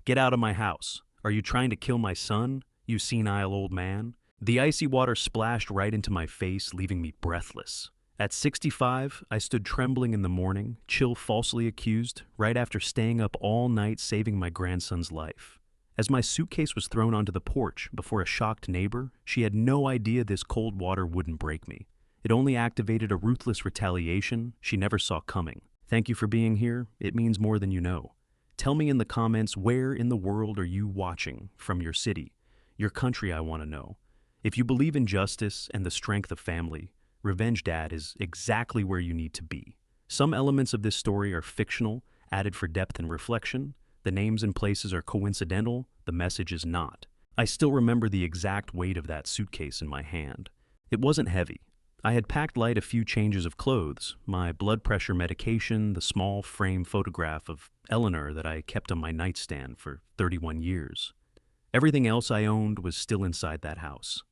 Get out of my house. Are you trying to kill my son, you senile old man? The icy water splashed right into my face, leaving me breathless. At 65, I stood trembling in the morning, chill falsely accused, right after staying up all night saving my grandson's life. As my suitcase was thrown onto the porch before a shocked neighbor, she had no idea this cold water wouldn't break me. It only activated a ruthless retaliation she never saw coming. Thank you for being here. It means more than you know. Tell me in the comments, where in the world are you watching from? Your city, your country, I want to know. If you believe in justice and the strength of family, Revenge Dad is exactly where you need to be. Some elements of this story are fictional, added for depth and reflection. The names and places are coincidental, the message is not. I still remember the exact weight of that suitcase in my hand. It wasn't heavy. I had packed light a few changes of clothes, my blood pressure medication, the small frame photograph of Eleanor that I kept on my nightstand for 31 years. Everything else I owned was still inside that house.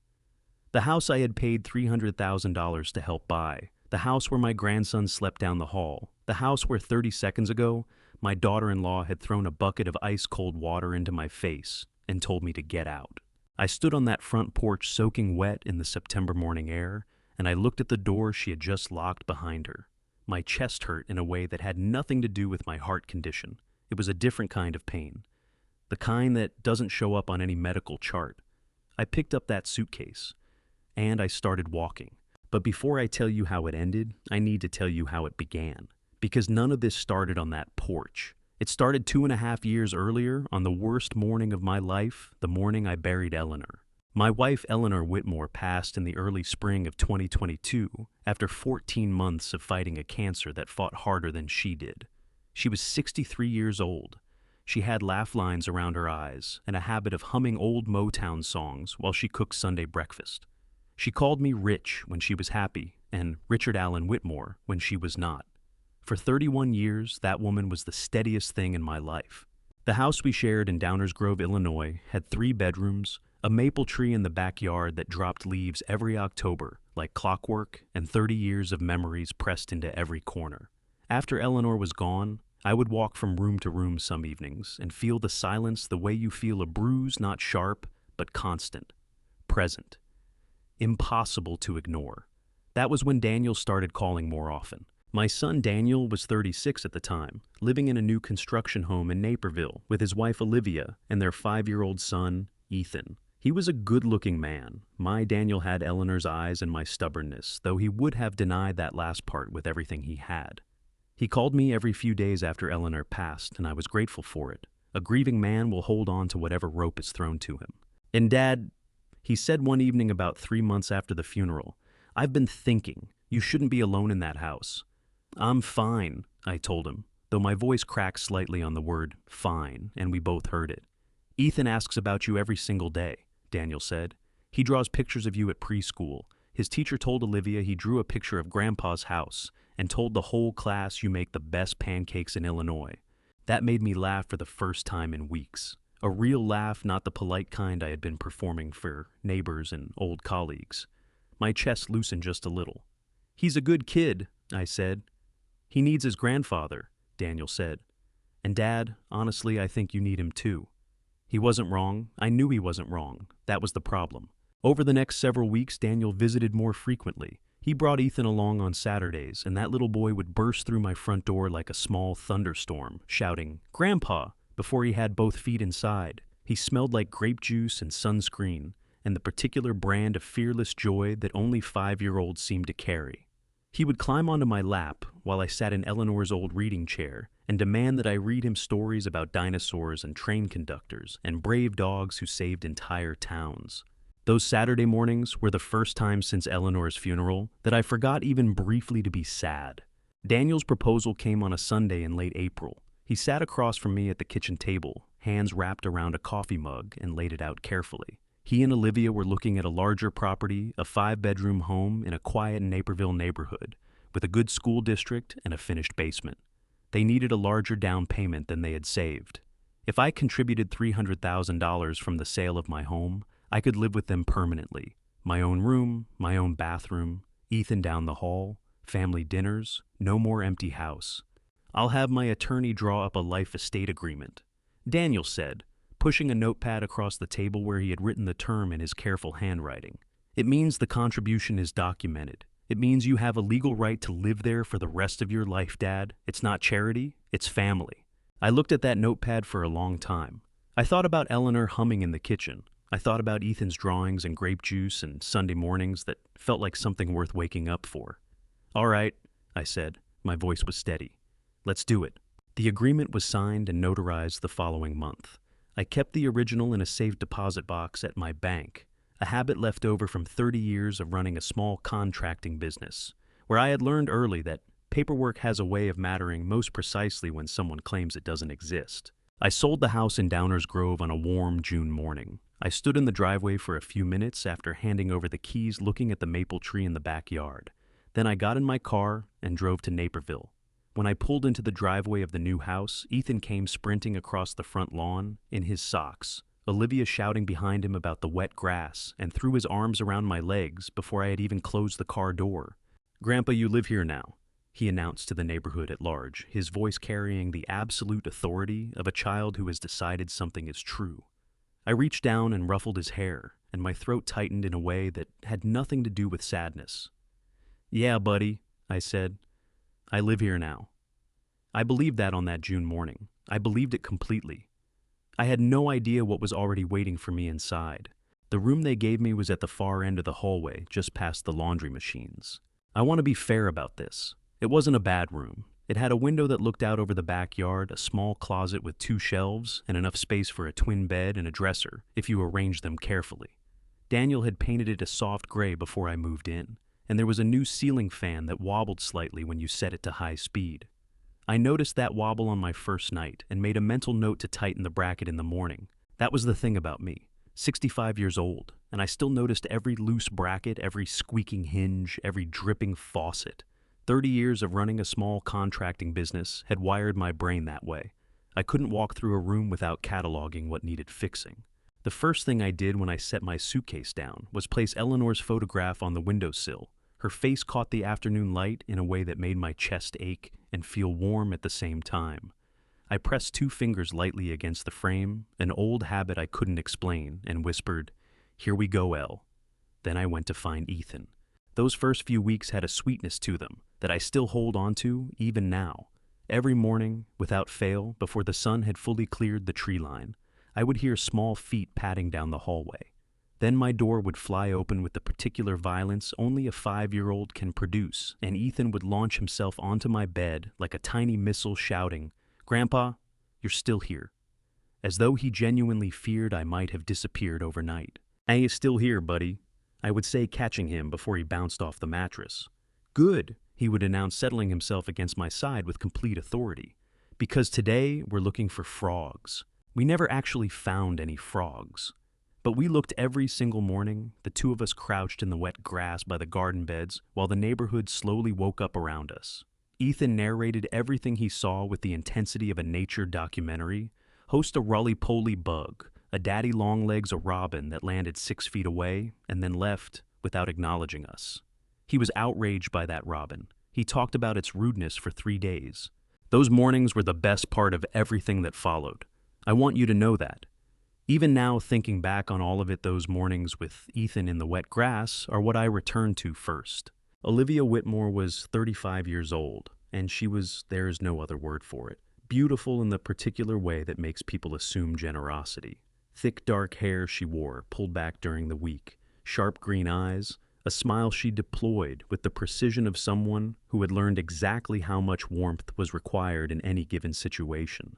The house I had paid $300,000 to help buy, the house where my grandson slept down the hall, the house where 30 seconds ago, my daughter-in-law had thrown a bucket of ice-cold water into my face and told me to get out. I stood on that front porch soaking wet in the September morning air, and I looked at the door she had just locked behind her. My chest hurt in a way that had nothing to do with my heart condition. It was a different kind of pain, the kind that doesn't show up on any medical chart. I picked up that suitcase, and I started walking. But before I tell you how it ended, I need to tell you how it began. Because none of this started on that porch. It started 2.5 years earlier, on the worst morning of my life, the morning I buried Eleanor. My wife Eleanor Whitmore passed in the early spring of 2022 after 14 months of fighting a cancer that fought harder than she did. She was 63 years old. She had laugh lines around her eyes and a habit of humming old Motown songs while she cooked Sunday breakfast. She called me Rich when she was happy and Richard Allen Whitmore when she was not. For 31 years, that woman was the steadiest thing in my life. The house we shared in Downers Grove, Illinois, had 3 bedrooms, a maple tree in the backyard that dropped leaves every October, like clockwork, and 30 years of memories pressed into every corner. After Eleanor was gone, I would walk from room to room some evenings and feel the silence the way you feel a bruise, not sharp, but constant, present. Impossible to ignore. That was when Daniel started calling more often. My son Daniel was 36 at the time, living in a new construction home in Naperville with his wife Olivia and their 5-year-old son, Ethan. He was a good-looking man. My Daniel had Eleanor's eyes and my stubbornness, though he would have denied that last part with everything he had. He called me every few days after Eleanor passed, and I was grateful for it. A grieving man will hold on to whatever rope is thrown to him. And Dad, he said one evening about 3 months after the funeral, "I've been thinking, you shouldn't be alone in that house." "I'm fine," I told him, though my voice cracked slightly on the word fine, and we both heard it. "Ethan asks about you every single day," Daniel said. "He draws pictures of you at preschool. His teacher told Olivia he drew a picture of Grandpa's house and told the whole class you make the best pancakes in Illinois." That made me laugh for the first time in weeks. A real laugh, not the polite kind I had been performing for neighbors and old colleagues. My chest loosened just a little. "He's a good kid," I said. "He needs his grandfather," Daniel said. "And Dad, honestly, I think you need him too." He wasn't wrong. I knew he wasn't wrong. That was the problem. Over the next several weeks, Daniel visited more frequently. He brought Ethan along on Saturdays, and that little boy would burst through my front door like a small thunderstorm, shouting, "Grandpa!" before he had both feet inside. He smelled like grape juice and sunscreen, and the particular brand of fearless joy that only 5-year-olds seem to carry. He would climb onto my lap while I sat in Eleanor's old reading chair and demand that I read him stories about dinosaurs and train conductors and brave dogs who saved entire towns. Those Saturday mornings were the first time since Eleanor's funeral that I forgot even briefly to be sad. Daniel's proposal came on a Sunday in late April. He sat across from me at the kitchen table, hands wrapped around a coffee mug, and laid it out carefully. He and Olivia were looking at a larger property, a 5-bedroom home in a quiet Naperville neighborhood, with a good school district and a finished basement. They needed a larger down payment than they had saved. If I contributed $300,000 from the sale of my home, I could live with them permanently. My own room, my own bathroom, Ethan down the hall, family dinners, no more empty house. I'll have my attorney draw up a life estate agreement. Daniel said, pushing a notepad across the table where he had written the term in his careful handwriting. It means the contribution is documented. It means you have a legal right to live there for the rest of your life, Dad. It's not charity, it's family. I looked at that notepad for a long time. I thought about Eleanor humming in the kitchen. I thought about Ethan's drawings and grape juice and Sunday mornings that felt like something worth waking up for. All right, I said. My voice was steady. Let's do it. The agreement was signed and notarized the following month. I kept the original in a safe deposit box at my bank, a habit left over from 30 years of running a small contracting business, where I had learned early that paperwork has a way of mattering most precisely when someone claims it doesn't exist. I sold the house in Downers Grove on a warm June morning. I stood in the driveway for a few minutes after handing over the keys, looking at the maple tree in the backyard. Then I got in my car and drove to Naperville. When I pulled into the driveway of the new house, Ethan came sprinting across the front lawn in his socks, Olivia shouting behind him about the wet grass, and threw his arms around my legs before I had even closed the car door. "Grandpa, you live here now," he announced to the neighborhood at large, his voice carrying the absolute authority of a child who has decided something is true. I reached down and ruffled his hair, and my throat tightened in a way that had nothing to do with sadness. "Yeah, buddy," I said. "I live here now." I believed that on that June morning. I believed it completely. I had no idea what was already waiting for me inside. The room they gave me was at the far end of the hallway, just past the laundry machines. I want to be fair about this. It wasn't a bad room. It had a window that looked out over the backyard, a small closet with 2 shelves, and enough space for a twin bed and a dresser, if you arranged them carefully. Daniel had painted it a soft gray before I moved in, and there was a new ceiling fan that wobbled slightly when you set it to high speed. I noticed that wobble on my first night and made a mental note to tighten the bracket in the morning. That was the thing about me. 65 years old, and I still noticed every loose bracket, every squeaking hinge, every dripping faucet. 30 years of running a small contracting business had wired my brain that way. I couldn't walk through a room without cataloging what needed fixing. The first thing I did when I set my suitcase down was place Eleanor's photograph on the windowsill. Her face caught the afternoon light in a way that made my chest ache and feel warm at the same time. I pressed 2 fingers lightly against the frame, an old habit I couldn't explain, and whispered, "Here we go, Elle." Then I went to find Ethan. Those first few weeks had a sweetness to them that I still hold on to even now. Every morning, without fail, before the sun had fully cleared the tree line, I would hear small feet padding down the hallway. Then my door would fly open with the particular violence only a 5-year-old can produce, and Ethan would launch himself onto my bed like a tiny missile shouting, "Grandpa, you're still here," as though he genuinely feared I might have disappeared overnight. "I ain't still here, buddy," I would say, catching him before he bounced off the mattress. "Good," he would announce, settling himself against my side with complete authority. "Because today we're looking for frogs." We never actually found any frogs. But we looked every single morning, the 2 of us crouched in the wet grass by the garden beds while the neighborhood slowly woke up around us. Ethan narrated everything he saw with the intensity of a nature documentary. Host a roly-poly bug, a daddy longlegs a robin that landed 6 feet away and then left without acknowledging us. He was outraged by that robin. He talked about its rudeness for 3 days. Those mornings were the best part of everything that followed. I want you to know that. Even now, thinking back on all of it, those mornings with Ethan in the wet grass are what I return to first. Olivia Whitmore was 35 years old, and she was, there is no other word for it, beautiful in the particular way that makes people assume generosity. Thick dark hair she wore, pulled back during the week, sharp green eyes, a smile she deployed with the precision of someone who had learned exactly how much warmth was required in any given situation.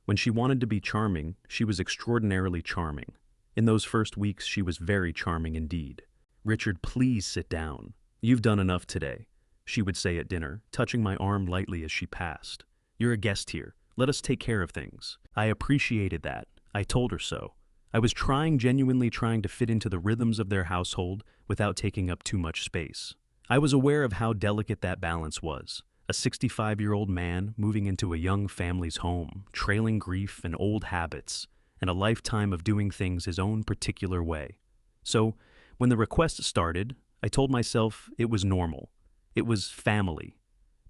When she wanted to be charming, she was extraordinarily charming. In those first weeks, she was very charming indeed. "Richard, please sit down. You've done enough today," she would say at dinner, touching my arm lightly as she passed. "You're a guest here. Let us take care of things." I appreciated that. I told her so. I was genuinely trying to fit into the rhythms of their household without taking up too much space. I was aware of how delicate that balance was. A 65-year-old man moving into a young family's home, trailing grief and old habits, and a lifetime of doing things his own particular way. So, when the request started, I told myself it was normal. It was family.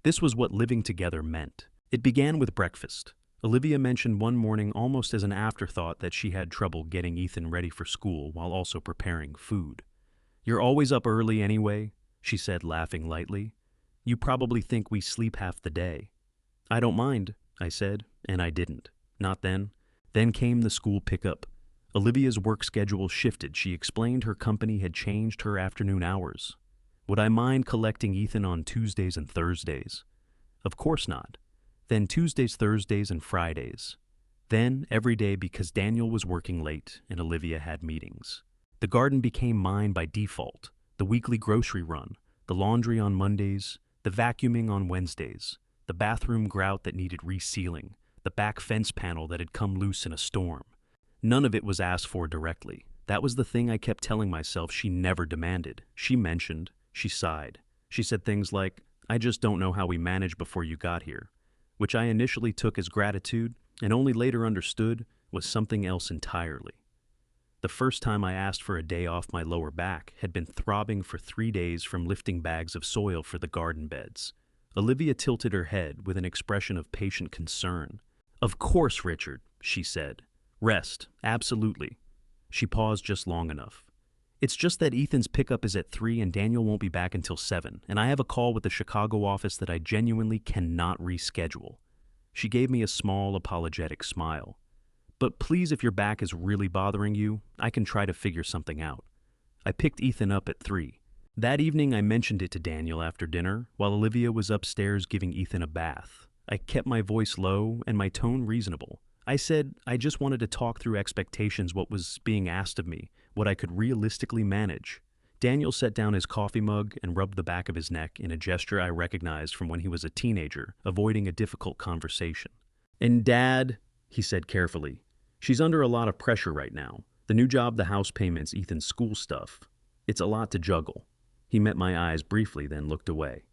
This was what living together meant. It began with breakfast. Olivia mentioned one morning almost as an afterthought that she had trouble getting Ethan ready for school while also preparing food. "You're always up early anyway," she said, laughing lightly. "You probably think we sleep half the day." "I don't mind," I said, and I didn't. Not then. Then came the school pickup. Olivia's work schedule shifted. She explained her company had changed her afternoon hours. Would I mind collecting Ethan on Tuesdays and Thursdays? Of course not. Then Tuesdays, Thursdays, and Fridays. Then every day because Daniel was working late and Olivia had meetings. The garden became mine by default. The weekly grocery run, the laundry on Mondays, the vacuuming on Wednesdays, the bathroom grout that needed resealing, the back fence panel that had come loose in a storm. None of it was asked for directly. That was the thing I kept telling myself she never demanded. She mentioned. She sighed. She said things like, "I just don't know how we managed before you got here," which I initially took as gratitude and only later understood was something else entirely. The first time I asked for a day off, my lower back had been throbbing for 3 days from lifting bags of soil for the garden beds. Olivia tilted her head with an expression of patient concern. "Of course, Richard," she said. "Rest, absolutely." She paused just long enough. "It's just that Ethan's pickup is at 3 and Daniel won't be back until 7, and I have a call with the Chicago office that I genuinely cannot reschedule." She gave me a small, apologetic smile. "But please, if your back is really bothering you, I can try to figure something out." I picked Ethan up at 3. That evening I mentioned it to Daniel after dinner, while Olivia was upstairs giving Ethan a bath. I kept my voice low and my tone reasonable. I said I just wanted to talk through expectations, what was being asked of me, what I could realistically manage. Daniel set down his coffee mug and rubbed the back of his neck in a gesture I recognized from when he was a teenager, avoiding a difficult conversation. "And Dad," he said carefully, "she's under a lot of pressure right now. The new job, the house payments, Ethan's school stuff. It's a lot to juggle." He met my eyes briefly, then looked away.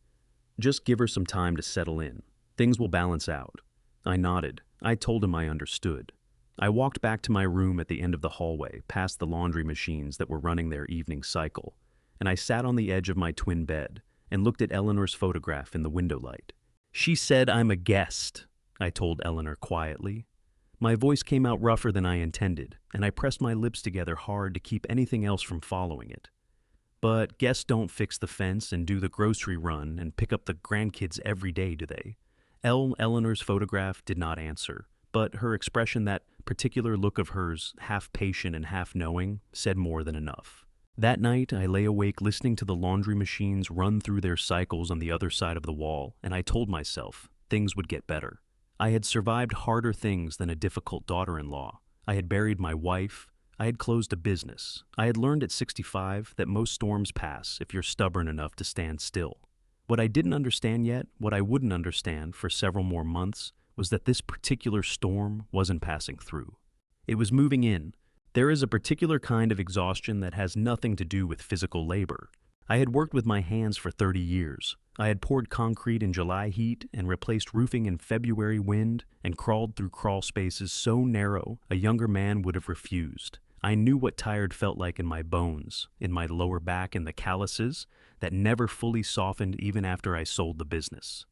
"Just give her some time to settle in. Things will balance out." I nodded. I told him I understood. I walked back to my room at the end of the hallway, past the laundry machines that were running their evening cycle, and I sat on the edge of my twin bed and looked at Eleanor's photograph in the window light. "She said I'm a guest," I told Eleanor quietly. My voice came out rougher than I intended, and I pressed my lips together hard to keep anything else from following it. "But guests don't fix the fence and do the grocery run and pick up the grandkids every day, do they?" Eleanor's photograph did not answer, but her expression, that particular look of hers, half patient and half knowing, said more than enough. That night, I lay awake listening to the laundry machines run through their cycles on the other side of the wall, and I told myself things would get better. I had survived harder things than a difficult daughter-in-law. I had buried my wife. I had closed a business. I had learned at 65 that most storms pass if you're stubborn enough to stand still. What I didn't understand yet, what I wouldn't understand for several more months, was that this particular storm wasn't passing through. It was moving in. There is a particular kind of exhaustion that has nothing to do with physical labor. I had worked with my hands for 30 years. I had poured concrete in July heat and replaced roofing in February wind and crawled through crawl spaces so narrow a younger man would have refused. I knew what tired felt like in my bones, in my lower back, and the calluses that never fully softened even after I sold the business.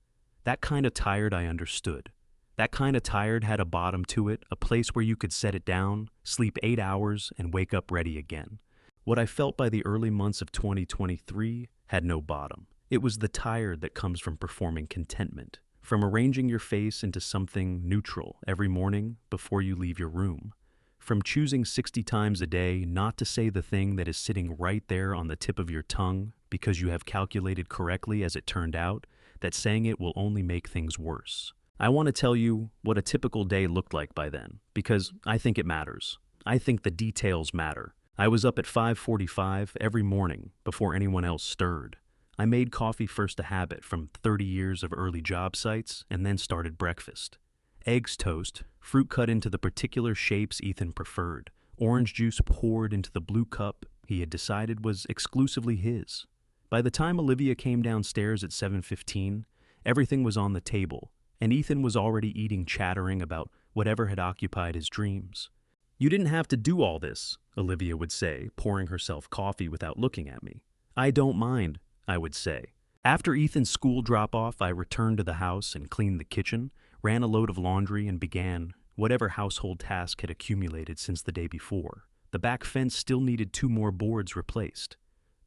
That kind of tired I understood. That kind of tired had a bottom to it, a place where you could set it down, sleep 8 hours, and wake up ready again. What I felt by the early months of 2023 had no bottom. It was the tired that comes from performing contentment, from arranging your face into something neutral every morning before you leave your room, from choosing 60 times a day not to say the thing that is sitting right there on the tip of your tongue because you have calculated correctly, as it turned out, that saying it will only make things worse. I want to tell you what a typical day looked like by then, because I think it matters. I think the details matter. I was up at 5:45 every morning before anyone else stirred. I made coffee first, a habit from 30 years of early job sites, and then started breakfast. Eggs toast, fruit cut into the particular shapes Ethan preferred, orange juice poured into the blue cup he had decided was exclusively his. By the time Olivia came downstairs at 7:15, everything was on the table, and Ethan was already eating, chattering about whatever had occupied his dreams. "You didn't have to do all this," Olivia would say, pouring herself coffee without looking at me. "I don't mind," I would say. After Ethan's school drop-off, I returned to the house and cleaned the kitchen, ran a load of laundry, and began whatever household task had accumulated since the day before. The back fence still needed 2 more boards replaced.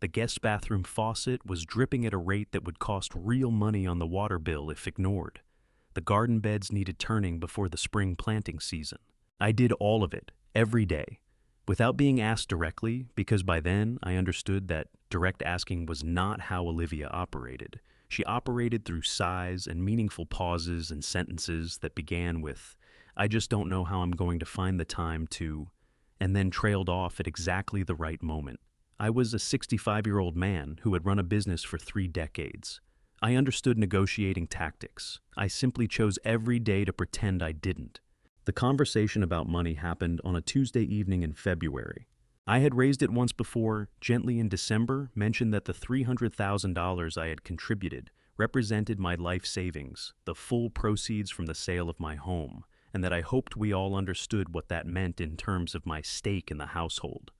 The guest bathroom faucet was dripping at a rate that would cost real money on the water bill if ignored. The garden beds needed turning before the spring planting season. I did all of it, every day, without being asked directly, because by then I understood that direct asking was not how Olivia operated. She operated through sighs and meaningful pauses and sentences that began with, "I just don't know how I'm going to find the time to," and then trailed off at exactly the right moment. I was a 65-year-old man who had run a business for 3 decades. I understood negotiating tactics. I simply chose every day to pretend I didn't. The conversation about money happened on a Tuesday evening in February. I had raised it once before, gently in December, mentioned that the $300,000 I had contributed represented my life savings, the full proceeds from the sale of my home, and that I hoped we all understood what that meant in terms of my stake in the household.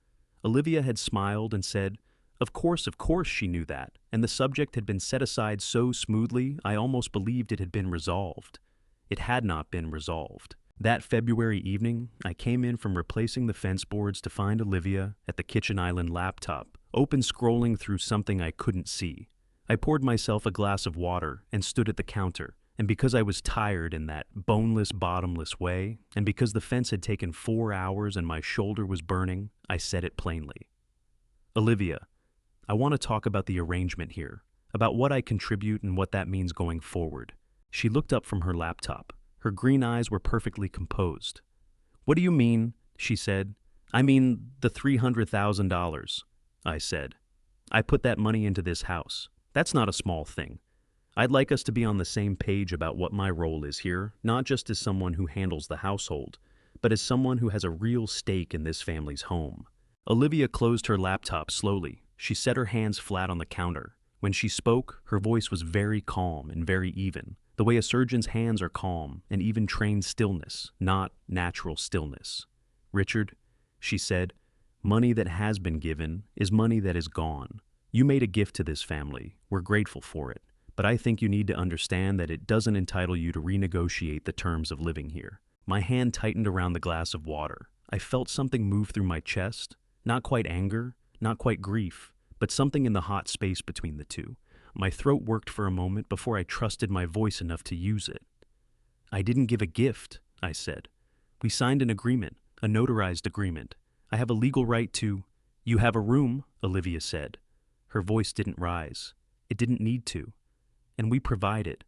Olivia had smiled and said, of course she knew that, and the subject had been set aside so smoothly I almost believed it had been resolved. It had not been resolved. That February evening, I came in from replacing the fence boards to find Olivia at the kitchen island laptop, open scrolling through something I couldn't see. I poured myself a glass of water and stood at the counter, and because I was tired in that boneless, bottomless way, and because the fence had taken 4 hours and my shoulder was burning, I said it plainly. Olivia, I want to talk about the arrangement here, about what I contribute and what that means going forward. She looked up from her laptop. Her green eyes were perfectly composed. What do you mean? She said. I mean the $300,000, I said. I put that money into this house. That's not a small thing. I'd like us to be on the same page about what my role is here, not just as someone who handles the household, but as someone who has a real stake in this family's home. Olivia closed her laptop slowly. She set her hands flat on the counter. When she spoke, her voice was very calm and very even, the way a surgeon's hands are calm and even trained stillness, not natural stillness. Richard, she said, money that has been given is money that is gone. You made a gift to this family. We're grateful for it. But I think you need to understand that it doesn't entitle you to renegotiate the terms of living here. My hand tightened around the glass of water. I felt something move through my chest, not quite anger, not quite grief, but something in the hot space between the two. My throat worked for a moment before I trusted my voice enough to use it. I didn't give a gift, I said. We signed an agreement, a notarized agreement. I have a legal right to— You have a room, Olivia said. Her voice didn't rise. It didn't need to. And we provide it.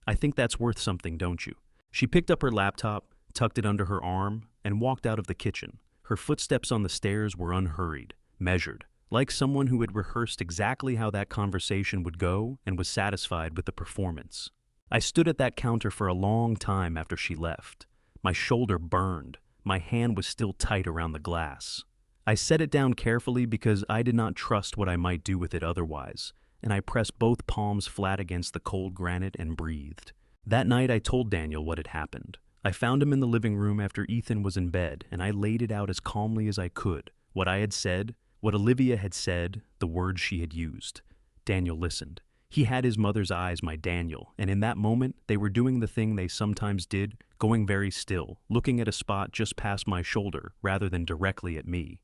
I think that's worth something, don't you? She picked up her laptop, tucked it under her arm, and walked out of the kitchen. Her footsteps on the stairs were unhurried, measured, like someone who had rehearsed exactly how that conversation would go and was satisfied with the performance. I stood at that counter for a long time after she left. My shoulder burned. My hand was still tight around the glass. I set it down carefully because I did not trust what I might do with it otherwise, and I pressed both palms flat against the cold granite and breathed. That night I told Daniel what had happened. I found him in the living room after Ethan was in bed, and I laid it out as calmly as I could. What I had said, what Olivia had said, the words she had used. Daniel listened. He had his mother's eyes, my Daniel, and in that moment they were doing the thing they sometimes did, going very still, looking at a spot just past my shoulder rather than directly at me.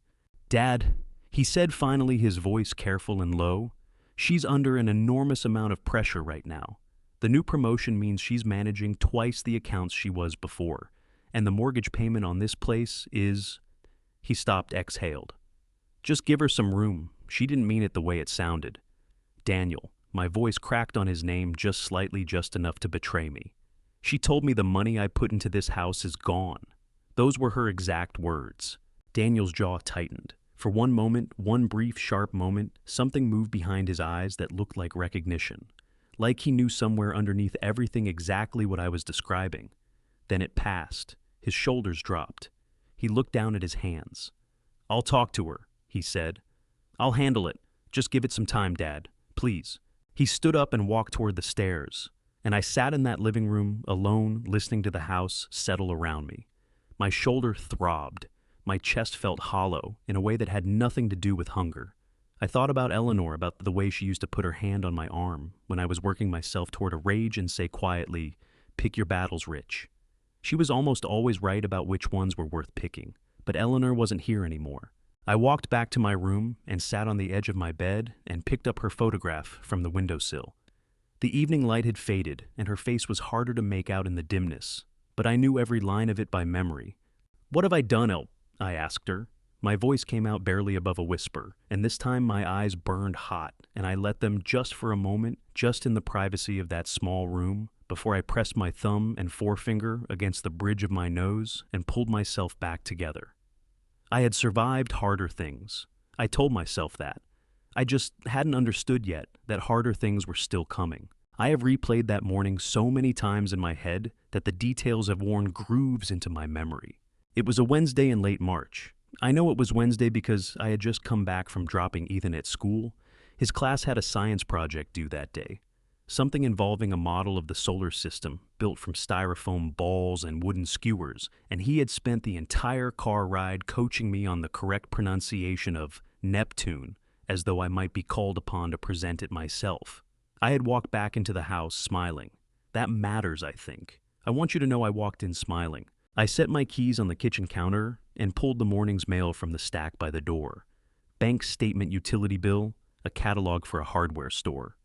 Dad, he said finally, his voice careful and low, she's under an enormous amount of pressure right now. The new promotion means she's managing twice the accounts she was before, and the mortgage payment on this place is— He stopped, exhaled. Just give her some room. She didn't mean it the way it sounded. Daniel, my voice cracked on his name just slightly, just enough to betray me. She told me the money I put into this house is gone. Those were her exact words. Daniel's jaw tightened. For one moment, one brief, sharp moment, something moved behind his eyes that looked like recognition. Like he knew somewhere underneath everything exactly what I was describing. Then it passed. His shoulders dropped. He looked down at his hands. I'll talk to her, he said. I'll handle it. Just give it some time, Dad. Please. He stood up and walked toward the stairs, and I sat in that living room, alone, listening to the house settle around me. My shoulder throbbed. My chest felt hollow in a way that had nothing to do with hunger. I thought about Eleanor, about the way she used to put her hand on my arm when I was working myself toward a rage and say quietly, pick your battles, Rich. She was almost always right about which ones were worth picking, but Eleanor wasn't here anymore. I walked back to my room and sat on the edge of my bed and picked up her photograph from the windowsill. The evening light had faded, and her face was harder to make out in the dimness, but I knew every line of it by memory. "What have I done, I asked her. My voice came out barely above a whisper, and this time my eyes burned hot, and I let them just for a moment, just in the privacy of that small room, before I pressed my thumb and forefinger against the bridge of my nose and pulled myself back together. I had survived harder things. I told myself that. I just hadn't understood yet that harder things were still coming. I have replayed that morning so many times in my head that the details have worn grooves into my memory. It was a Wednesday in late March. I know it was Wednesday because I had just come back from dropping Ethan at school. His class had a science project due that day, something involving a model of the solar system built from styrofoam balls and wooden skewers, and he had spent the entire car ride coaching me on the correct pronunciation of Neptune, as though I might be called upon to present it myself. I had walked back into the house smiling. That matters, I think. I want you to know I walked in smiling. I set my keys on the kitchen counter and pulled the morning's mail from the stack by the door. Bank statement utility bill, a catalog for a hardware store.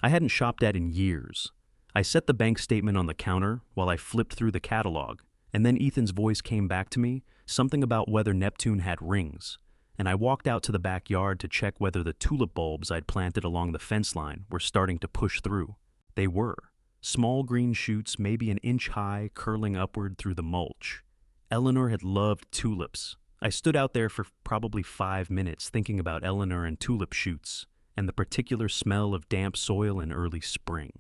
I hadn't shopped at in years. I set the bank statement on the counter while I flipped through the catalog, and then Ethan's voice came back to me, something about whether Neptune had rings, and I walked out to the backyard to check whether the tulip bulbs I'd planted along the fence line were starting to push through. They were. Small green shoots, maybe an inch high, curling upward through the mulch. Eleanor had loved tulips. I stood out there for probably 5 minutes thinking about Eleanor and tulip shoots, and the particular smell of damp soil in early spring.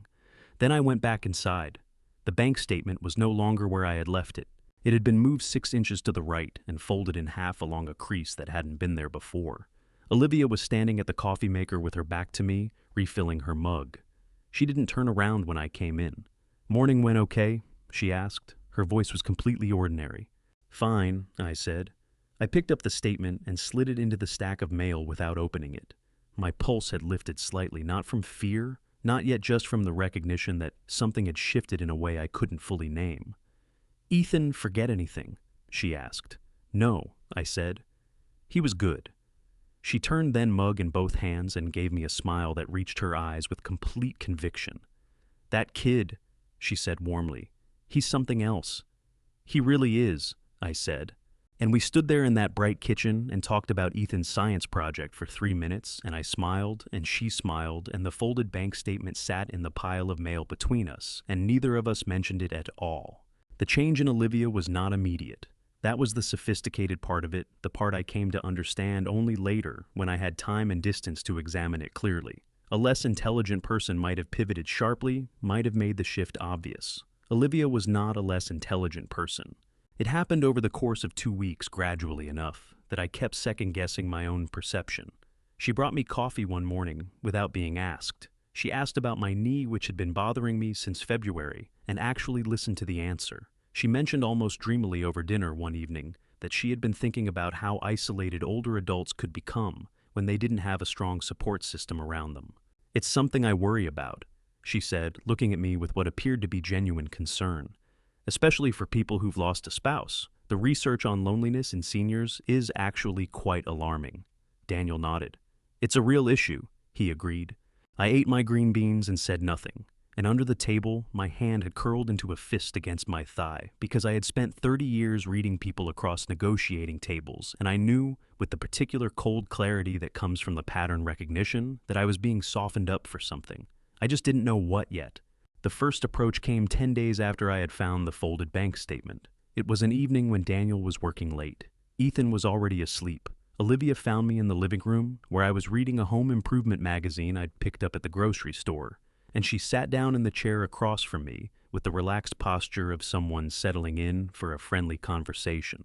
Then I went back inside. The bank statement was no longer where I had left it. It had been moved 6 inches to the right and folded in half along a crease that hadn't been there before. Olivia was standing at the coffee maker with her back to me, refilling her mug. She didn't turn around when I came in. "Morning went okay?" she asked. Her voice was completely ordinary. "Fine," I said. I picked up the statement and slid it into the stack of mail without opening it. My pulse had lifted slightly, not from fear, not yet just from the recognition that something had shifted in a way I couldn't fully name. "Ethan forget anything?" she asked. "No," I said. "He was good." She turned then mug in both hands and gave me a smile that reached her eyes with complete conviction. "That kid," she said warmly, "he's something else." "He really is," I said. And we stood there in that bright kitchen and talked about Ethan's science project for 3 minutes, and I smiled, and she smiled, and the folded bank statement sat in the pile of mail between us, and neither of us mentioned it at all. The change in Olivia was not immediate. That was the sophisticated part of it, the part I came to understand only later when I had time and distance to examine it clearly. A less intelligent person might have pivoted sharply, might have made the shift obvious. Olivia was not a less intelligent person. It happened over the course of 2 weeks, gradually enough, that I kept second-guessing my own perception. She brought me coffee one morning without being asked. She asked about my knee, which had been bothering me since February, and actually listened to the answer. She mentioned almost dreamily over dinner one evening that she had been thinking about how isolated older adults could become when they didn't have a strong support system around them. "It's something I worry about," she said, looking at me with what appeared to be genuine concern. "Especially for people who've lost a spouse. The research on loneliness in seniors is actually quite alarming." Daniel nodded. "It's a real issue," he agreed. I ate my green beans and said nothing. And under the table, my hand had curled into a fist against my thigh because I had spent 30 years reading people across negotiating tables, and I knew, with the particular cold clarity that comes from the pattern recognition, that I was being softened up for something. I just didn't know what yet. The first approach came 10 days after I had found the folded bank statement. It was an evening when Daniel was working late. Ethan was already asleep. Olivia found me in the living room, where I was reading a home improvement magazine I'd picked up at the grocery store, and she sat down in the chair across from me with the relaxed posture of someone settling in for a friendly conversation.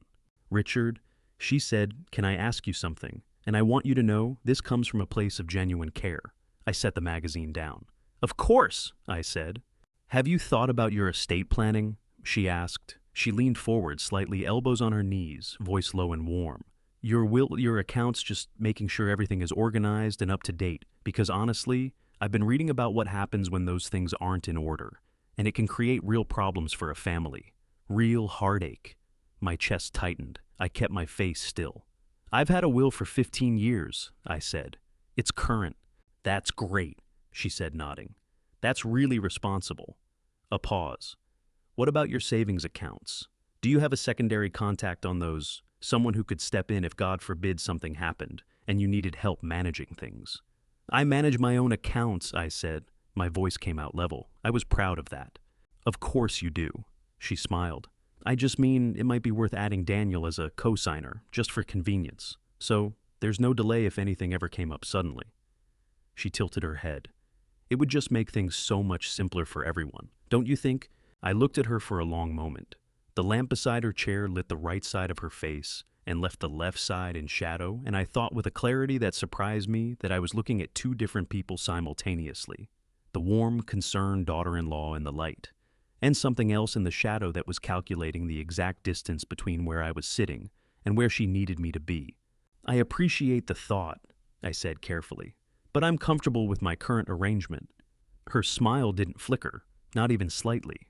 "Richard," she said, "can I ask you something? And I want you to know this comes from a place of genuine care." I set the magazine down. "Of course," I said. "Have you thought about your estate planning?" she asked. She leaned forward slightly, elbows on her knees, voice low and warm. Your accounts, just making sure everything is organized and up to date, because honestly, I've been reading about what happens when those things aren't in order, and it can create real problems for a family. Real heartache. My chest tightened. I kept my face still. I've had a will for 15 years, I said. It's current. That's great, she said, nodding. That's really responsible. A pause. What about your savings accounts? Do you have a secondary contact on those? Someone who could step in if God forbid something happened and you needed help managing things. I manage my own accounts, I said. My voice came out level. I was proud of that. Of course you do, she smiled. I just mean it might be worth adding Daniel as a co-signer, just for convenience. So there's no delay if anything ever came up suddenly. She tilted her head. It would just make things so much simpler for everyone, don't you think? I looked at her for a long moment. The lamp beside her chair lit the right side of her face and left the left side in shadow, and I thought with a clarity that surprised me that I was looking at two different people simultaneously. The warm, concerned daughter-in-law in the light, and something else in the shadow that was calculating the exact distance between where I was sitting and where she needed me to be. I appreciate the thought, I said carefully, but I'm comfortable with my current arrangement. Her smile didn't flicker, not even slightly.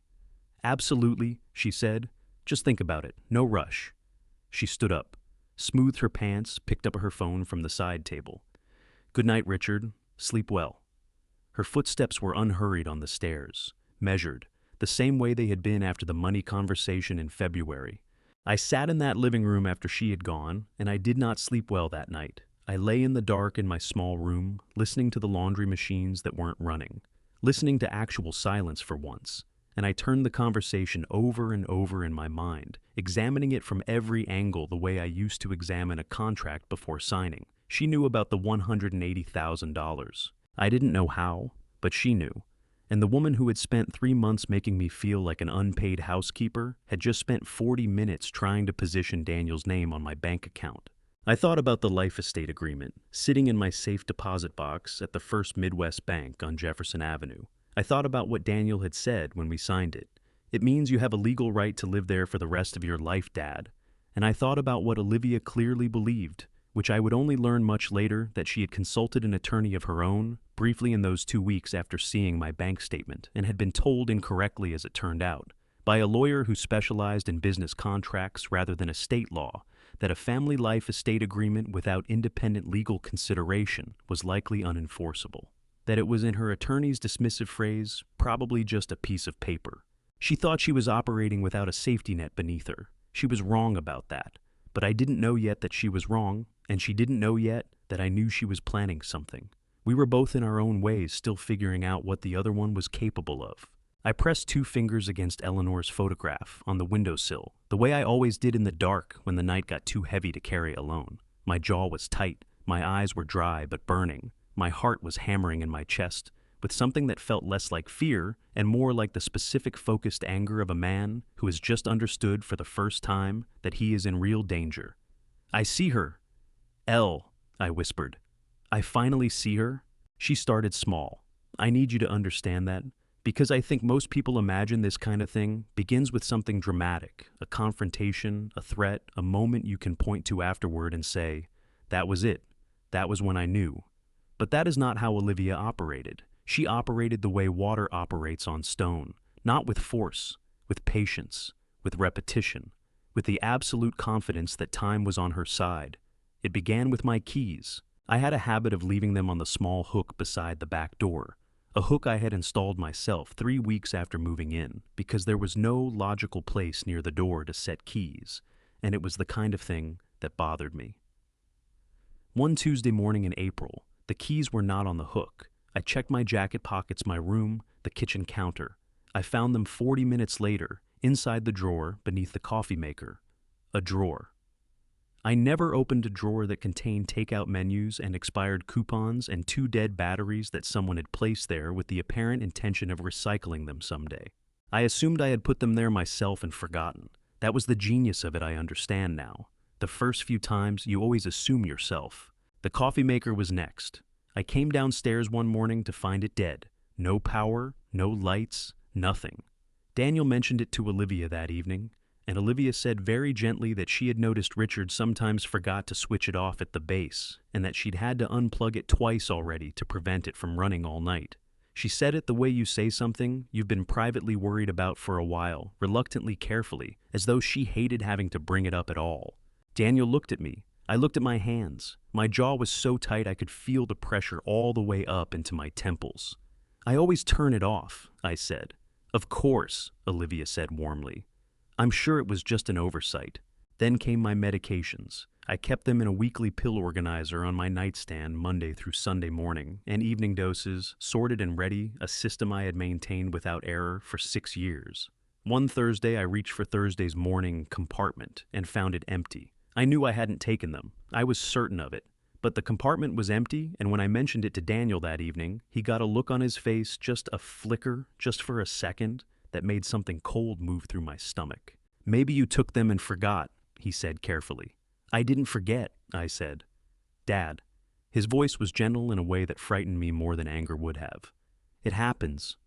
Absolutely, she said. Just think about it. No rush. She stood up, smoothed her pants, picked up her phone from the side table. Good night, Richard. Sleep well. Her footsteps were unhurried on the stairs, measured, the same way they had been after the money conversation in February. I sat in that living room after she had gone, and I did not sleep well that night. I lay in the dark in my small room, listening to the laundry machines that weren't running, listening to actual silence for once, and I turned the conversation over and over in my mind, examining it from every angle the way I used to examine a contract before signing. She knew about the $180,000. I didn't know how, but she knew. And the woman who had spent 3 months making me feel like an unpaid housekeeper had just spent 40 minutes trying to position Daniel's name on my bank account. I thought about the life estate agreement, sitting in my safe deposit box at the First Midwest Bank on Jefferson Avenue. I thought about what Daniel had said when we signed it. It means you have a legal right to live there for the rest of your life, Dad. And I thought about what Olivia clearly believed, which I would only learn much later that she had consulted an attorney of her own, briefly in those 2 weeks after seeing my bank statement, and had been told incorrectly as it turned out, by a lawyer who specialized in business contracts rather than estate law, that a family life estate agreement without independent legal consideration was likely unenforceable. That it was, in her attorney's dismissive phrase, probably just a piece of paper. She thought she was operating without a safety net beneath her. She was wrong about that. But I didn't know yet that she was wrong, and she didn't know yet that I knew she was planning something. We were both in our own ways still figuring out what the other one was capable of. I pressed 2 fingers against Eleanor's photograph on the windowsill, the way I always did in the dark when the night got too heavy to carry alone. My jaw was tight, my eyes were dry but burning. My heart was hammering in my chest, with something that felt less like fear and more like the specific focused anger of a man who has just understood for the first time that he is in real danger. I see her. Elle, I whispered. I finally see her. She started small. I need you to understand that, because I think most people imagine this kind of thing begins with something dramatic, a confrontation, a threat, a moment you can point to afterward and say, that was it. That was when I knew. But that is not how Olivia operated. She operated the way water operates on stone, not with force, with patience, with repetition, with the absolute confidence that time was on her side. It began with my keys. I had a habit of leaving them on the small hook beside the back door, a hook I had installed myself 3 weeks after moving in, because there was no logical place near the door to set keys, and it was the kind of thing that bothered me. One Tuesday morning in April, the keys were not on the hook. I checked my jacket pockets, my room, the kitchen counter. I found them 40 minutes later, inside the drawer beneath the coffee maker. A drawer. I never opened a drawer that contained takeout menus and expired coupons and 2 dead batteries that someone had placed there with the apparent intention of recycling them someday. I assumed I had put them there myself and forgotten. That was the genius of it, I understand now. The first few times, you always assume yourself. The coffee maker was next. I came downstairs one morning to find it dead. No power, no lights, nothing. Daniel mentioned it to Olivia that evening, and Olivia said very gently that she had noticed Richard sometimes forgot to switch it off at the base, and that she'd had to unplug it twice already to prevent it from running all night. She said it the way you say something you've been privately worried about for a while, reluctantly, carefully, as though she hated having to bring it up at all. Daniel looked at me. I looked at my hands. My jaw was so tight I could feel the pressure all the way up into my temples. I always turn it off, I said. Of course, Olivia said warmly. I'm sure it was just an oversight. Then came my medications. I kept them in a weekly pill organizer on my nightstand Monday through Sunday morning, and evening doses, sorted and ready, a system I had maintained without error for 6 years. One Thursday, I reached for Thursday's morning compartment and found it empty. I knew I hadn't taken them. I was certain of it. But the compartment was empty, and when I mentioned it to Daniel that evening, he got a look on his face, just a flicker, just for a second, that made something cold move through my stomach. Maybe you took them and forgot, he said carefully. I didn't forget, I said. Dad. His voice was gentle in a way that frightened me more than anger would have. It happens.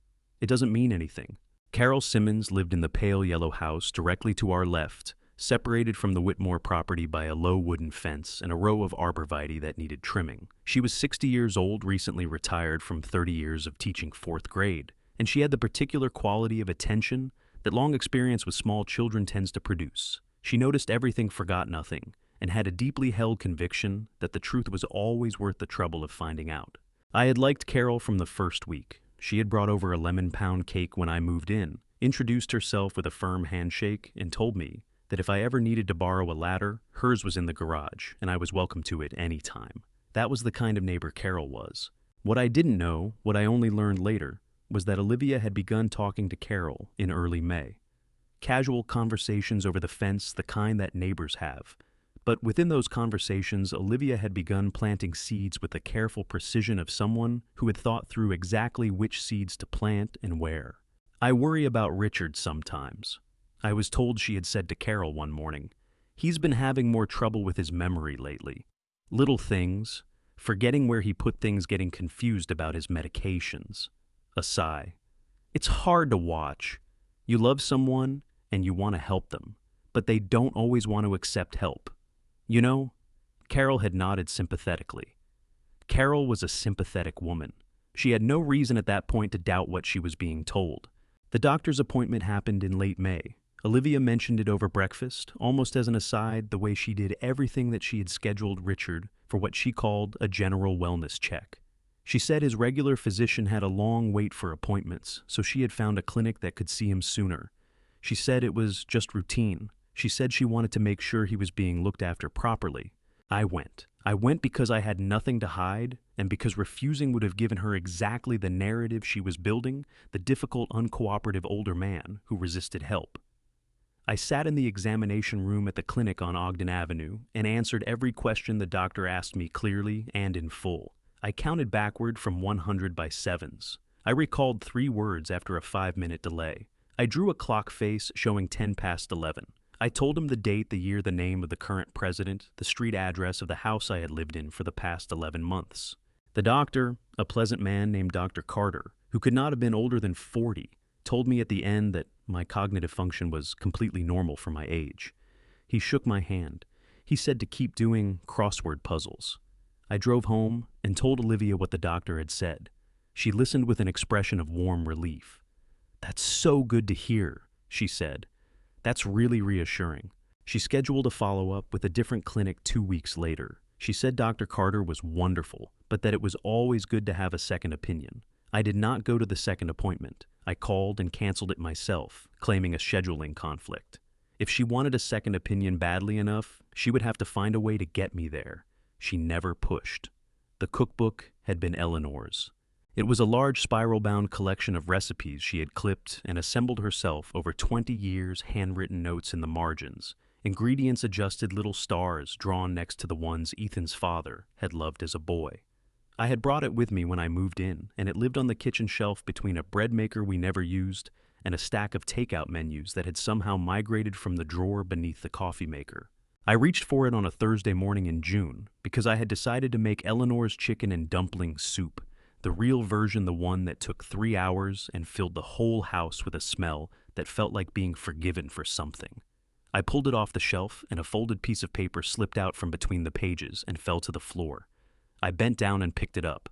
It doesn't mean anything. Carol Simmons lived in the pale yellow house directly to our left, separated from the Whitmore property by a low wooden fence and a row of arborvitae that needed trimming. She was 60 years old, recently retired from 30 years of teaching 4th grade, and she had the particular quality of attention that long experience with small children tends to produce. She noticed everything, forgot nothing, and had a deeply held conviction that the truth was always worth the trouble of finding out. I had liked Carol from the first week. She had brought over a lemon pound cake when I moved in, introduced herself with a firm handshake, and told me that if I ever needed to borrow a ladder, hers was in the garage, and I was welcome to it any time. That was the kind of neighbor Carol was. What I didn't know, what I only learned later, was that Olivia had begun talking to Carol in early May. Casual conversations over the fence, the kind that neighbors have. But within those conversations, Olivia had begun planting seeds with the careful precision of someone who had thought through exactly which seeds to plant and where. I worry about Richard sometimes. I was told she had said to Carol one morning. He's been having more trouble with his memory lately. Little things, forgetting where he put things, getting confused about his medications. A sigh. It's hard to watch. You love someone and you want to help them, but they don't always want to accept help. You know, Carol had nodded sympathetically. Carol was a sympathetic woman. She had no reason at that point to doubt what she was being told. The doctor's appointment happened in late May. Olivia mentioned it over breakfast, almost as an aside, the way she did everything that she had scheduled Richard for what she called a general wellness check. She said his regular physician had a long wait for appointments, so she had found a clinic that could see him sooner. She said it was just routine. She said she wanted to make sure he was being looked after properly. I went. I went because I had nothing to hide, and because refusing would have given her exactly the narrative she was building, the difficult, uncooperative older man who resisted help. I sat in the examination room at the clinic on Ogden Avenue and answered every question the doctor asked me clearly and in full. I counted backward from 100 by sevens. I recalled 3 words after a 5-minute delay. I drew a clock face showing 10 past 11. I told him the date, the year, the name of the current president, the street address of the house I had lived in for the past 11 months. The doctor, a pleasant man named Dr. Carter, who could not have been older than 40, told me at the end that my cognitive function was completely normal for my age. He shook my hand. He said to keep doing crossword puzzles. I drove home and told Olivia what the doctor had said. She listened with an expression of warm relief. "That's so good to hear," she said. "That's really reassuring." She scheduled a follow-up with a different clinic 2 weeks later. She said Dr. Carter was wonderful, but that it was always good to have a second opinion. I did not go to the second appointment. I called and canceled it myself, claiming a scheduling conflict. If she wanted a second opinion badly enough, she would have to find a way to get me there. She never pushed. The cookbook had been Eleanor's. It was a large spiral-bound collection of recipes she had clipped and assembled herself over 20 years, handwritten notes in the margins, ingredients adjusted, little stars drawn next to the ones Ethan's father had loved as a boy. I had brought it with me when I moved in, and it lived on the kitchen shelf between a bread maker we never used and a stack of takeout menus that had somehow migrated from the drawer beneath the coffee maker. I reached for it on a Thursday morning in June because I had decided to make Eleanor's chicken and dumpling soup, the real version, the one that took 3 hours and filled the whole house with a smell that felt like being forgiven for something. I pulled it off the shelf, and a folded piece of paper slipped out from between the pages and fell to the floor. I bent down and picked it up.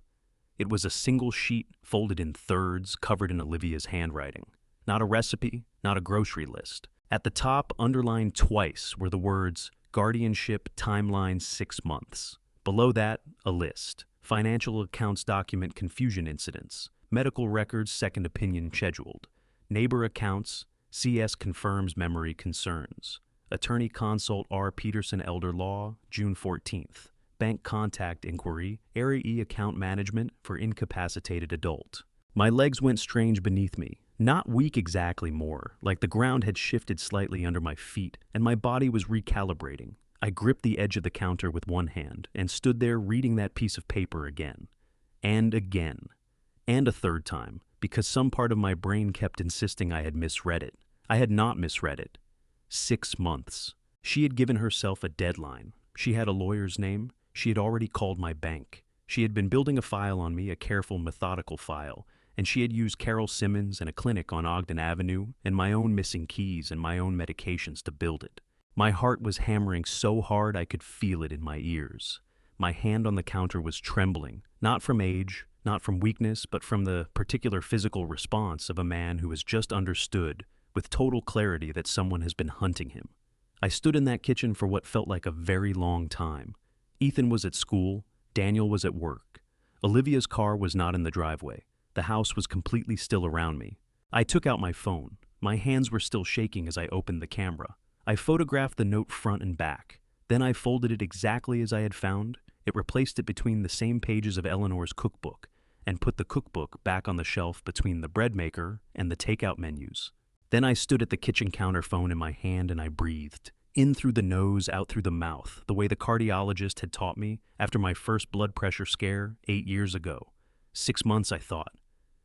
It was a single sheet folded in thirds, covered in Olivia's handwriting. Not a recipe, not a grocery list. At the top, underlined twice, were the words, guardianship timeline 6 months. Below that, a list. Financial accounts document confusion incidents. Medical records second opinion scheduled. Neighbor accounts, CS confirms memory concerns. Attorney consult R. Peterson Elder Law, June 14th. Bank contact inquiry, Area E account management for incapacitated adult. My legs went strange beneath me. Not weak exactly, more like the ground had shifted slightly under my feet and my body was recalibrating. I gripped the edge of the counter with one hand and stood there reading that piece of paper again. And again. And a third time, because some part of my brain kept insisting I had misread it. I had not misread it. 6 months. She had given herself a deadline. She had a lawyer's name. She had already called my bank. She had been building a file on me, a careful, methodical file, and she had used Carol Simmons and a clinic on Ogden Avenue and my own missing keys and my own medications to build it. My heart was hammering so hard I could feel it in my ears. My hand on the counter was trembling, not from age, not from weakness, but from the particular physical response of a man who has just understood, with total clarity, that someone has been hunting him. I stood in that kitchen for what felt like a very long time. Ethan was at school, Daniel was at work. Olivia's car was not in the driveway. The house was completely still around me. I took out my phone. My hands were still shaking as I opened the camera. I photographed the note front and back. Then I folded it exactly as I had found. It replaced it between the same pages of Eleanor's cookbook and put the cookbook back on the shelf between the bread maker and the takeout menus. Then I stood at the kitchen counter, phone in my hand, and I breathed. In through the nose, out through the mouth, the way the cardiologist had taught me after my first blood pressure scare 8 years ago. 6 months, I thought.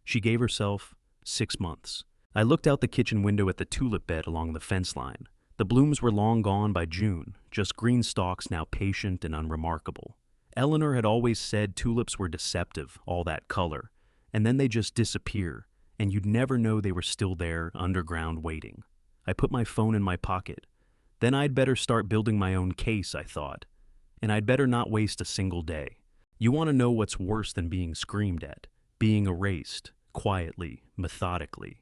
She gave herself 6 months. I looked out the kitchen window at the tulip bed along the fence line. The blooms were long gone by June, just green stalks now patient and unremarkable. Eleanor had always said tulips were deceptive, all that color, and then they just disappear, and you'd never know they were still there, underground, waiting. I put my phone in my pocket. Then I'd better start building my own case, I thought. And I'd better not waste a single day. You want to know what's worse than being screamed at? Being erased, quietly, methodically.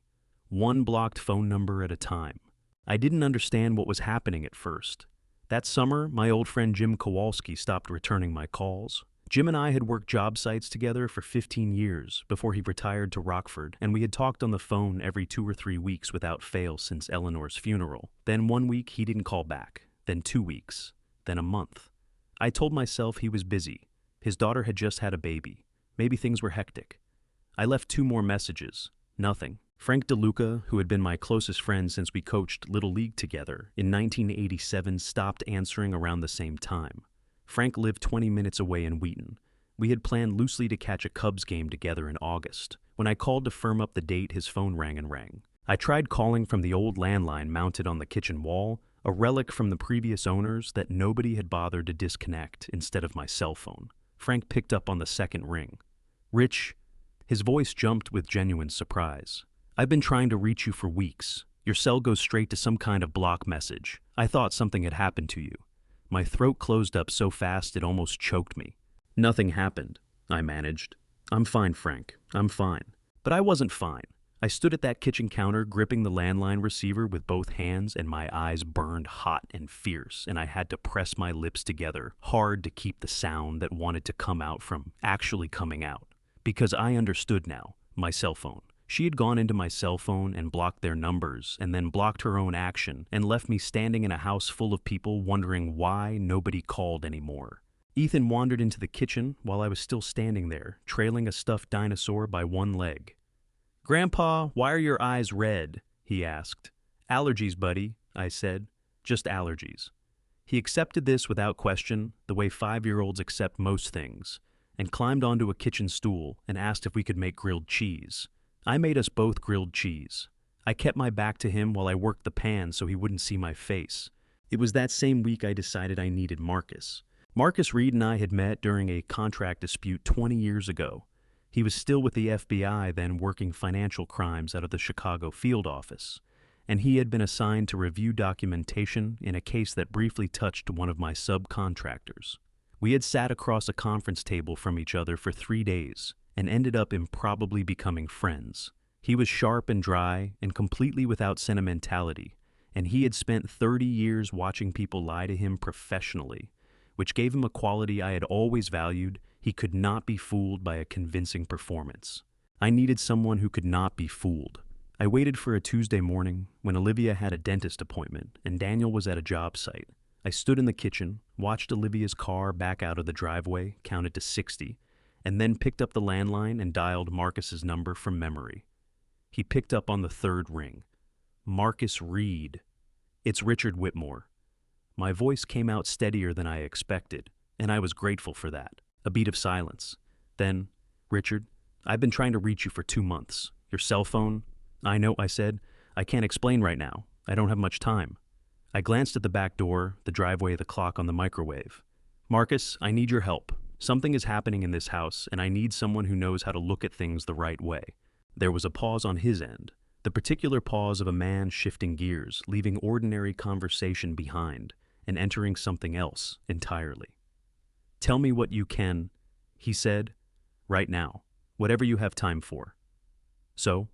One blocked phone number at a time. I didn't understand what was happening at first. That summer, my old friend Jim Kowalski stopped returning my calls. Jim and I had worked job sites together for 15 years before he retired to Rockford, and we had talked on the phone every 2 or 3 weeks without fail since Eleanor's funeral. Then 1 week he didn't call back, then 2 weeks, then a month. I told myself he was busy. His daughter had just had a baby. Maybe things were hectic. I left 2 more messages. Nothing. Frank DeLuca, who had been my closest friend since we coached Little League together, in 1987 stopped answering around the same time. Frank lived 20 minutes away in Wheaton. We had planned loosely to catch a Cubs game together in August. When I called to firm up the date, his phone rang and rang. I tried calling from the old landline mounted on the kitchen wall, a relic from the previous owners that nobody had bothered to disconnect instead of my cell phone. Frank picked up on the second ring. "Rich," his voice jumped with genuine surprise. "I've been trying to reach you for weeks. Your cell goes straight to some kind of block message. I thought something had happened to you." My throat closed up so fast it almost choked me. "Nothing happened," I managed. "I'm fine, Frank. I'm fine." But I wasn't fine. I stood at that kitchen counter gripping the landline receiver with both hands, and my eyes burned hot and fierce, and I had to press my lips together hard to keep the sound that wanted to come out from actually coming out. Because I understood now. My cell phone. She had gone into my cell phone and blocked their numbers, and then blocked her own action, and left me standing in a house full of people wondering why nobody called anymore. Ethan wandered into the kitchen while I was still standing there, trailing a stuffed dinosaur by one leg. "Grandpa, why are your eyes red?" he asked. "Allergies, buddy," I said. "Just allergies." He accepted this without question, the way 5-year-olds accept most things, and climbed onto a kitchen stool and asked if we could make grilled cheese. I made us both grilled cheese. I kept my back to him while I worked the pan so he wouldn't see my face. It was that same week I decided I needed Marcus. Marcus Reed and I had met during a contract dispute 20 years ago. He was still with the FBI then, working financial crimes out of the Chicago field office, and he had been assigned to review documentation in a case that briefly touched one of my subcontractors. We had sat across a conference table from each other for 3 days. and ended up improbably becoming friends. He was sharp and dry and completely without sentimentality, and he had spent 30 years watching people lie to him professionally, which gave him a quality I had always valued. He could not be fooled by a convincing performance. I needed someone who could not be fooled. I waited for a Tuesday morning when Olivia had a dentist appointment and Daniel was at a job site. I stood in the kitchen, watched Olivia's car back out of the driveway, counted to 60, and then picked up the landline and dialed Marcus's number from memory. He picked up on the third ring. Marcus Reed. It's Richard Whitmore. My voice came out steadier than I expected, and I was grateful for that. A beat of silence. Then, Richard, I've been trying to reach you for 2 months. Your cell phone? I know, I said. I can't explain right now. I don't have much time. I glanced at the back door, the driveway, the clock on the microwave. Marcus, I need your help. Something is happening in this house, and I need someone who knows how to look at things the right way. There was a pause on his end, the particular pause of a man shifting gears, leaving ordinary conversation behind, and entering something else entirely. Tell me what you can, he said, right now, whatever you have time for. So,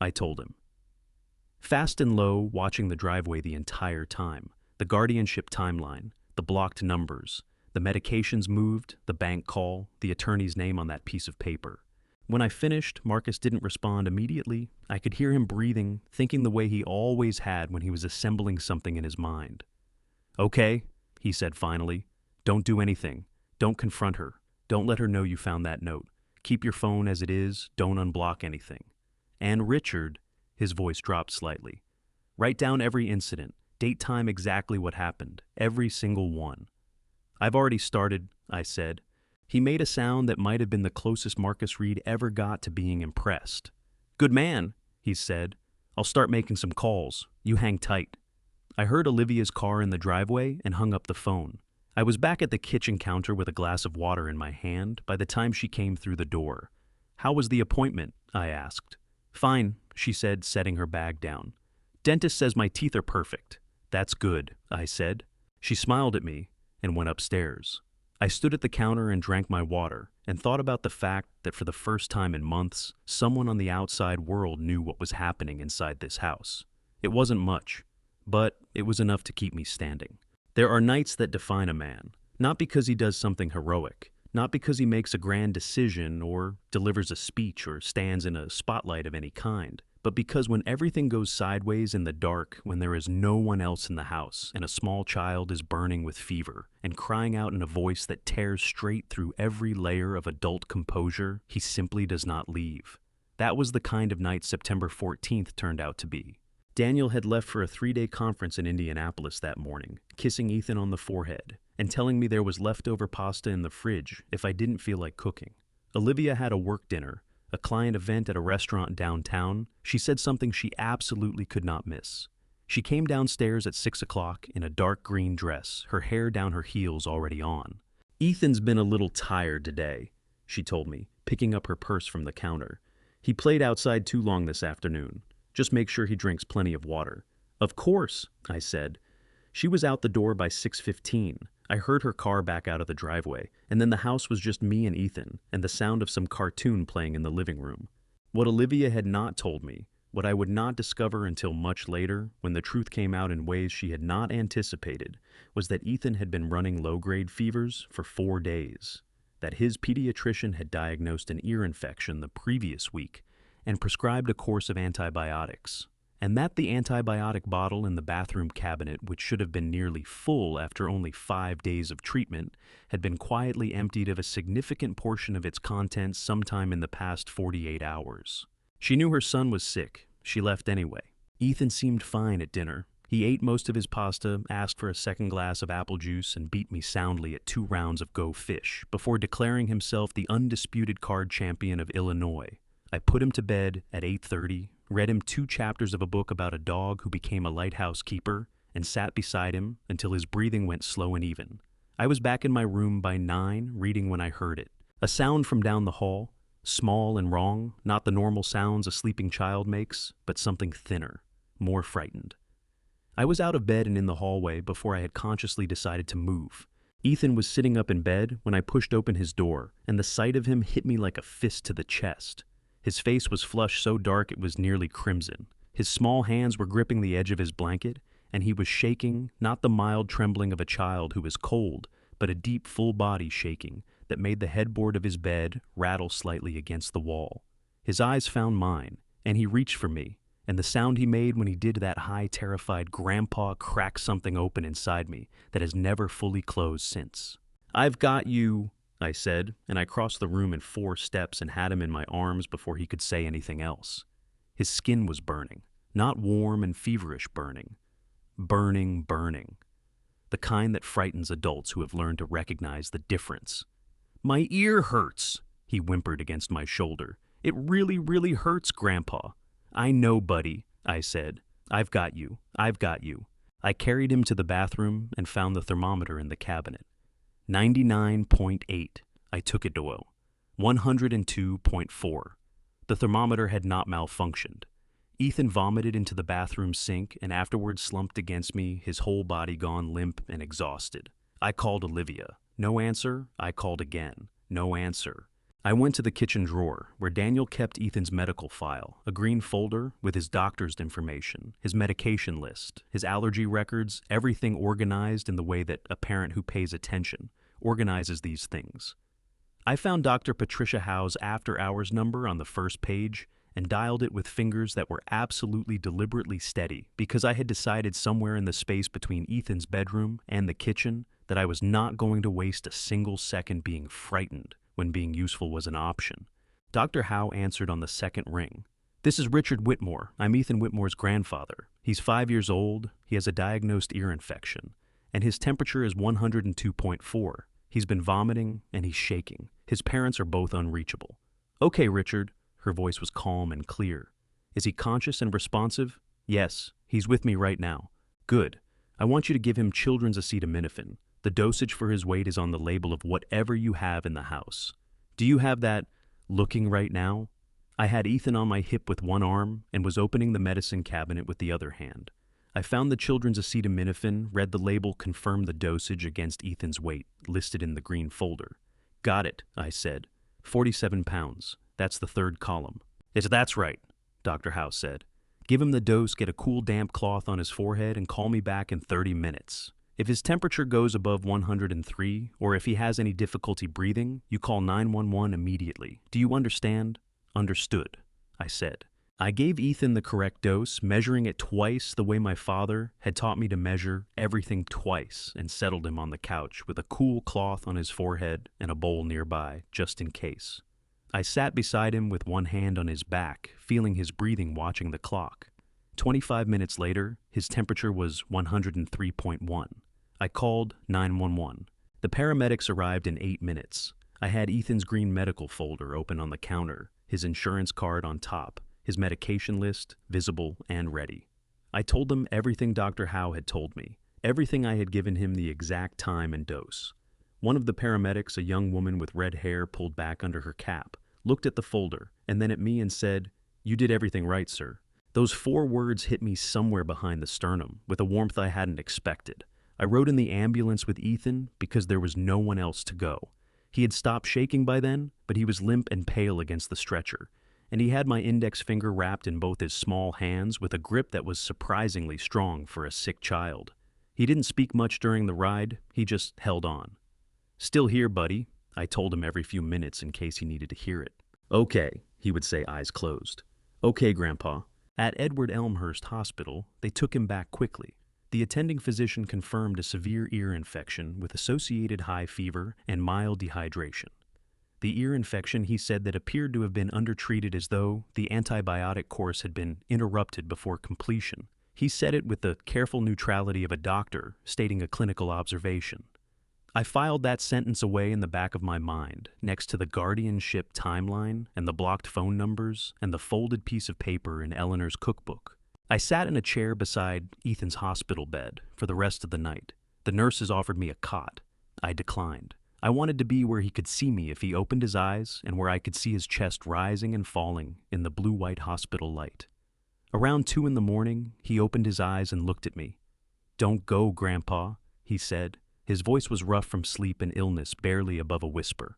I told him. Fast and low, watching the driveway the entire time, the guardianship timeline, the blocked numbers, the medications moved, the bank call, the attorney's name on that piece of paper. When I finished, Marcus didn't respond immediately. I could hear him breathing, thinking the way he always had when he was assembling something in his mind. Okay, he said finally. Don't do anything. Don't confront her. Don't let her know you found that note. Keep your phone as it is. Don't unblock anything. And Richard, his voice dropped slightly. Write down every incident. Date time exactly what happened. Every single one. I've already started, I said. He made a sound that might have been the closest Marcus Reed ever got to being impressed. Good man, he said. I'll start making some calls. You hang tight. I heard Olivia's car in the driveway and hung up the phone. I was back at the kitchen counter with a glass of water in my hand by the time she came through the door. How was the appointment? I asked. Fine, she said, setting her bag down. Dentist says my teeth are perfect. That's good, I said. She smiled at me and went upstairs. I stood at the counter and drank my water and thought about the fact that for the first time in months, someone on the outside world knew what was happening inside this house. It wasn't much, but it was enough to keep me standing. There are nights that define a man, not because he does something heroic, not because he makes a grand decision or delivers a speech or stands in a spotlight of any kind, but because when everything goes sideways in the dark, when there is no one else in the house and a small child is burning with fever and crying out in a voice that tears straight through every layer of adult composure, he simply does not leave. That was the kind of night September 14th turned out to be. Daniel had left for a 3-day conference in Indianapolis that morning, kissing Ethan on the forehead and telling me there was leftover pasta in the fridge if I didn't feel like cooking. Olivia had a work dinner, a client event at a restaurant downtown. She said something she absolutely could not miss. She came downstairs at 6 o'clock in a dark green dress, her hair down her heels already on. Ethan's been a little tired today, she told me, picking up her purse from the counter. He played outside too long this afternoon. Just make sure he drinks plenty of water. Of course, I said. She was out the door by 6:15. I heard her car back out of the driveway, and then the house was just me and Ethan, and the sound of some cartoon playing in the living room. What Olivia had not told me, what I would not discover until much later, when the truth came out in ways she had not anticipated, was that Ethan had been running low-grade fevers for 4 days, that his pediatrician had diagnosed an ear infection the previous week, and prescribed a course of antibiotics, and that the antibiotic bottle in the bathroom cabinet, which should have been nearly full after only 5 days of treatment, had been quietly emptied of a significant portion of its contents sometime in the past 48 hours. She knew her son was sick. She left anyway. Ethan seemed fine at dinner. He ate most of his pasta, asked for a second glass of apple juice, and beat me soundly at 2 rounds of Go Fish before declaring himself the undisputed card champion of Illinois. I put him to bed at 8:30, read him 2 chapters of a book about a dog who became a lighthouse keeper, and sat beside him until his breathing went slow and even. I was back in my room by 9, reading when I heard it. A sound from down the hall, small and wrong, not the normal sounds a sleeping child makes, but something thinner, more frightened. I was out of bed and in the hallway before I had consciously decided to move. Ethan was sitting up in bed when I pushed open his door, and the sight of him hit me like a fist to the chest. His face was flushed so dark it was nearly crimson. His small hands were gripping the edge of his blanket, and he was shaking, not the mild trembling of a child who is cold, but a deep full-body shaking that made the headboard of his bed rattle slightly against the wall. His eyes found mine, and he reached for me, and the sound he made when he did that high, terrified grandpa cracked something open inside me that has never fully closed since. "I've got you," I said, and I crossed the room in 4 steps and had him in my arms before he could say anything else. His skin was burning, not warm and feverish burning. Burning, burning. The kind that frightens adults who have learned to recognize the difference. "My ear hurts," he whimpered against my shoulder. "It really, really hurts, Grandpa." "I know, buddy," I said. "I've got you. I've got you." I carried him to the bathroom and found the thermometer in the cabinet. 99.8. I took it to 102.4. The thermometer had not malfunctioned. Ethan vomited into the bathroom sink and afterwards slumped against me, his whole body gone limp and exhausted. I called Olivia. No answer. I called again. No answer. I went to the kitchen drawer, where Daniel kept Ethan's medical file, a green folder with his doctor's information, his medication list, his allergy records, everything organized in the way that a parent who pays attention organizes these things. I found Dr. Patricia Howe's after-hours number on the first page and dialed it with fingers that were absolutely deliberately steady because I had decided somewhere in the space between Ethan's bedroom and the kitchen that I was not going to waste a single second being frightened when being useful was an option. Dr. Howe answered on the second ring. "This is Richard Whitmore. I'm Ethan Whitmore's grandfather. He's 5 years old, he has a diagnosed ear infection, and his temperature is 102.4. He's been vomiting, and he's shaking. His parents are both unreachable." "Okay, Richard." Her voice was calm and clear. "Is he conscious and responsive?" "Yes, he's with me right now." "Good. I want you to give him children's acetaminophen. The dosage for his weight is on the label of whatever you have in the house. Do you have that looking right now?" I had Ethan on my hip with one arm and was opening the medicine cabinet with the other hand. I found the children's acetaminophen, read the label, confirmed the dosage against Ethan's weight, listed in the green folder. "Got it," I said. 47 pounds. That's the third column. That's right," Dr. House said. "Give him the dose, get a cool damp cloth on his forehead, and call me back in 30 minutes. If his temperature goes above 103, or if he has any difficulty breathing, you call 911 immediately. Do you understand?" "Understood," I said. I gave Ethan the correct dose, measuring it twice the way my father had taught me to measure everything twice, and settled him on the couch with a cool cloth on his forehead and a bowl nearby, just in case. I sat beside him with one hand on his back, feeling his breathing, watching the clock. 25 minutes later, his temperature was 103.1. I called 911. The paramedics arrived in 8 minutes. I had Ethan's green medical folder open on the counter, his insurance card on top, his medication list visible and ready. I told them everything Dr. Howe had told me, everything I had given him the exact time and dose. One of the paramedics, a young woman with red hair pulled back under her cap, looked at the folder and then at me and said, "You did everything right, sir." Those 4 words hit me somewhere behind the sternum with a warmth I hadn't expected. I rode in the ambulance with Ethan because there was no one else to go. He had stopped shaking by then, but he was limp and pale against the stretcher, and he had my index finger wrapped in both his small hands with a grip that was surprisingly strong for a sick child. He didn't speak much during the ride, he just held on. "Still here, buddy," I told him every few minutes in case he needed to hear it. "Okay," he would say, eyes closed. "Okay, Grandpa." At Edward Elmhurst Hospital, they took him back quickly. The attending physician confirmed a severe ear infection with associated high fever and mild dehydration. The ear infection, he said, that appeared to have been undertreated as though the antibiotic course had been interrupted before completion. He said it with the careful neutrality of a doctor stating a clinical observation. I filed that sentence away in the back of my mind, next to the guardianship timeline and the blocked phone numbers and the folded piece of paper in Eleanor's cookbook. I sat in a chair beside Ethan's hospital bed for the rest of the night. The nurses offered me a cot. I declined. I wanted to be where he could see me if he opened his eyes and where I could see his chest rising and falling in the blue-white hospital light. Around 2 in the morning, he opened his eyes and looked at me. "Don't go, Grandpa," he said. His voice was rough from sleep and illness, barely above a whisper.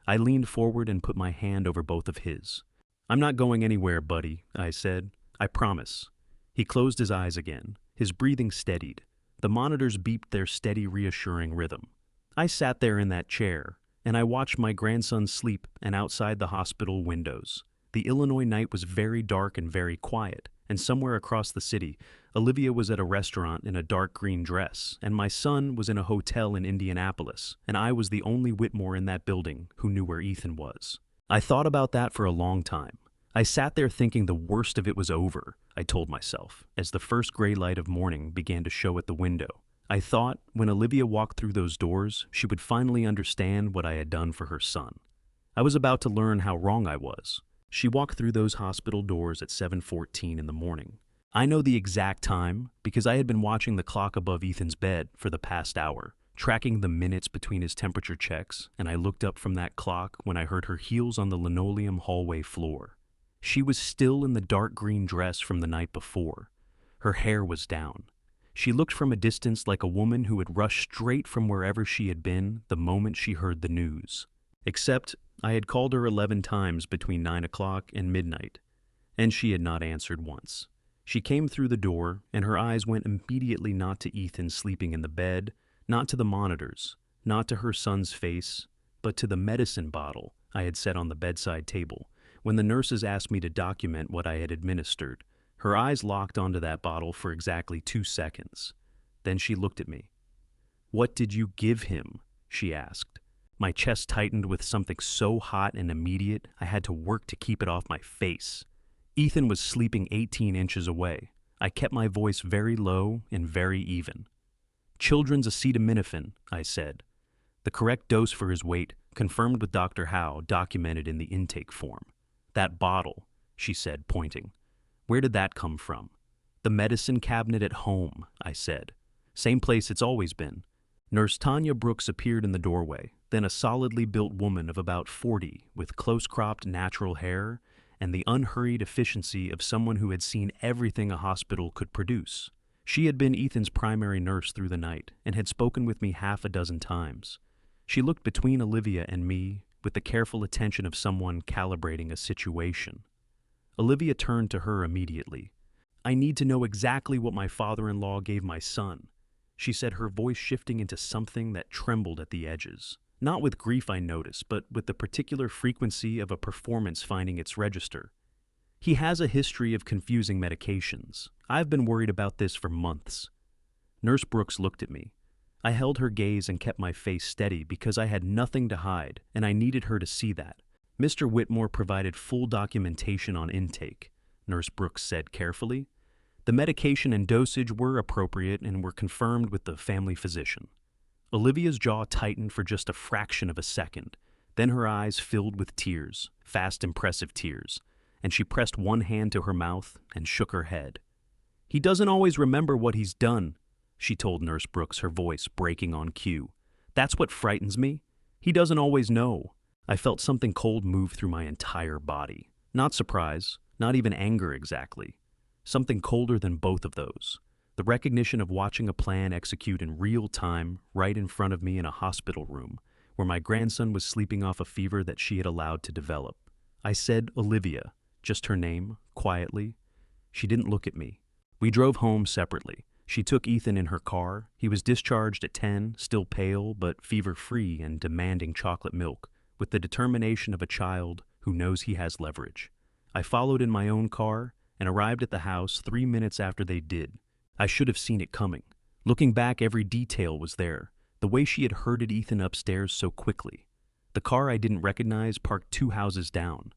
I leaned forward and put my hand over both of his. "I'm not going anywhere, buddy," I said. "I promise." He closed his eyes again. His breathing steadied. The monitors beeped their steady, reassuring rhythm. I sat there in that chair, and I watched my grandson sleep and outside the hospital windows. The Illinois night was very dark and very quiet, and somewhere across the city, Olivia was at a restaurant in a dark green dress, and my son was in a hotel in Indianapolis, and I was the only Whitmore in that building who knew where Ethan was. I thought about that for a long time. I sat there thinking the worst of it was over, I told myself, as the first gray light of morning began to show at the window. I thought when Olivia walked through those doors, she would finally understand what I had done for her son. I was about to learn how wrong I was. She walked through those hospital doors at 7:14 in the morning. I know the exact time because I had been watching the clock above Ethan's bed for the past hour, tracking the minutes between his temperature checks, and I looked up from that clock when I heard her heels on the linoleum hallway floor. She was still in the dark green dress from the night before. Her hair was down. She looked from a distance like a woman who had rushed straight from wherever she had been the moment she heard the news. Except I had called her 11 times between 9 o'clock and midnight, and she had not answered once. She came through the door, and her eyes went immediately not to Ethan sleeping in the bed, not to the monitors, not to her son's face, but to the medicine bottle I had set on the bedside table. When the nurses asked me to document what I had administered, her eyes locked onto that bottle for exactly 2 seconds. Then she looked at me. "What did you give him?" she asked. My chest tightened with something so hot and immediate I had to work to keep it off my face. Ethan was sleeping 18 inches away. I kept my voice very low and very even. "Children's acetaminophen," I said. The correct dose for his weight, confirmed with Dr. Howe, documented in the intake form. "That bottle," she said, pointing. "Where did that come from?" "The medicine cabinet at home," I said. "Same place it's always been." Nurse Tanya Brooks appeared in the doorway, then a solidly built woman of about 40 with close-cropped natural hair and the unhurried efficiency of someone who had seen everything a hospital could produce. She had been Ethan's primary nurse through the night and had spoken with me half a dozen times. She looked between Olivia and me with the careful attention of someone calibrating a situation. Olivia turned to her immediately. "I need to know exactly what my father-in-law gave my son," she said, her voice shifting into something that trembled at the edges. Not with grief, I noticed, but with the particular frequency of a performance finding its register. "He has a history of confusing medications. I've been worried about this for months." Nurse Brooks looked at me. I held her gaze and kept my face steady because I had nothing to hide, and I needed her to see that. "Mr. Whitmore provided full documentation on intake," Nurse Brooks said carefully. "The medication and dosage were appropriate and were confirmed with the family physician." Olivia's jaw tightened for just a fraction of a second. Then her eyes filled with tears, fast, impressive tears, and she pressed one hand to her mouth and shook her head. "He doesn't always remember what he's done," she told Nurse Brooks, her voice breaking on cue. "That's what frightens me. He doesn't always know." I felt something cold move through my entire body. Not surprise, not even anger exactly. Something colder than both of those. The recognition of watching a plan execute in real time right in front of me in a hospital room, where my grandson was sleeping off a fever that she had allowed to develop. I said Olivia, just her name, quietly. She didn't look at me. We drove home separately. She took Ethan in her car. He was discharged at 10, still pale, but fever-free and demanding chocolate milk, with the determination of a child who knows he has leverage. I followed in my own car and arrived at the house 3 minutes after they did. I should have seen it coming. Looking back, every detail was there. The way she had herded Ethan upstairs so quickly. The car I didn't recognize parked 2 houses down.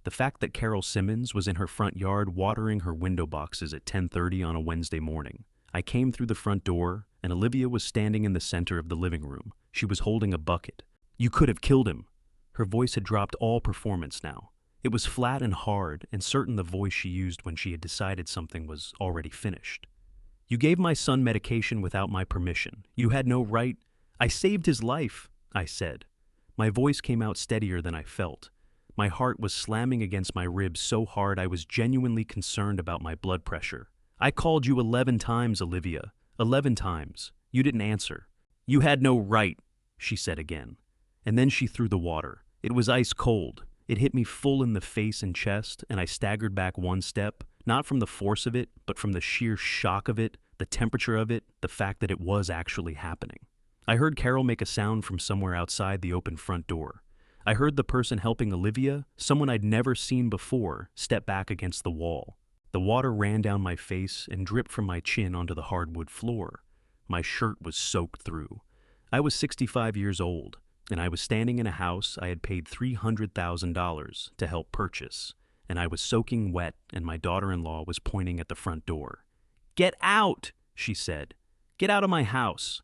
The fact that Carol Simmons was in her front yard watering her window boxes at 10:30 on a Wednesday morning. I came through the front door, and Olivia was standing in the center of the living room. She was holding a bucket. "You could have killed him." Her voice had dropped all performance now. It was flat and hard, and certain the voice she used when she had decided something was already finished. "You gave my son medication without my permission. You had no right." "I saved his life," I said. My voice came out steadier than I felt. My heart was slamming against my ribs so hard I was genuinely concerned about my blood pressure. "I called you 11 times, Olivia. 11 times. You didn't answer." "You had no right," she said again. And then she threw the water. It was ice cold. It hit me full in the face and chest, and I staggered back one step, not from the force of it, but from the sheer shock of it, the temperature of it, the fact that it was actually happening. I heard Carol make a sound from somewhere outside the open front door. I heard the person helping Olivia, someone I'd never seen before, step back against the wall. The water ran down my face and dripped from my chin onto the hardwood floor. My shirt was soaked through. I was 65 years old, and I was standing in a house I had paid $300,000 to help purchase, and I was soaking wet, and my daughter-in-law was pointing at the front door. "Get out!" she said. "Get out of my house!"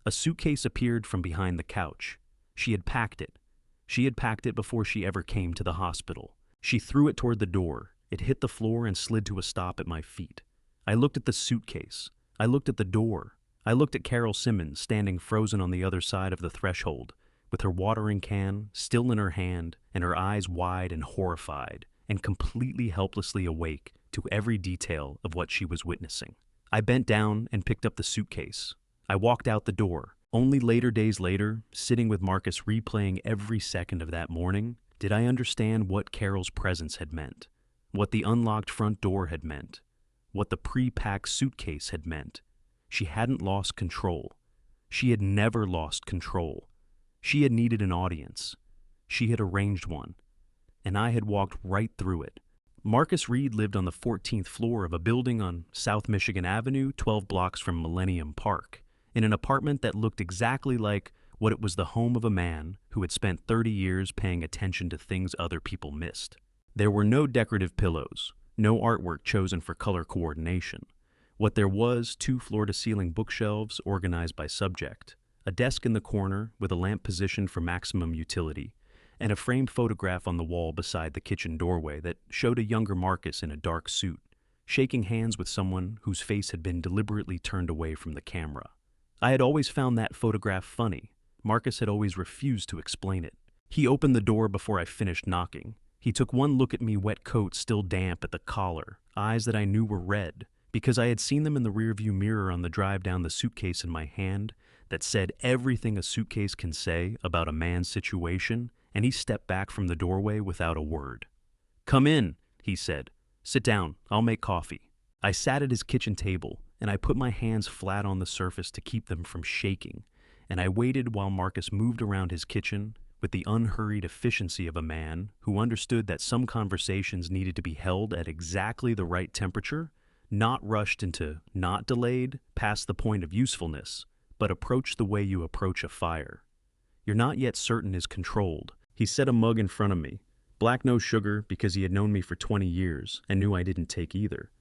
A suitcase appeared from behind the couch. She had packed it. She had packed it before she ever came to the hospital. She threw it toward the door. It hit the floor and slid to a stop at my feet. I looked at the suitcase. I looked at the door. I looked at Carol Simmons standing frozen on the other side of the threshold, with her watering can still in her hand and her eyes wide and horrified and completely helplessly awake to every detail of what she was witnessing. I bent down and picked up the suitcase. I walked out the door. Only days later, sitting with Marcus replaying every second of that morning, did I understand what Carol's presence had meant, what the unlocked front door had meant, what the pre-packed suitcase had meant. She hadn't lost control. She had never lost control. She had needed an audience. She had arranged one. And I had walked right through it. Marcus Reed lived on the 14th floor of a building on South Michigan Avenue, 12 blocks from Millennium Park, in an apartment that looked exactly like what it was the home of a man who had spent 30 years paying attention to things other people missed. There were no decorative pillows, no artwork chosen for color coordination. What there was, 2 floor-to-ceiling bookshelves organized by subject, a desk in the corner with a lamp positioned for maximum utility, and a framed photograph on the wall beside the kitchen doorway that showed a younger Marcus in a dark suit, shaking hands with someone whose face had been deliberately turned away from the camera. I had always found that photograph funny. Marcus had always refused to explain it. He opened the door before I finished knocking. He took one look at me, wet coat still damp at the collar, eyes that I knew were red, because I had seen them in the rearview mirror on the drive down, the suitcase in my hand that said everything a suitcase can say about a man's situation, and he stepped back from the doorway without a word. "Come in," he said. "Sit down. I'll make coffee." I sat at his kitchen table, and I put my hands flat on the surface to keep them from shaking, and I waited while Marcus moved around his kitchen with the unhurried efficiency of a man who understood that some conversations needed to be held at exactly the right temperature, not rushed into, not delayed, past the point of usefulness, but approached the way you approach a fire. "You're not yet certain is controlled." He set a mug in front of me. Black, no sugar, because he had known me for 20 years and knew I didn't take either.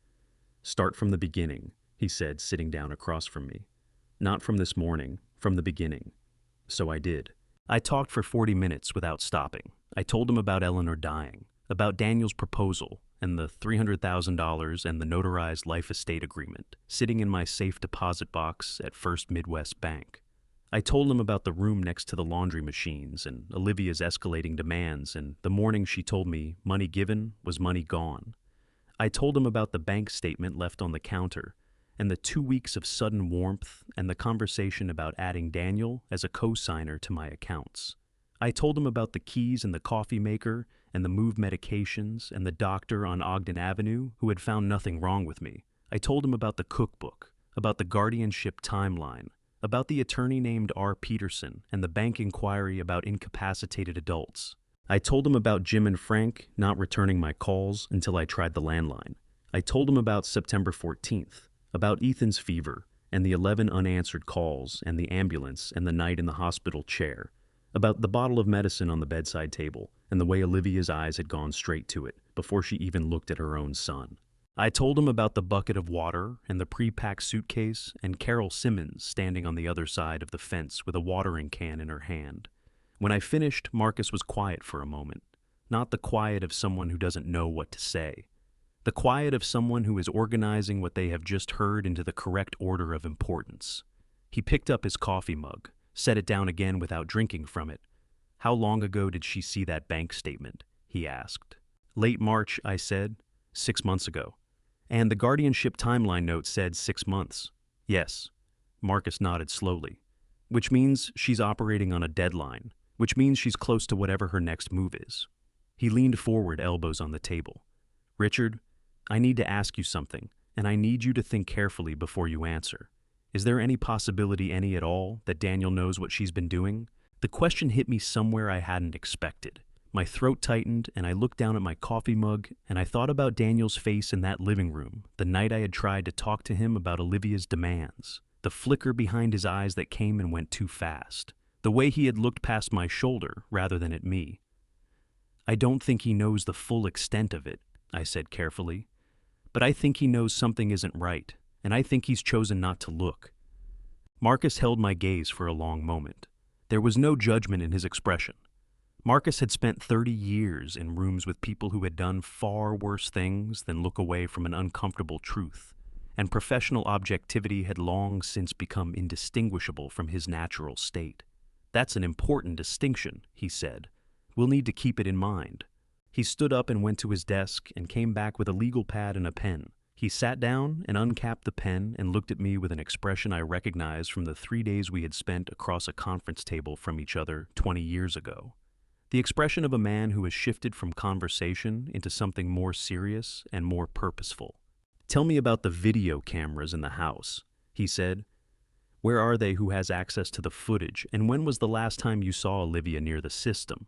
"Start from the beginning," he said, sitting down across from me. "Not from this morning, from the beginning." So I did. I talked for 40 minutes without stopping. I told him about Eleanor dying, about Daniel's proposal, and the $300,000 and the notarized life estate agreement sitting in my safe deposit box at First Midwest Bank. I told him about the room next to the laundry machines and Olivia's escalating demands and the morning she told me money given was money gone. I told him about the bank statement left on the counter and the 2 weeks of sudden warmth and the conversation about adding Daniel as a co-signer to my accounts. I told him about the keys and the coffee maker and the move medications and the doctor on Ogden Avenue who had found nothing wrong with me. I told him about the cookbook, about the guardianship timeline, about the attorney named R. Peterson and the bank inquiry about incapacitated adults. I told him about Jim and Frank not returning my calls until I tried the landline. I told him about September 14th, about Ethan's fever and the 11 unanswered calls and the ambulance and the night in the hospital chair, about the bottle of medicine on the bedside table and the way Olivia's eyes had gone straight to it before she even looked at her own son. I told him about the bucket of water and the pre-packed suitcase and Carol Simmons standing on the other side of the fence with a watering can in her hand. When I finished, Marcus was quiet for a moment, not the quiet of someone who doesn't know what to say, the quiet of someone who is organizing what they have just heard into the correct order of importance. He picked up his coffee mug, set it down again without drinking from it. "How long ago did she see that bank statement?" he asked. "Late March," I said. 6 months ago. "And the guardianship timeline note said 6 months. "Yes." Marcus nodded slowly. which means she's operating on a deadline, which means she's close to whatever her next move is. He leaned forward, elbows on the table. Richard, I need to ask you something, and I need you to think carefully before you answer. Is there any possibility, any at all, that Daniel knows what she's been doing? The question hit me somewhere I hadn't expected. My throat tightened, and I looked down at my coffee mug, and I thought about Daniel's face in that living room, the night I had tried to talk to him about Olivia's demands, the flicker behind his eyes that came and went too fast, the way he had looked past my shoulder rather than at me. I don't think he knows the full extent of it, I said carefully, but I think he knows something isn't right, and I think he's chosen not to look. Marcus held my gaze for a long moment. There was no judgment in his expression. Marcus had spent 30 years in rooms with people who had done far worse things than look away from an uncomfortable truth, and professional objectivity had long since become indistinguishable from his natural state. That's an important distinction, he said. We'll need to keep it in mind. He stood up and went to his desk and came back with a legal pad and a pen. He sat down and uncapped the pen and looked at me with an expression I recognized from the 3 days we had spent across a conference table from each other 20 years ago. The expression of a man who has shifted from conversation into something more serious and more purposeful. Tell me about the video cameras in the house, he said. Where are they? Who has access to the footage? And when was the last time you saw Olivia near the system?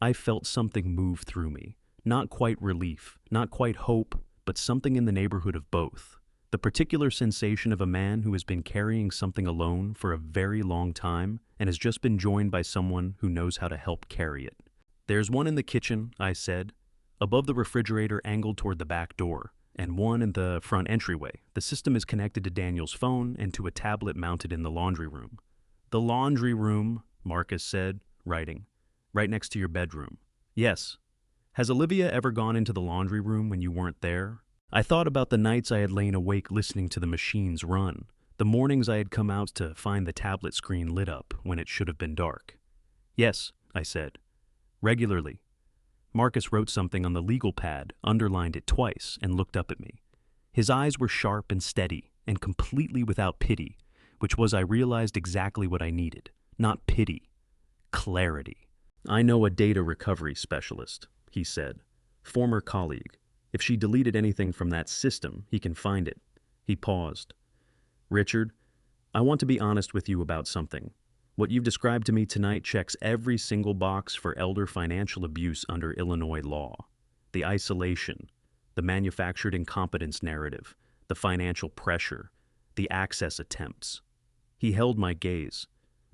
I felt something move through me. Not quite relief, not quite hope, but something in the neighborhood of both. The particular sensation of a man who has been carrying something alone for a very long time and has just been joined by someone who knows how to help carry it. There's one in the kitchen, I said, above the refrigerator angled toward the back door, and one in the front entryway. The system is connected to Daniel's phone and to a tablet mounted in the laundry room. The laundry room, Marcus said, writing. Right next to your bedroom. Yes. Has Olivia ever gone into the laundry room when you weren't there? I thought about the nights I had lain awake listening to the machines run, the mornings I had come out to find the tablet screen lit up when it should have been dark. Yes, I said. Regularly. Marcus wrote something on the legal pad, underlined it twice, and looked up at me. His eyes were sharp and steady, and completely without pity, which was, I realized, exactly what I needed. Not pity. Clarity. I know a data recovery specialist, he said. Former colleague. If she deleted anything from that system, he can find it. He paused. Richard, I want to be honest with you about something. What you've described to me tonight checks every single box for elder financial abuse under Illinois law. The isolation, the manufactured incompetence narrative, the financial pressure, the access attempts. He held my gaze.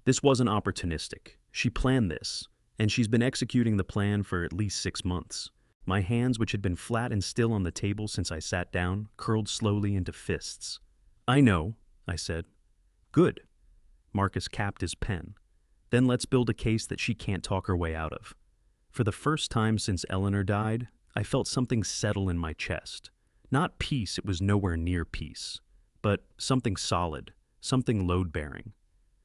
This wasn't opportunistic. She planned this, and she's been executing the plan for at least 6 months. My hands, which had been flat and still on the table since I sat down, curled slowly into fists. I know, I said. Good. Marcus capped his pen. Then let's build a case that she can't talk her way out of. For the first time since Eleanor died, I felt something settle in my chest. Not peace, it was nowhere near peace, but something solid, something load-bearing.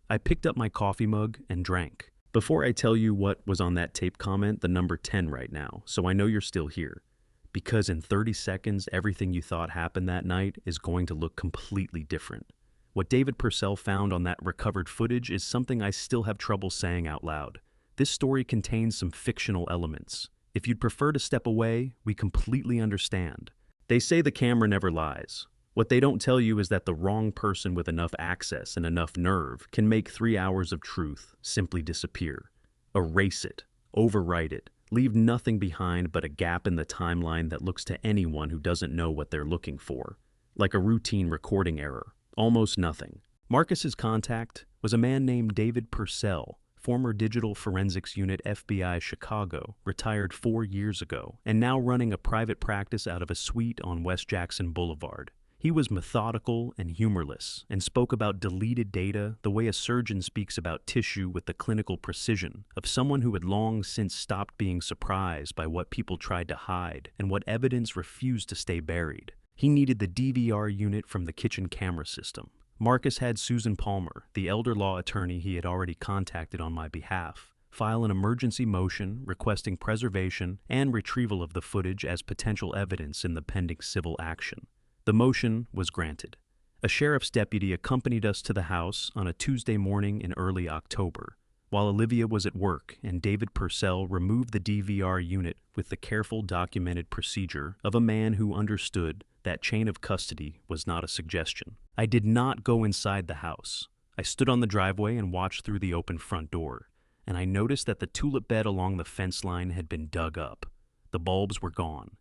I picked up my coffee mug and drank. Before I tell you what was on that tape, comment the number 10 right now, so I know you're still here. Because in 30 seconds, everything you thought happened that night is going to look completely different. What David Purcell found on that recovered footage is something I still have trouble saying out loud. This story contains some fictional elements. If you'd prefer to step away, we completely understand. They say the camera never lies. What they don't tell you is that the wrong person with enough access and enough nerve can make 3 hours of truth simply disappear. Erase it, overwrite it, leave nothing behind but a gap in the timeline that looks to anyone who doesn't know what they're looking for. Like a routine recording error. Almost nothing. Marcus's contact was a man named David Purcell, former Digital Forensics Unit FBI Chicago, retired 4 years ago, and now running a private practice out of a suite on West Jackson Boulevard. He was methodical and humorless, and spoke about deleted data the way a surgeon speaks about tissue with the clinical precision of someone who had long since stopped being surprised by what people tried to hide and what evidence refused to stay buried. He needed the DVR unit from the kitchen camera system. Marcus had Susan Palmer, the elder law attorney he had already contacted on my behalf, file an emergency motion requesting preservation and retrieval of the footage as potential evidence in the pending civil action. The motion was granted. A sheriff's deputy accompanied us to the house on a Tuesday morning in early October, while Olivia was at work and David Purcell removed the DVR unit with the careful documented procedure of a man who understood that chain of custody was not a suggestion. I did not go inside the house. I stood on the driveway and watched through the open front door, and I noticed that the tulip bed along the fence line had been dug up. The bulbs were gone.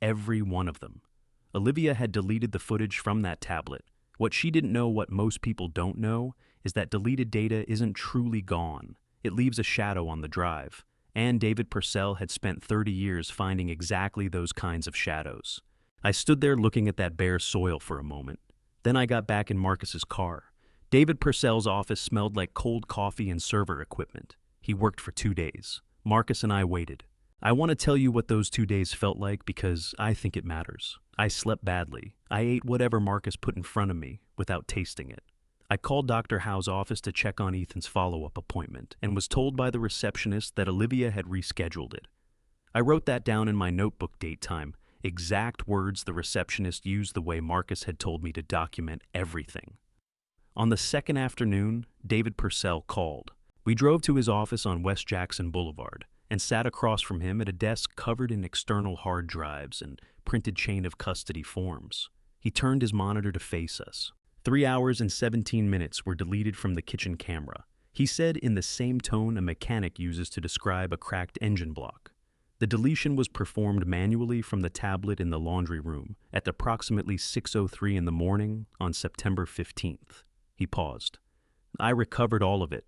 Every one of them. Olivia had deleted the footage from that tablet. What she didn't know, what most people don't know, is that deleted data isn't truly gone. It leaves a shadow on the drive, and David Purcell had spent 30 years finding exactly those kinds of shadows. I stood there looking at that bare soil for a moment. Then I got back in Marcus's car. David Purcell's office smelled like cold coffee and server equipment. He worked for 2 days. Marcus and I waited. I want to tell you what those 2 days felt like because I think it matters. I slept badly. I ate whatever Marcus put in front of me without tasting it. I called Dr. Howe's office to check on Ethan's follow-up appointment and was told by the receptionist that Olivia had rescheduled it. I wrote that down in my notebook, date time, exact words the receptionist used the way Marcus had told me to document everything. On the second afternoon, David Purcell called. We drove to his office on West Jackson Boulevard and sat across from him at a desk covered in external hard drives and printed chain of custody forms. He turned his monitor to face us. 3 hours and 17 minutes were deleted from the kitchen camera. He said in the same tone a mechanic uses to describe a cracked engine block. The deletion was performed manually from the tablet in the laundry room at approximately 6:03 in the morning on September 15th. He paused. I recovered all of it.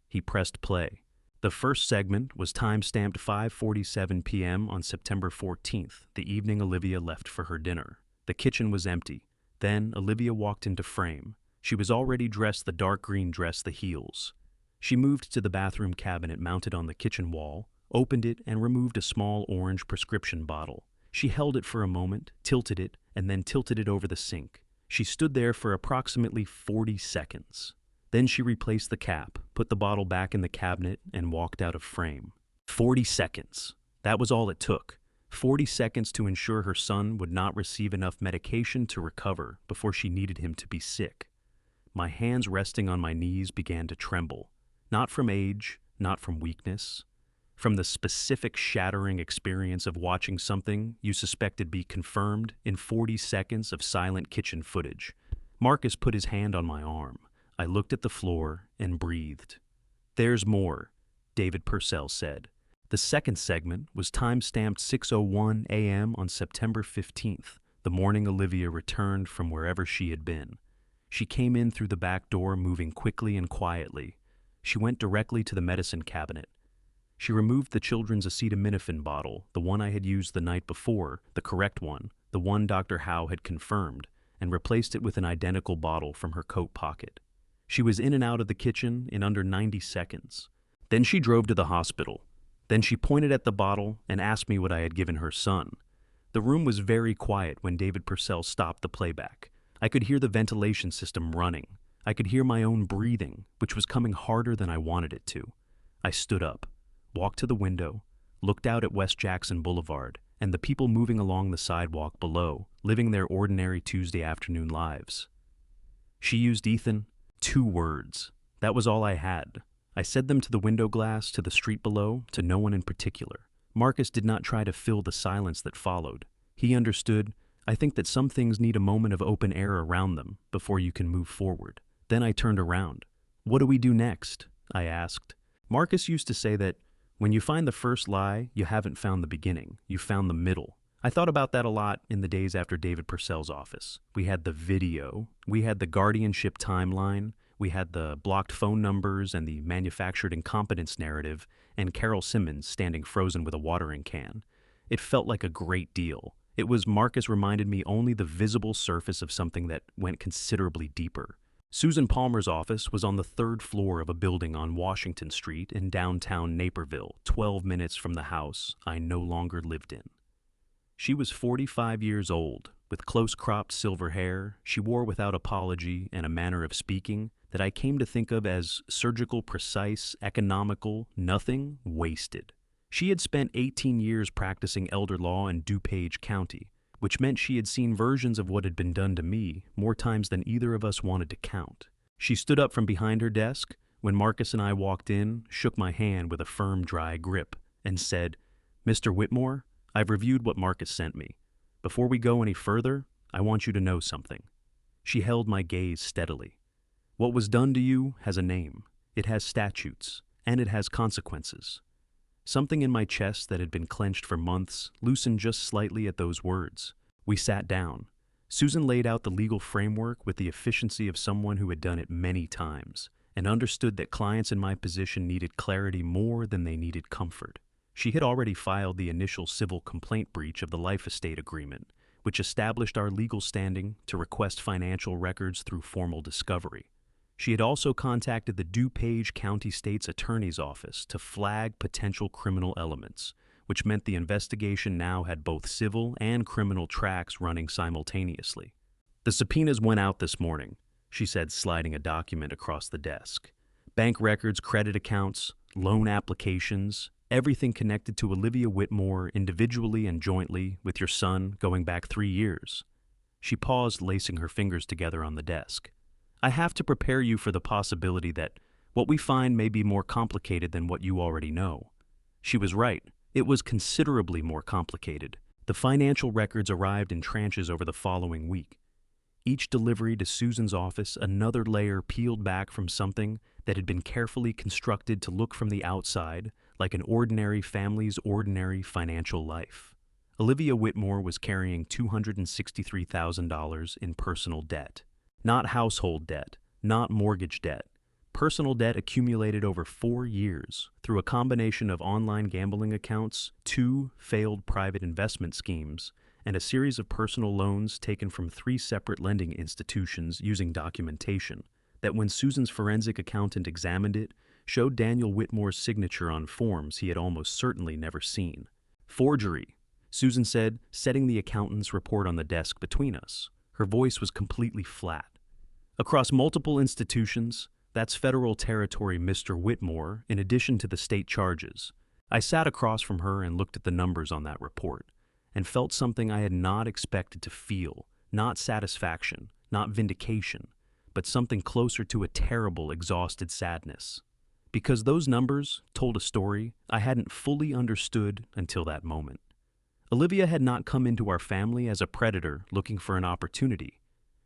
He pressed play. The first segment was time-stamped 5:47 p.m. on September 14th, the evening Olivia left for her dinner. The kitchen was empty. Then Olivia walked into frame. She was already dressed the dark green dress, the heels. She moved to the bathroom cabinet mounted on the kitchen wall, opened it, and removed a small orange prescription bottle. She held it for a moment, tilted it, and then tilted it over the sink. She stood there for approximately 40 seconds. Then she replaced the cap, put the bottle back in the cabinet, and walked out of frame. 40 seconds. That was all it took. 40 seconds to ensure her son would not receive enough medication to recover before she needed him to be sick. My hands resting on my knees began to tremble. Not from age, not from weakness. From the specific shattering experience of watching something you suspected be confirmed in 40 seconds of silent kitchen footage. Marcus put his hand on my arm. I looked at the floor and breathed. There's more, David Purcell said. The second segment was time-stamped 6:01 a.m. on September 15th, the morning Olivia returned from wherever she had been. She came in through the back door moving quickly and quietly. She went directly to the medicine cabinet. She removed the children's acetaminophen bottle, the one I had used the night before, the correct one, the one Dr. Howe had confirmed, and replaced it with an identical bottle from her coat pocket. She was in and out of the kitchen in under 90 seconds. Then she drove to the hospital. Then she pointed at the bottle and asked me what I had given her son. The room was very quiet when David Purcell stopped the playback. I could hear the ventilation system running. I could hear my own breathing, which was coming harder than I wanted it to. I stood up, walked to the window, looked out at West Jackson Boulevard and the people moving along the sidewalk below, living their ordinary Tuesday afternoon lives. She used Ethan. 2 words. That was all I had. I said them to the window glass, to the street below, to no one in particular. Marcus did not try to fill the silence that followed. He understood. I think that some things need a moment of open air around them before you can move forward. Then I turned around. What do we do next? I asked. Marcus used to say that when you find the first lie, you haven't found the beginning. You found the middle. I thought about that a lot in the days after David Purcell's office. We had the video, we had the guardianship timeline, we had the blocked phone numbers and the manufactured incompetence narrative, and Carol Simmons standing frozen with a watering can. It felt like a great deal. It was Marcus reminded me only the visible surface of something that went considerably deeper. Susan Palmer's office was on the 3rd floor of a building on Washington Street in downtown Naperville, 12 minutes from the house I no longer lived in. She was 45 years old, with close-cropped silver hair she wore without apology and a manner of speaking that I came to think of as surgical, precise, economical, nothing wasted. She had spent 18 years practicing elder law in DuPage County, which meant she had seen versions of what had been done to me more times than either of us wanted to count. She stood up from behind her desk when Marcus and I walked in, shook my hand with a firm, dry grip, and said, "Mr. Whitmore, I've reviewed what Marcus sent me. Before we go any further, I want you to know something." She held my gaze steadily. "What was done to you has a name. It has statutes, and it has consequences." Something in my chest that had been clenched for months loosened just slightly at those words. We sat down. Susan laid out the legal framework with the efficiency of someone who had done it many times and understood that clients in my position needed clarity more than they needed comfort. She had already filed the initial civil complaint breach of the life estate agreement, which established our legal standing to request financial records through formal discovery. She had also contacted the DuPage County State's Attorney's Office to flag potential criminal elements, which meant the investigation now had both civil and criminal tracks running simultaneously. "The subpoenas went out this morning," she said, sliding a document across the desk. "Bank records, credit accounts, loan applications, everything connected to Olivia Whitmore individually and jointly with your son going back 3 years. She paused, lacing her fingers together on the desk. "I have to prepare you for the possibility that what we find may be more complicated than what you already know." She was right. It was considerably more complicated. The financial records arrived in tranches over the following week. Each delivery to Susan's office, another layer peeled back from something that had been carefully constructed to look from the outside like an ordinary family's ordinary financial life. Olivia Whitmore was carrying $263,000 in personal debt. Not household debt, not mortgage debt. Personal debt accumulated over 4 years through a combination of online gambling accounts, 2 failed private investment schemes, and a series of personal loans taken from 3 separate lending institutions using documentation that, when Susan's forensic accountant examined it, showed Daniel Whitmore's signature on forms he had almost certainly never seen. "Forgery," Susan said, setting the accountant's report on the desk between us. Her voice was completely flat. "Across multiple institutions, that's federal territory, Mr. Whitmore, in addition to the state charges." I sat across from her and looked at the numbers on that report, and felt something I had not expected to feel, not satisfaction, not vindication, but something closer to a terrible, exhausted sadness. Because those numbers told a story I hadn't fully understood until that moment. Olivia had not come into our family as a predator looking for an opportunity.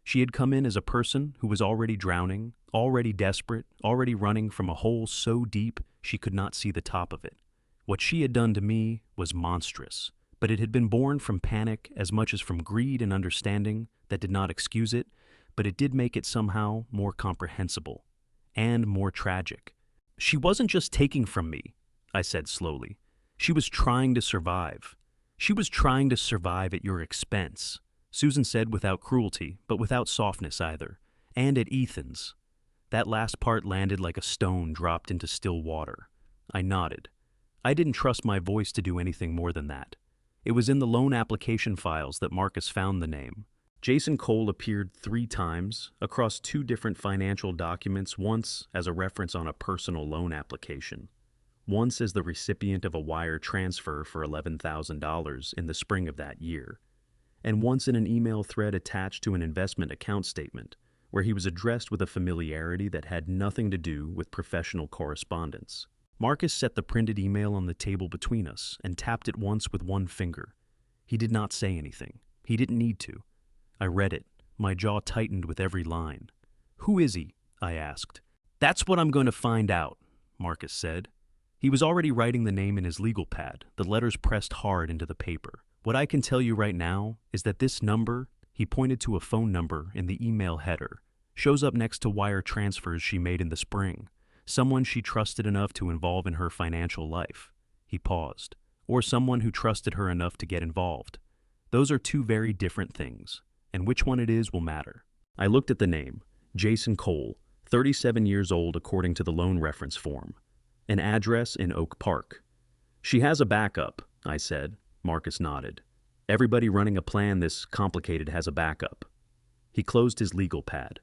She had come in as a person who was already drowning, already desperate, already running from a hole so deep she could not see the top of it. What she had done to me was monstrous, but it had been born from panic as much as from greed and understanding that did not excuse it, but it did make it somehow more comprehensible and more tragic. "She wasn't just taking from me," I said slowly. "She was trying to survive. She was trying to survive at your expense," Susan said, without cruelty, but without softness either, "and at Ethan's." That last part landed like a stone dropped into still water. I nodded. I didn't trust my voice to do anything more than that. It was in the loan application files that Marcus found the name. Jason Cole appeared 3 times across 2 different financial documents, once as a reference on a personal loan application, once as the recipient of a wire transfer for $11,000 in the spring of that year, and once in an email thread attached to an investment account statement, where he was addressed with a familiarity that had nothing to do with professional correspondence. Marcus set the printed email on the table between us and tapped it once with one finger. He did not say anything. He didn't need to. I read it. My jaw tightened with every line. "Who is he?" I asked. "That's what I'm going to find out," Marcus said. He was already writing the name in his legal pad, the letters pressed hard into the paper. "What I can tell you right now is that this number," he pointed to a phone number in the email header, "shows up next to wire transfers she made in the spring. Someone she trusted enough to involve in her financial life." He paused. "Or someone who trusted her enough to get involved. Those are 2 very different things, and which one it is will matter." I looked at the name, Jason Cole, 37 years old according to the loan reference form. An address in Oak Park. "She has a backup," I said. Marcus nodded. "Everybody running a plan this complicated has a backup." He closed his legal pad.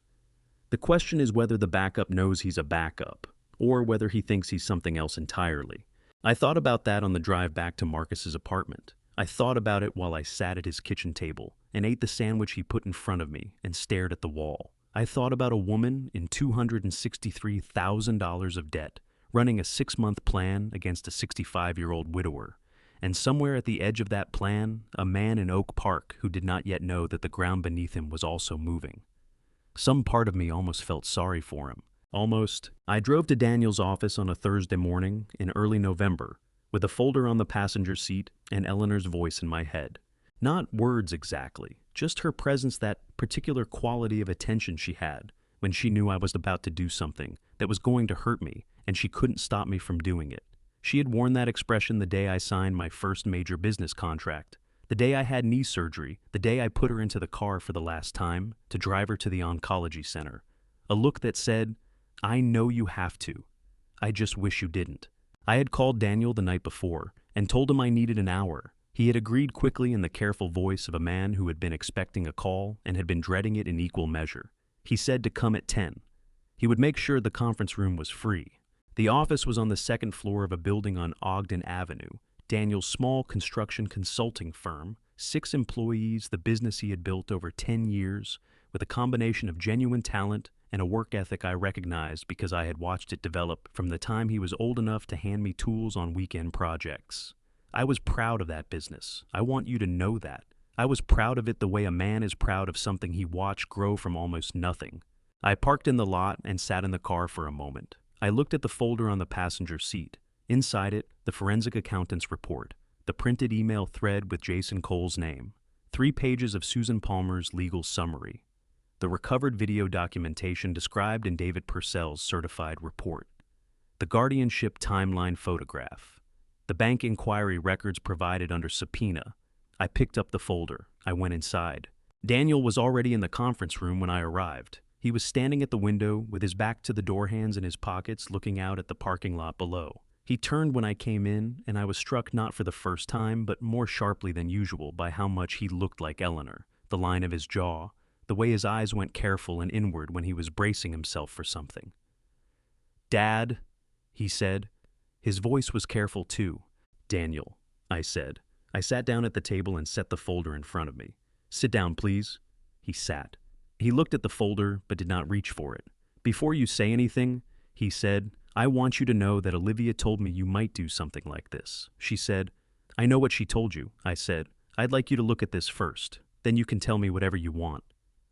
"The question is whether the backup knows he's a backup, or whether he thinks he's something else entirely." I thought about that on the drive back to Marcus's apartment. I thought about it while I sat at his kitchen table and ate the sandwich he put in front of me and stared at the wall. I thought about a woman in $263,000 of debt, running a 6-month plan against a 65-year-old widower. And somewhere at the edge of that plan, a man in Oak Park who did not yet know that the ground beneath him was also moving. Some part of me almost felt sorry for him. Almost. I drove to Daniel's office on a Thursday morning in early November, with a folder on the passenger seat and Eleanor's voice in my head. Not words exactly, just her presence, that particular quality of attention she had when she knew I was about to do something that was going to hurt me and she couldn't stop me from doing it. She had worn that expression the day I signed my first major business contract, the day I had knee surgery, the day I put her into the car for the last time to drive her to the oncology center. A look that said, "I know you have to. I just wish you didn't." I had called Daniel the night before and told him I needed an hour. He had agreed quickly in the careful voice of a man who had been expecting a call and had been dreading it in equal measure. He said to come at 10. He would make sure the conference room was free. The office was on the second floor of a building on Ogden Avenue, Daniel's small construction consulting firm, 6 employees, the business he had built over 10 years, with a combination of genuine talent and a work ethic I recognized because I had watched it develop from the time he was old enough to hand me tools on weekend projects. I was proud of that business. I want you to know that. I was proud of it the way a man is proud of something he watched grow from almost nothing. I parked in the lot and sat in the car for a moment. I looked at the folder on the passenger seat. Inside it, the forensic accountant's report, the printed email thread with Jason Cole's name, 3 pages of Susan Palmer's legal summary, the recovered video documentation described in David Purcell's certified report, the guardianship timeline photograph, the bank inquiry records provided under subpoena. I picked up the folder. I went inside. Daniel was already in the conference room when I arrived. He was standing at the window with his back to the door, hands in his pockets, looking out at the parking lot below. He turned when I came in, and I was struck not for the first time, but more sharply than usual by how much he looked like Eleanor, the line of his jaw, the way his eyes went careful and inward when he was bracing himself for something. "Dad," he said. His voice was careful too. "Daniel," I said. I sat down at the table and set the folder in front of me. "Sit down, please." He sat. He looked at the folder but did not reach for it. "Before you say anything," he said, "I want you to know that Olivia told me you might do something like this." She said. "I know what she told you," I said. "I'd like you to look at this first. Then you can tell me whatever you want."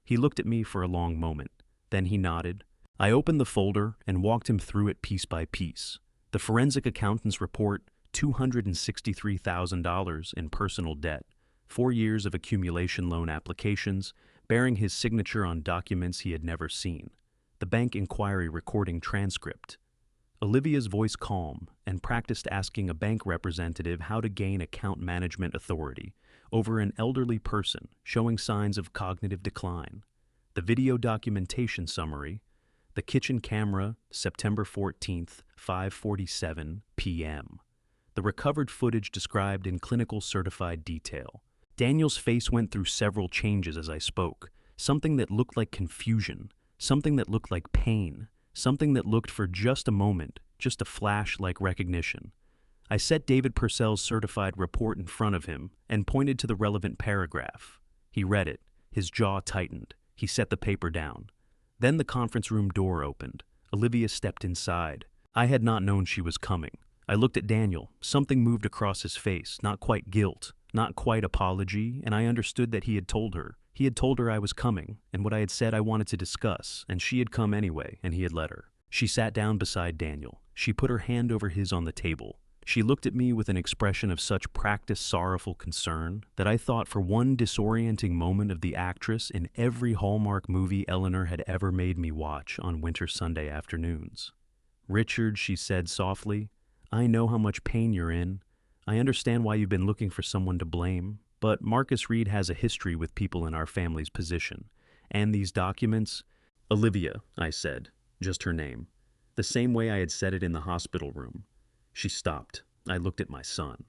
He looked at me for a long moment. Then he nodded. I opened the folder and walked him through it piece by piece. The forensic accountant's report, $263,000 in personal debt, 4 years of accumulation loan applications, bearing his signature on documents he had never seen. The bank inquiry recording transcript. Olivia's voice calm and practiced asking a bank representative how to gain account management authority over an elderly person showing signs of cognitive decline. The video documentation summary. The kitchen camera, September 14th, 5:47 p.m. The recovered footage described in clinical certified detail. Daniel's face went through several changes as I spoke. Something that looked like confusion, something that looked like pain, something that looked for just a moment, just a flash like recognition. I set David Purcell's certified report in front of him and pointed to the relevant paragraph. He read it. His jaw tightened. He set the paper down. Then the conference room door opened. Olivia stepped inside. I had not known she was coming. I looked at Daniel. Something moved across his face, not quite guilt, not quite apology, and I understood that he had told her. He had told her I was coming, and what I had said I wanted to discuss, and she had come anyway, and he had let her. She sat down beside Daniel. She put her hand over his on the table. She looked at me with an expression of such practiced, sorrowful concern that I thought for one disorienting moment of the actress in every Hallmark movie Eleanor had ever made me watch on winter Sunday afternoons. "Richard," she said softly, "I know how much pain you're in. I understand why you've been looking for someone to blame, but Marcus Reed has a history with people in our family's position. And these documents—" "Olivia," I said, just her name, the same way I had said it in the hospital room. She stopped. I looked at my son.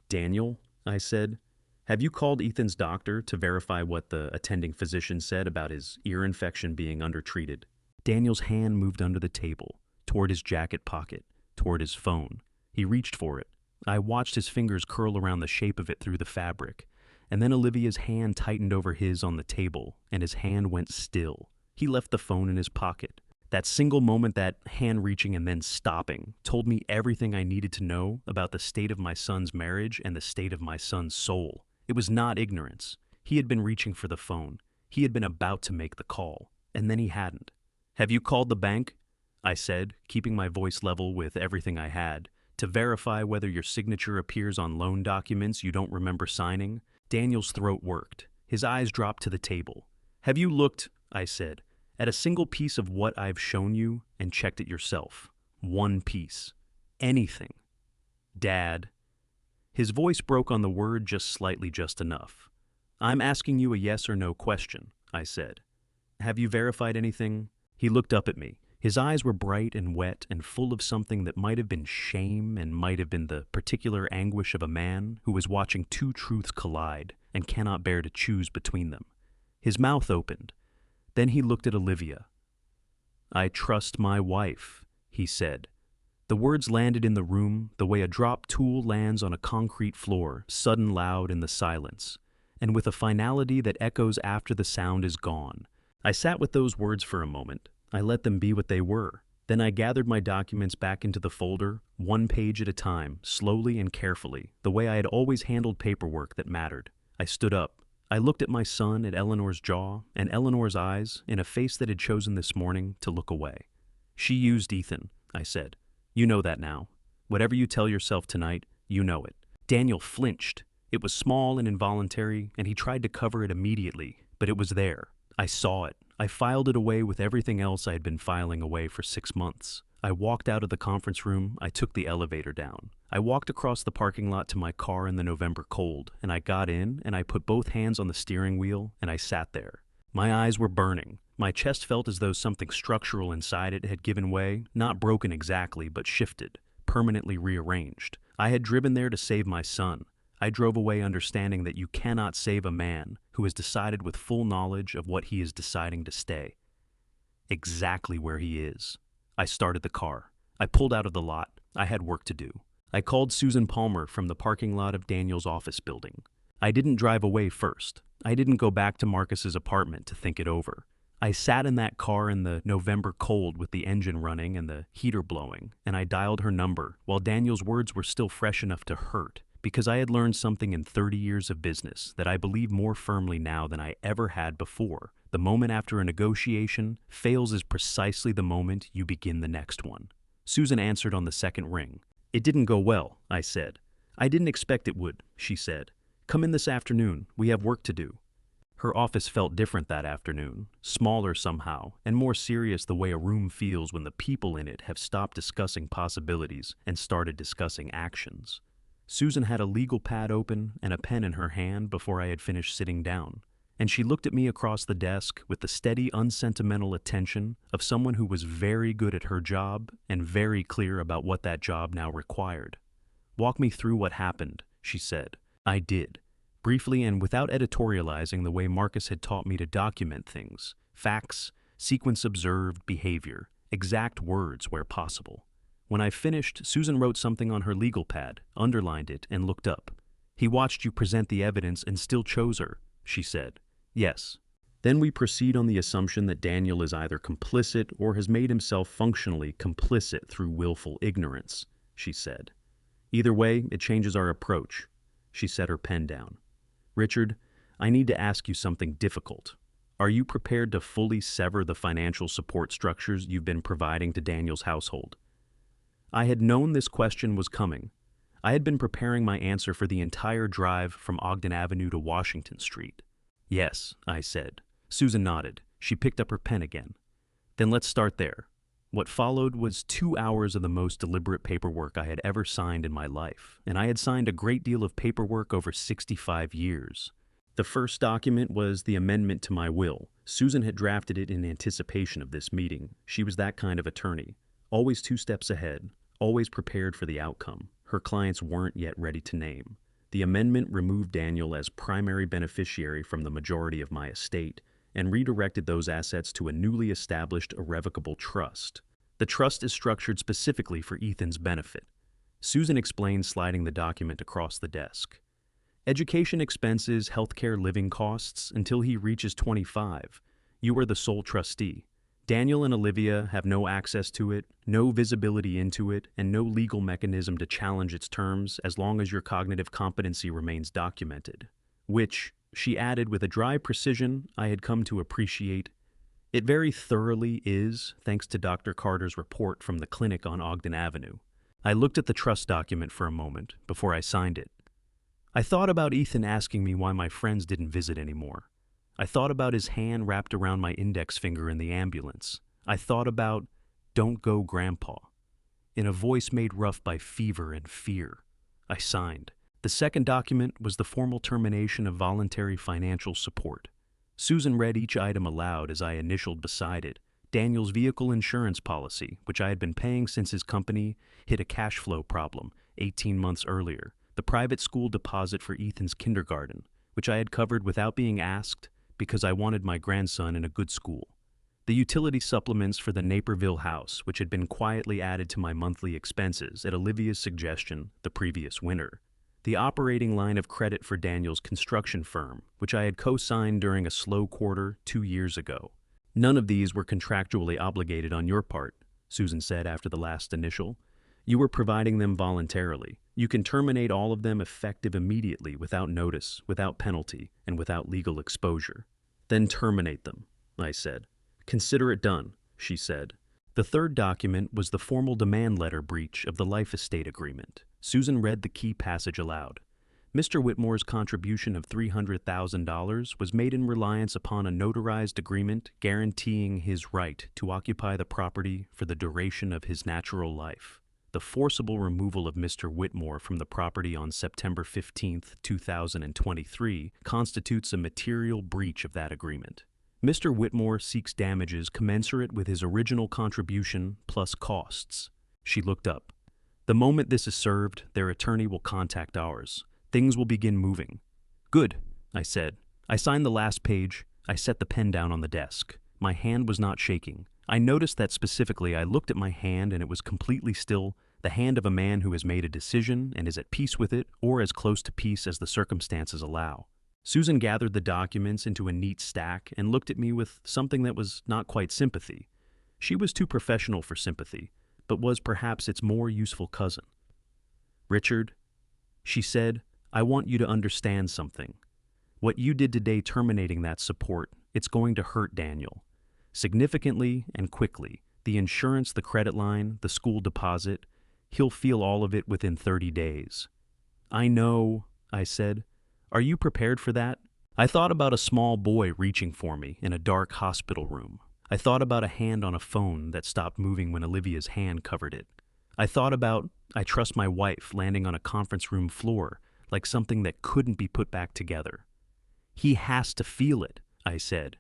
"Daniel," I said, "have you called Ethan's doctor to verify what the attending physician said about his ear infection being undertreated?" Daniel's hand moved under the table, toward his jacket pocket, toward his phone. He reached for it. I watched his fingers curl around the shape of it through the fabric, and then Olivia's hand tightened over his on the table, and his hand went still. He left the phone in his pocket. That single moment, that hand reaching and then stopping, told me everything I needed to know about the state of my son's marriage and the state of my son's soul. It was not ignorance. He had been reaching for the phone. He had been about to make the call, and then he hadn't. "Have you called the bank?" I said, keeping my voice level with everything I had, "to verify whether your signature appears on loan documents you don't remember signing?" Daniel's throat worked. His eyes dropped to the table. "Have you looked," I said, "at a single piece of what I've shown you and checked it yourself? One piece. Anything." "Dad." His voice broke on the word just slightly, just enough. "I'm asking you a yes or no question," I said. "Have you verified anything?" He looked up at me. His eyes were bright and wet and full of something that might have been shame and might have been the particular anguish of a man who is watching two truths collide and cannot bear to choose between them. His mouth opened. Then he looked at Olivia. "I trust my wife," he said. The words landed in the room the way a dropped tool lands on a concrete floor, sudden, loud in the silence, and with a finality that echoes after the sound is gone. I sat with those words for a moment. I let them be what they were. Then I gathered my documents back into the folder, one page at a time, slowly and carefully, the way I had always handled paperwork that mattered. I stood up. I looked at my son, at Eleanor's jaw, and Eleanor's eyes, in a face that had chosen this morning to look away. "She used Ethan," I said. "You know that now. Whatever you tell yourself tonight, you know it." Daniel flinched. It was small and involuntary, and he tried to cover it immediately, but it was there. I saw it. I filed it away with everything else I had been filing away for 6 months. I walked out of the conference room. I took the elevator down. I walked across the parking lot to my car in the November cold, and I got in, and I put both hands on the steering wheel, and I sat there. My eyes were burning. My chest felt as though something structural inside it had given way, not broken exactly, but shifted, permanently rearranged. I had driven there to save my son. I drove away understanding that you cannot save a man who has decided with full knowledge of what he is deciding to stay. Exactly where he is. I started the car. I pulled out of the lot. I had work to do. I called Susan Palmer from the parking lot of Daniel's office building. I didn't drive away first. I didn't go back to Marcus's apartment to think it over. I sat in that car in the November cold with the engine running and the heater blowing, and I dialed her number while Daniel's words were still fresh enough to hurt, because I had learned something in 30 years of business that I believe more firmly now than I ever had before. The moment after a negotiation fails is precisely the moment you begin the next one. Susan answered on the second ring. "It didn't go well," I said. "I didn't expect it would," she said. "Come in this afternoon. We have work to do." Her office felt different that afternoon, smaller somehow, and more serious the way a room feels when the people in it have stopped discussing possibilities and started discussing actions. Susan had a legal pad open and a pen in her hand before I had finished sitting down, and she looked at me across the desk with the steady, unsentimental attention of someone who was very good at her job and very clear about what that job now required. "Walk me through what happened," she said. I did, briefly and without editorializing the way Marcus had taught me to document things: facts, sequence observed, behavior, exact words where possible. When I finished, Susan wrote something on her legal pad, underlined it, and looked up. "He watched you present the evidence and still chose her," she said. "Yes." "Then we proceed on the assumption that Daniel is either complicit or has made himself functionally complicit through willful ignorance," she said. "Either way, it changes our approach." She set her pen down. "Richard, I need to ask you something difficult. Are you prepared to fully sever the financial support structures you've been providing to Daniel's household?" I had known this question was coming. I had been preparing my answer for the entire drive from Ogden Avenue to Washington Street. "Yes," I said. Susan nodded. She picked up her pen again. "Then let's start there." What followed was 2 hours of the most deliberate paperwork I had ever signed in my life, and I had signed a great deal of paperwork over 65 years. The first document was the amendment to my will. Susan had drafted it in anticipation of this meeting. She was that kind of attorney, always 2 steps ahead, always prepared for the outcome her clients weren't yet ready to name. The amendment removed Daniel as primary beneficiary from the majority of my estate and redirected those assets to a newly established irrevocable trust. The trust is structured specifically for Ethan's benefit. Susan explained, sliding the document across the desk. Education expenses, healthcare living costs, until he reaches 25. You are the sole trustee. Daniel and Olivia have no access to it, no visibility into it, and no legal mechanism to challenge its terms as long as your cognitive competency remains documented. Which, she added with a dry precision I had come to appreciate, it very thoroughly is, thanks to Dr. Carter's report from the clinic on Ogden Avenue. I looked at the trust document for a moment before I signed it. I thought about Ethan asking me why my friends didn't visit anymore. I thought about his hand wrapped around my index finger in the ambulance. I thought about, "Don't go, Grandpa." In a voice made rough by fever and fear, I signed. The second document was the formal termination of voluntary financial support. Susan read each item aloud as I initialed beside it. Daniel's vehicle insurance policy, which I had been paying since his company hit a cash flow problem 18 months earlier. The private school deposit for Ethan's kindergarten, which I had covered without being asked because I wanted my grandson in a good school. The utility supplements for the Naperville house, which had been quietly added to my monthly expenses at Olivia's suggestion the previous winter. The operating line of credit for Daniel's construction firm, which I had co-signed during a slow quarter 2 years ago. None of these were contractually obligated on your part, Susan said after the last initial. You were providing them voluntarily. You can terminate all of them effective immediately without notice, without penalty, and without legal exposure. Then terminate them, I said. Consider it done, she said. The third document was the formal demand letter breach of the life estate agreement. Susan read the key passage aloud. Mr. Whitmore's contribution of $300,000 was made in reliance upon a notarized agreement guaranteeing his right to occupy the property for the duration of his natural life. The forcible removal of Mr. Whitmore from the property on September 15, 2023, constitutes a material breach of that agreement. Mr. Whitmore seeks damages commensurate with his original contribution plus costs. She looked up. The moment this is served, their attorney will contact ours. Things will begin moving. Good, I said. I signed the last page. I set the pen down on the desk. My hand was not shaking. I noticed that specifically. I looked at my hand and it was completely still, the hand of a man who has made a decision and is at peace with it, or as close to peace as the circumstances allow. Susan gathered the documents into a neat stack and looked at me with something that was not quite sympathy. She was too professional for sympathy, but was perhaps its more useful cousin. Richard, she said, I want you to understand something. What you did today terminating that support, it's going to hurt Daniel. Significantly and quickly. The insurance, the credit line, the school deposit, he'll feel all of it within 30 days. I know, I said. Are you prepared for that? I thought about a small boy reaching for me in a dark hospital room. I thought about a hand on a phone that stopped moving when Olivia's hand covered it. I thought about, I trust my wife landing on a conference room floor like something that couldn't be put back together. He has to feel it, I said.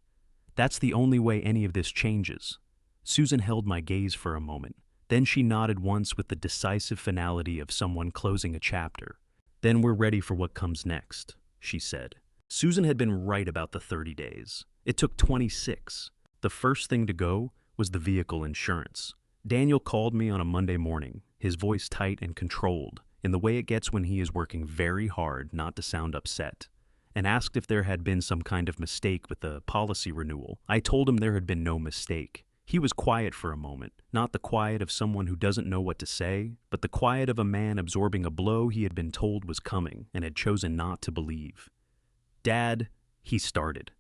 That's the only way any of this changes. Susan held my gaze for a moment. Then she nodded once with the decisive finality of someone closing a chapter. Then we're ready for what comes next, she said. Susan had been right about the 30 days. It took 26. The first thing to go was the vehicle insurance. Daniel called me on a Monday morning, his voice tight and controlled, in the way it gets when he is working very hard not to sound upset, and asked if there had been some kind of mistake with the policy renewal. I told him there had been no mistake. He was quiet for a moment, not the quiet of someone who doesn't know what to say, but the quiet of a man absorbing a blow he had been told was coming and had chosen not to believe. Dad, he started.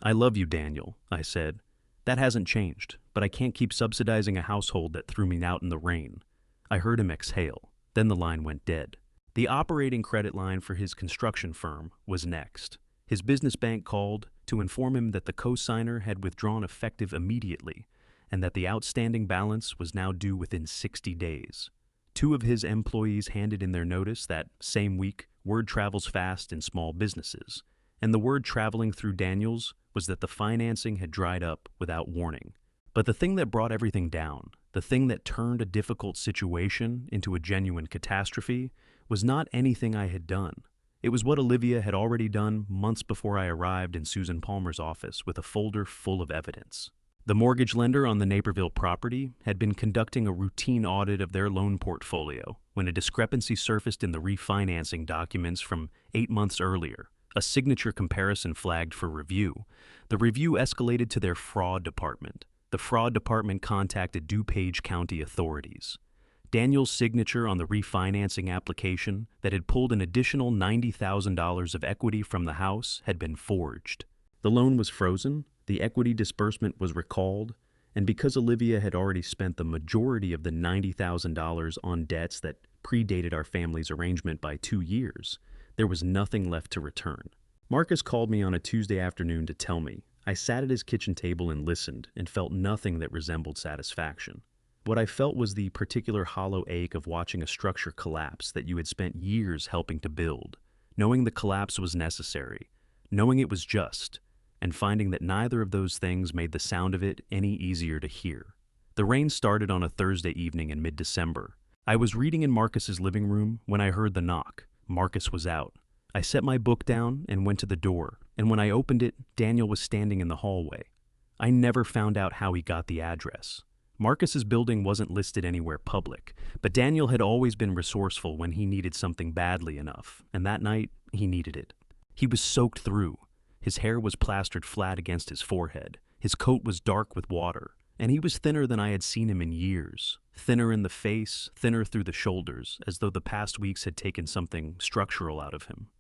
I love you, Daniel, I said. That hasn't changed, but I can't keep subsidizing a household that threw me out in the rain. I heard him exhale. Then the line went dead. The operating credit line for his construction firm was next. His business bank called to inform him that the co-signer had withdrawn effective immediately and that the outstanding balance was now due within 60 days. 2 of his employees handed in their notice that same week. Word travels fast in small businesses, and the word traveling through Daniel's was that the financing had dried up without warning. But the thing that brought everything down, the thing that turned a difficult situation into a genuine catastrophe, was not anything I had done. It was what Olivia had already done months before I arrived in Susan Palmer's office with a folder full of evidence. The mortgage lender on the Naperville property had been conducting a routine audit of their loan portfolio when a discrepancy surfaced in the refinancing documents from 8 months earlier. A signature comparison flagged for review. The review escalated to their fraud department. The fraud department contacted DuPage County authorities. Daniel's signature on the refinancing application that had pulled an additional $90,000 of equity from the house had been forged. The loan was frozen, the equity disbursement was recalled, and because Olivia had already spent the majority of the $90,000 on debts that predated our family's arrangement by 2 years, there was nothing left to return. Marcus called me on a Tuesday afternoon to tell me. I sat at his kitchen table and listened and felt nothing that resembled satisfaction. What I felt was the particular hollow ache of watching a structure collapse that you had spent years helping to build, knowing the collapse was necessary, knowing it was just, and finding that neither of those things made the sound of it any easier to hear. The rain started on a Thursday evening in mid-December. I was reading in Marcus's living room when I heard the knock. Marcus was out. I set my book down and went to the door, and when I opened it, Daniel was standing in the hallway. I never found out how he got the address. Marcus's building wasn't listed anywhere public, but Daniel had always been resourceful when he needed something badly enough, and that night, he needed it. He was soaked through. His hair was plastered flat against his forehead. His coat was dark with water, and he was thinner than I had seen him in years. Thinner in the face, thinner through the shoulders, as though the past weeks had taken something structural out of him.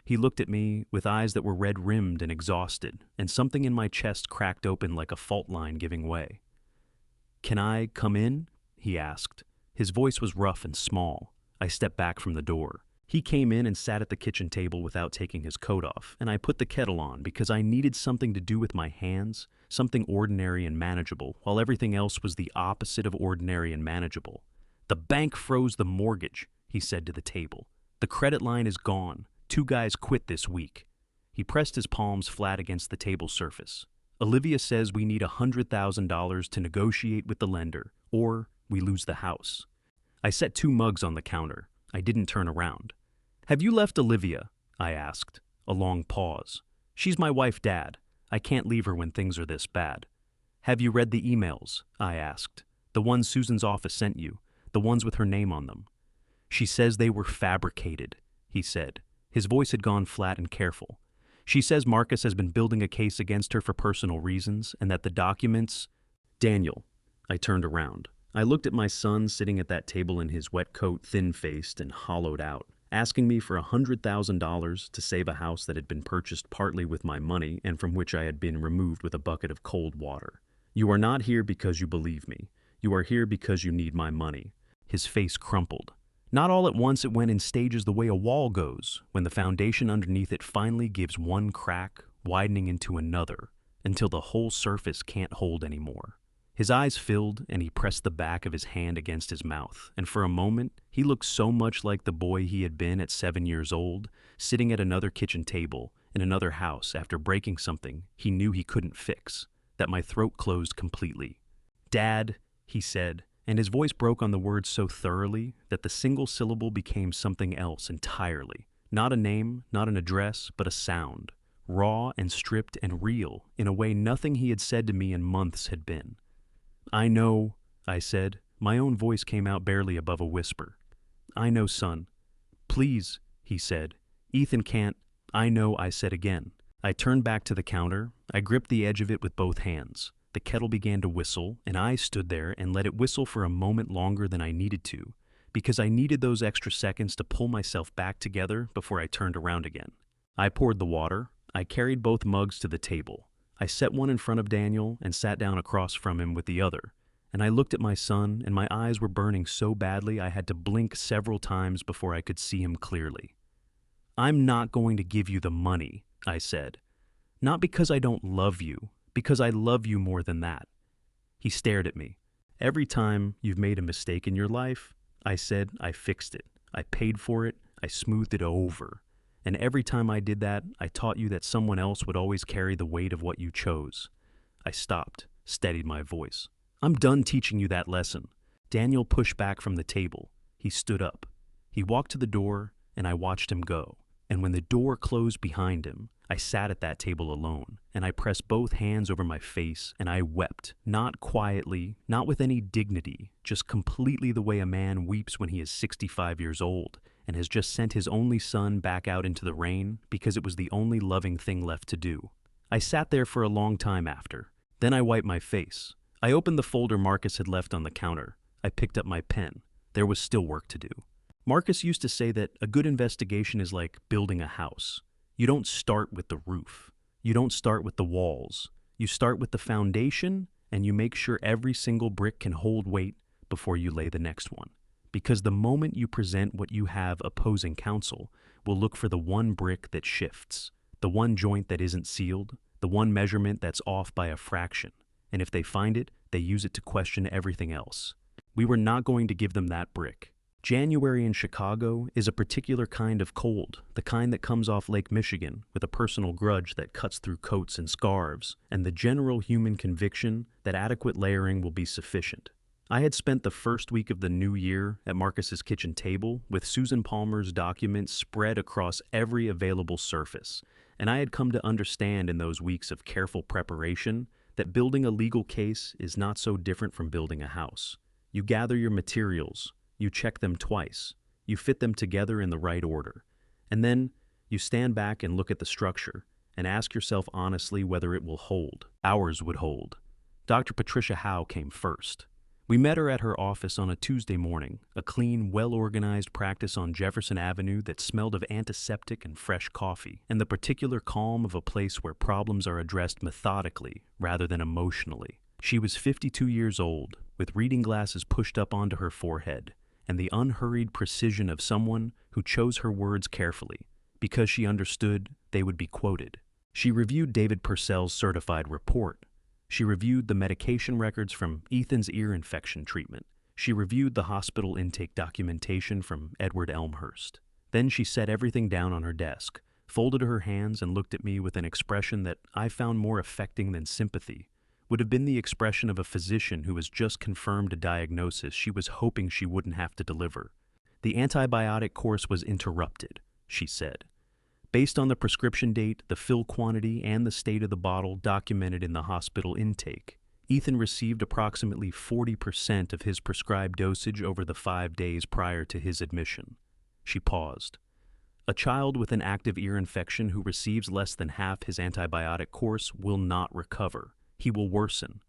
He looked at me with eyes that were red-rimmed and exhausted, and something in my chest cracked open like a fault line giving way. "Can I come in?" he asked. His voice was rough and small. I stepped back from the door. He came in and sat at the kitchen table without taking his coat off, and I put the kettle on because I needed something to do with my hands, something ordinary and manageable, while everything else was the opposite of ordinary and manageable. "The bank froze the mortgage," he said to the table. "The credit line is gone. 2 guys quit this week." He pressed his palms flat against the table surface. "Olivia says we need $100,000 to negotiate with the lender, or we lose the house." I set 2 mugs on the counter. I didn't turn around. "Have you left Olivia?" I asked. A long pause. "She's my wife, Dad. I can't leave her when things are this bad." "Have you read the emails?" I asked. "The ones Susan's office sent you, the ones with her name on them." "She says they were fabricated," he said. His voice had gone flat and careful. "She says Marcus has been building a case against her for personal reasons, and that the documents—" "Daniel." I turned around. I looked at my son sitting at that table in his wet coat, thin-faced and hollowed out, asking me for $100,000 to save a house that had been purchased partly with my money and from which I had been removed with a bucket of cold water. "You are not here because you believe me. You are here because you need my money." His face crumpled. Not all at once, it went in stages the way a wall goes, when the foundation underneath it finally gives one crack, widening into another, until the whole surface can't hold anymore. His eyes filled, and he pressed the back of his hand against his mouth, and for a moment, he looked so much like the boy he had been at 7 years old, sitting at another kitchen table in another house after breaking something he knew he couldn't fix, that my throat closed completely. "Dad," he said, and his voice broke on the words so thoroughly that the single syllable became something else entirely. Not a name, not an address, but a sound, raw and stripped and real, in a way nothing he had said to me in months had been. "I know," I said. My own voice came out barely above a whisper. "I know, son." "Please," he said. "Ethan can't—" "I know," I said again. I turned back to the counter. I gripped the edge of it with both hands. The kettle began to whistle, and I stood there and let it whistle for a moment longer than I needed to, because I needed those extra seconds to pull myself back together before I turned around again. I poured the water. I carried both mugs to the table. I set one in front of Daniel and sat down across from him with the other, and I looked at my son, and my eyes were burning so badly I had to blink several times before I could see him clearly. "I'm not going to give you the money," I said. "Not because I don't love you, because I love you more than that." He stared at me. "Every time you've made a mistake in your life," I said, "I fixed it. I paid for it. I smoothed it over. And every time I did that, I taught you that someone else would always carry the weight of what you chose." I stopped, steadied my voice. "I'm done teaching you that lesson." Daniel pushed back from the table. He stood up. He walked to the door, and I watched him go. And when the door closed behind him, I sat at that table alone, and I pressed both hands over my face, and I wept, not quietly, not with any dignity, just completely the way a man weeps when he is 65 years old and has just sent his only son back out into the rain because it was the only loving thing left to do. I sat there for a long time after. Then I wiped my face. I opened the folder Marcus had left on the counter. I picked up my pen. There was still work to do. Marcus used to say that a good investigation is like building a house. You don't start with the roof. You don't start with the walls. You start with the foundation, and you make sure every single brick can hold weight before you lay the next one. Because the moment you present what you have, opposing counsel will look for the one brick that shifts, the one joint that isn't sealed, the one measurement that's off by a fraction. And if they find it, they use it to question everything else. We were not going to give them that brick. January in Chicago is a particular kind of cold, the kind that comes off Lake Michigan with a personal grudge that cuts through coats and scarves, and the general human conviction that adequate layering will be sufficient. I had spent the first week of the new year at Marcus's kitchen table with Susan Palmer's documents spread across every available surface, and I had come to understand in those weeks of careful preparation that building a legal case is not so different from building a house. You gather your materials, you check them twice, you fit them together in the right order, and then you stand back and look at the structure and ask yourself honestly whether it will hold. Ours would hold. Dr. Patricia Howe came first. We met her at her office on a Tuesday morning, a clean, well-organized practice on Jefferson Avenue that smelled of antiseptic and fresh coffee, and the particular calm of a place where problems are addressed methodically rather than emotionally. She was 52 years old, with reading glasses pushed up onto her forehead, and the unhurried precision of someone who chose her words carefully, because she understood they would be quoted. She reviewed David Purcell's certified report. She reviewed the medication records from Ethan's ear infection treatment. She reviewed the hospital intake documentation from Edward Elmhurst. Then she set everything down on her desk, folded her hands, and looked at me with an expression that I found more affecting than sympathy. Would have been the expression of a physician who has just confirmed a diagnosis she was hoping she wouldn't have to deliver. The antibiotic course was interrupted, she said. Based on the prescription date, the fill quantity, and the state of the bottle documented in the hospital intake, Ethan received approximately 40% of his prescribed dosage over the 5 days prior to his admission. She paused. A child with an active ear infection who receives less than half his antibiotic course will not recover. He will worsen.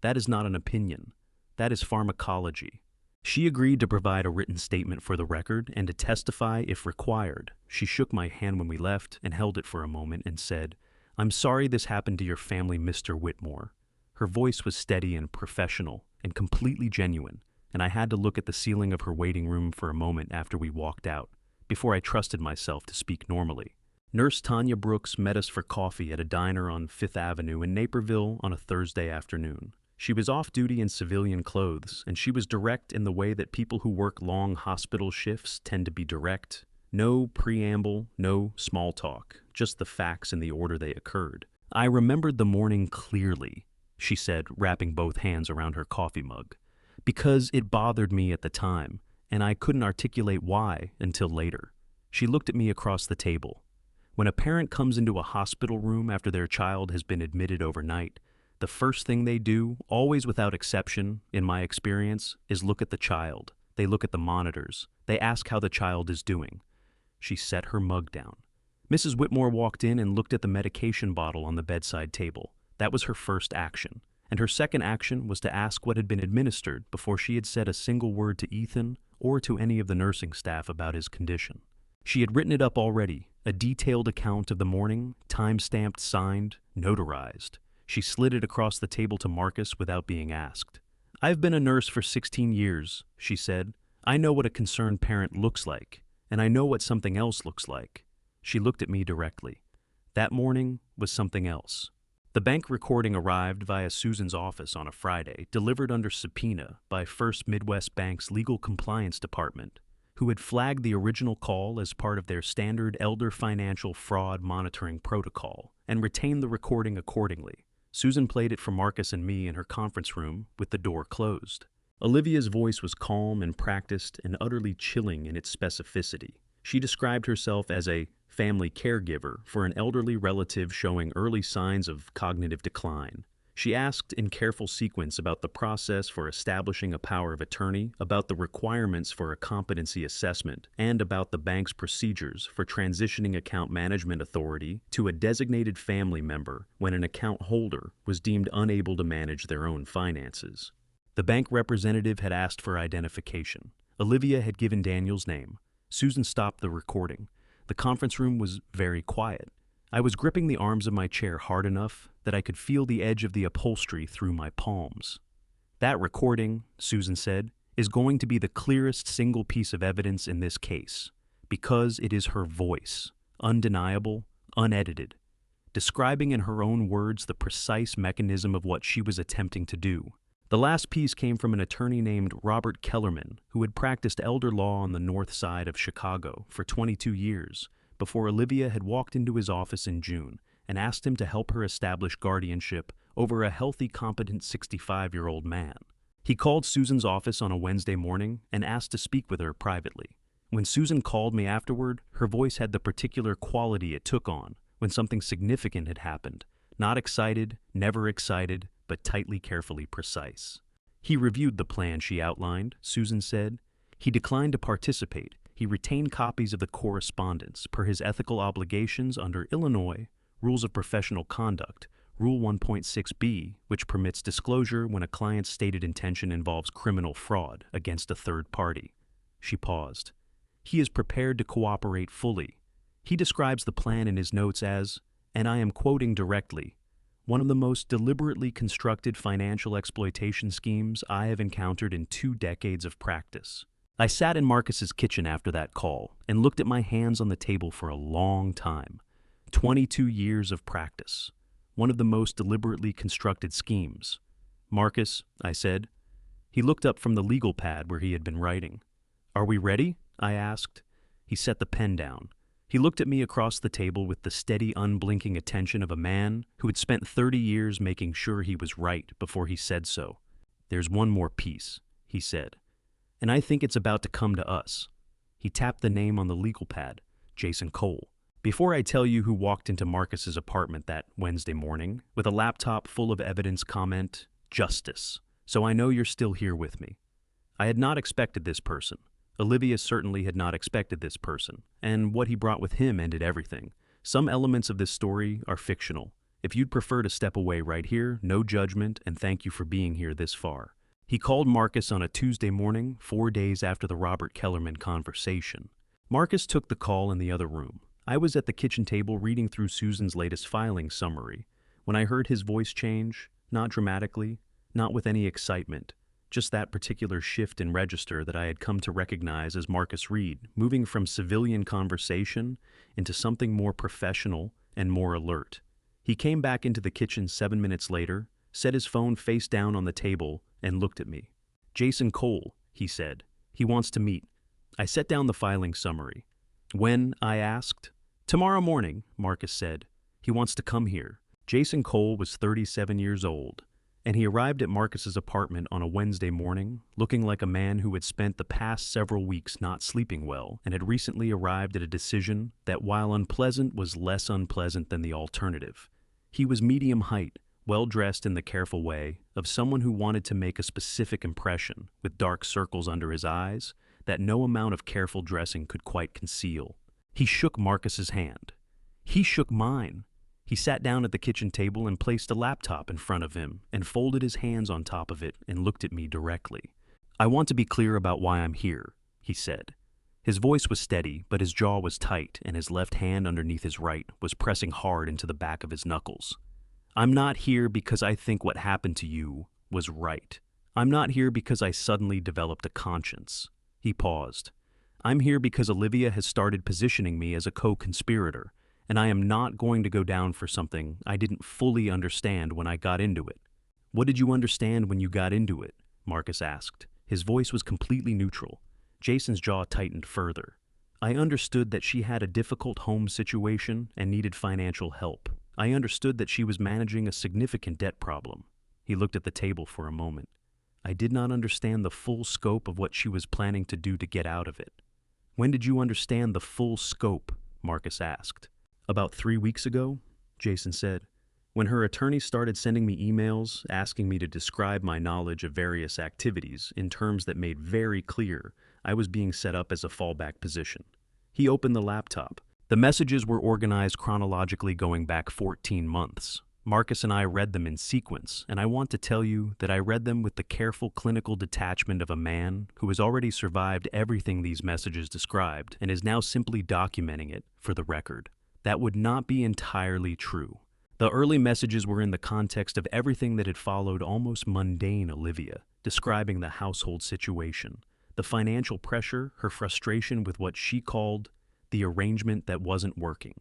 That is not an opinion. That is pharmacology. She agreed to provide a written statement for the record and to testify if required. She shook my hand when we left and held it for a moment and said, "I'm sorry this happened to your family, Mr. Whitmore." Her voice was steady and professional and completely genuine, and I had to look at the ceiling of her waiting room for a moment after we walked out, before I trusted myself to speak normally. Nurse Tanya Brooks met us for coffee at a diner on Fifth Avenue in Naperville on a Thursday afternoon. She was off-duty in civilian clothes, and she was direct in the way that people who work long hospital shifts tend to be direct. No preamble, no small talk, just the facts in the order they occurred. "I remembered the morning clearly," she said, wrapping both hands around her coffee mug, "because it bothered me at the time, and I couldn't articulate why until later." She looked at me across the table. When a parent comes into a hospital room after their child has been admitted overnight, the first thing they do, always without exception, in my experience, is look at the child. They look at the monitors. They ask how the child is doing. She set her mug down. Mrs. Whitmore walked in and looked at the medication bottle on the bedside table. That was her first action. And her second action was to ask what had been administered before she had said a single word to Ethan or to any of the nursing staff about his condition. She had written it up already, a detailed account of the morning, time-stamped, signed, notarized. She slid it across the table to Marcus without being asked. "I've been a nurse for 16 years, she said. "I know what a concerned parent looks like, and I know what something else looks like." She looked at me directly. That morning was something else. The bank recording arrived via Susan's office on a Friday, delivered under subpoena by First Midwest Bank's Legal Compliance Department, who had flagged the original call as part of their standard elder financial fraud monitoring protocol and retained the recording accordingly. Susan played it for Marcus and me in her conference room with the door closed. Olivia's voice was calm and practiced and utterly chilling in its specificity. She described herself as a family caregiver, for an elderly relative showing early signs of cognitive decline. She asked in careful sequence about the process for establishing a power of attorney, about the requirements for a competency assessment, and about the bank's procedures for transitioning account management authority to a designated family member when an account holder was deemed unable to manage their own finances. The bank representative had asked for identification. Olivia had given Daniel's name. Susan stopped the recording. The conference room was very quiet. I was gripping the arms of my chair hard enough that I could feel the edge of the upholstery through my palms. "That recording," Susan said, "is going to be the clearest single piece of evidence in this case, because it is her voice, undeniable, unedited, describing in her own words the precise mechanism of what she was attempting to do." The last piece came from an attorney named Robert Kellerman, who had practiced elder law on the north side of Chicago for 22 years, before Olivia had walked into his office in June and asked him to help her establish guardianship over a healthy, competent 65-year-old man. He called Susan's office on a Wednesday morning and asked to speak with her privately. When Susan called me afterward, her voice had the particular quality it took on when something significant had happened. Not excited, never excited, but tightly, carefully precise. "He reviewed the plan she outlined," Susan said. "He declined to participate. He retained copies of the correspondence per his ethical obligations under Illinois Rules of Professional Conduct, Rule 1.6b, which permits disclosure when a client's stated intention involves criminal fraud against a third party." She paused. "He is prepared to cooperate fully. He describes the plan in his notes as, and I am quoting directly, one of the most deliberately constructed financial exploitation schemes I have encountered in 2 decades of practice." I sat in Marcus's kitchen after that call and looked at my hands on the table for a long time. 22 years of practice. One of the most deliberately constructed schemes. "Marcus," I said. He looked up from the legal pad where he had been writing. "Are we ready?" I asked. He set the pen down. He looked at me across the table with the steady, unblinking attention of a man who had spent 30 years making sure he was right before he said so. "There's one more piece," he said. "And I think it's about to come to us." He tapped the name on the legal pad, Jason Cole. "Before I tell you who walked into Marcus's apartment that Wednesday morning with a laptop full of evidence, comment, justice, so I know you're still here with me. I had not expected this person. Olivia certainly had not expected this person, and what he brought with him ended everything. Some elements of this story are fictional. If you'd prefer to step away right here, no judgment, and thank you for being here this far." He called Marcus on a Tuesday morning, 4 days after the Robert Kellerman conversation. Marcus took the call in the other room. I was at the kitchen table reading through Susan's latest filing summary when I heard his voice change, not dramatically, not with any excitement, just that particular shift in register that I had come to recognize as Marcus Reed, moving from civilian conversation into something more professional and more alert. He came back into the kitchen 7 minutes later, set his phone face down on the table, and looked at me. "Jason Cole," he said. "He wants to meet." I set down the filing summary. "When?" I asked. "Tomorrow morning," Marcus said. "He wants to come here." Jason Cole was 37 years old, and he arrived at Marcus's apartment on a Wednesday morning, looking like a man who had spent the past several weeks not sleeping well and had recently arrived at a decision that, while unpleasant, was less unpleasant than the alternative. He was medium height, well-dressed in the careful way of someone who wanted to make a specific impression, with dark circles under his eyes that no amount of careful dressing could quite conceal. He shook Marcus's hand. He shook mine. He sat down at the kitchen table and placed a laptop in front of him and folded his hands on top of it and looked at me directly. "I want to be clear about why I'm here," he said. His voice was steady, but his jaw was tight and his left hand underneath his right was pressing hard into the back of his knuckles. "I'm not here because I think what happened to you was right. I'm not here because I suddenly developed a conscience." He paused. "I'm here because Olivia has started positioning me as a co-conspirator, and I am not going to go down for something I didn't fully understand when I got into it." "What did you understand when you got into it?" Marcus asked. His voice was completely neutral. Jason's jaw tightened further. "I understood that she had a difficult home situation and needed financial help. I understood that she was managing a significant debt problem." He looked at the table for a moment. "I did not understand the full scope of what she was planning to do to get out of it." "When did you understand the full scope?" Marcus asked. About 3 weeks ago, Jason said, when her attorney started sending me emails asking me to describe my knowledge of various activities in terms that made very clear I was being set up as a fallback position. He opened the laptop. The messages were organized chronologically going back 14 months. Marcus and I read them in sequence, and I want to tell you that I read them with the careful clinical detachment of a man who has already survived everything these messages described and is now simply documenting it for the record. That would not be entirely true. The early messages were in the context of everything that had followed almost mundane Olivia, describing the household situation, the financial pressure, her frustration with what she called the arrangement that wasn't working.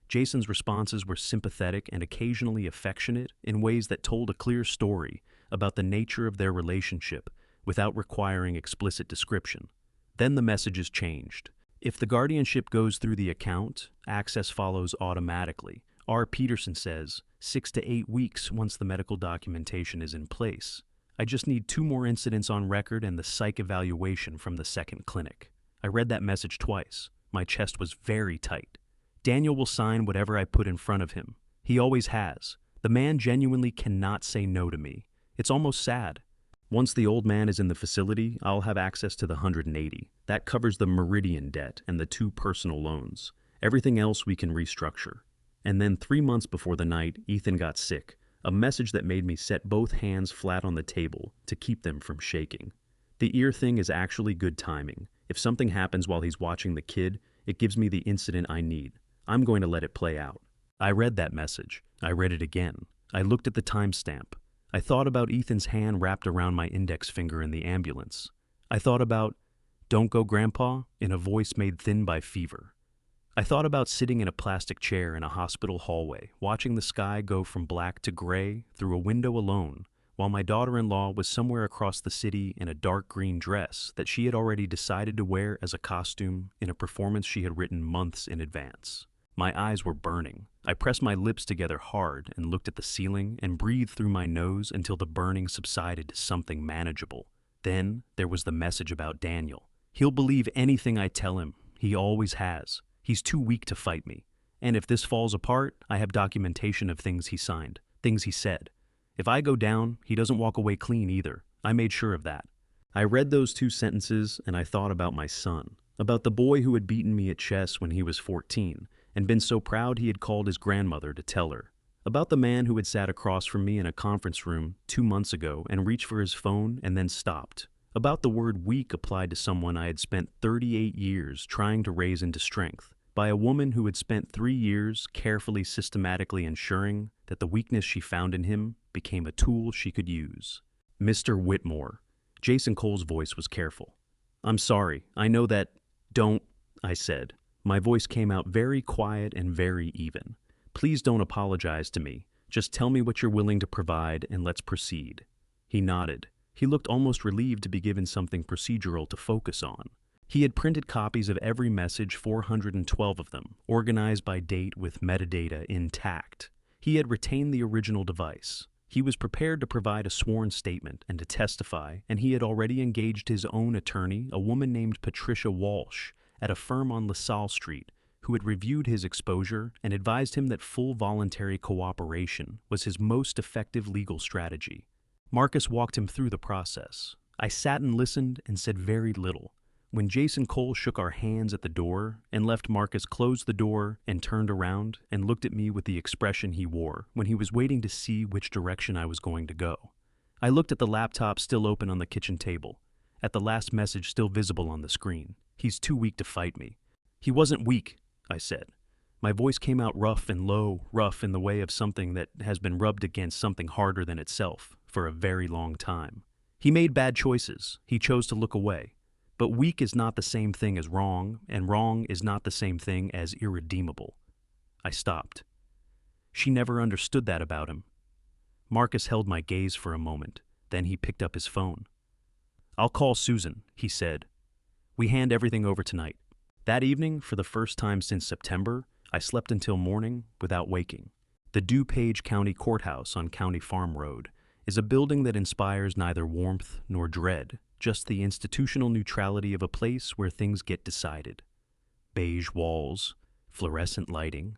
Jason's responses were sympathetic and occasionally affectionate in ways that told a clear story about the nature of their relationship without requiring explicit description. Then the messages changed. If the guardianship goes through the account, access follows automatically. R. Peterson says 6 to 8 weeks once the medical documentation is in place. I just need 2 more incidents on record and the psych evaluation from the second clinic. I read that message twice. My chest was very tight. Daniel will sign whatever I put in front of him. He always has. The man genuinely cannot say no to me. It's almost sad. Once the old man is in the facility, I'll have access to the 180. That covers the Meridian debt and the 2 personal loans. Everything else we can restructure. And then 3 months before the night, Ethan got sick, a message that made me set both hands flat on the table to keep them from shaking. The ear thing is actually good timing. If something happens while he's watching the kid, it gives me the incident I need. I'm going to let it play out. I read that message. I read it again. I looked at the timestamp. I thought about Ethan's hand wrapped around my index finger in the ambulance. I thought about, "Don't go, Grandpa," in a voice made thin by fever. I thought about sitting in a plastic chair in a hospital hallway, watching the sky go from black to gray through a window alone, while my daughter-in-law was somewhere across the city in a dark green dress that she had already decided to wear as a costume in a performance she had written months in advance. My eyes were burning. I pressed my lips together hard and looked at the ceiling and breathed through my nose until the burning subsided to something manageable. Then there was the message about Daniel. He'll believe anything I tell him. He always has. He's too weak to fight me. And if this falls apart, I have documentation of things he signed, things he said. If I go down, he doesn't walk away clean either. I made sure of that. I read those 2 sentences and I thought about my son, about the boy who had beaten me at chess when he was 14 and been so proud he had called his grandmother to tell her, about the man who had sat across from me in a conference room 2 months ago and reached for his phone and then stopped, about the word weak applied to someone I had spent 38 years trying to raise into strength, by a woman who had spent 3 years carefully systematically ensuring that the weakness she found in him became a tool she could use. Mr. Whitmore. Jason Cole's voice was careful. "I'm sorry. I know that—" "Don't," I said. My voice came out very quiet and very even. "Please don't apologize to me. Just tell me what you're willing to provide and let's proceed." He nodded. He looked almost relieved to be given something procedural to focus on. He had printed copies of every message, 412 of them, organized by date with metadata intact. He had retained the original device. He was prepared to provide a sworn statement and to testify, and he had already engaged his own attorney, a woman named Patricia Walsh, at a firm on LaSalle Street, who had reviewed his exposure and advised him that full voluntary cooperation was his most effective legal strategy. Marcus walked him through the process. I sat and listened and said very little. When Jason Cole shook our hands at the door and left Marcus close the door and turned around and looked at me with the expression he wore when he was waiting to see which direction I was going to go. I looked at the laptop still open on the kitchen table, at the last message still visible on the screen. "He's too weak to fight me." "He wasn't weak," I said. My voice came out rough and low, rough in the way of something that has been rubbed against something harder than itself for a very long time. "He made bad choices. He chose to look away. But weak is not the same thing as wrong, and wrong is not the same thing as irredeemable." I stopped. She never understood that about him. Marcus held my gaze for a moment. Then he picked up his phone. "I'll call Susan," he said. "We hand everything over tonight." That evening, for the first time since September, I slept until morning without waking. The DuPage County Courthouse on County Farm Road is a building that inspires neither warmth nor dread, just the institutional neutrality of a place where things get decided. Beige walls, fluorescent lighting,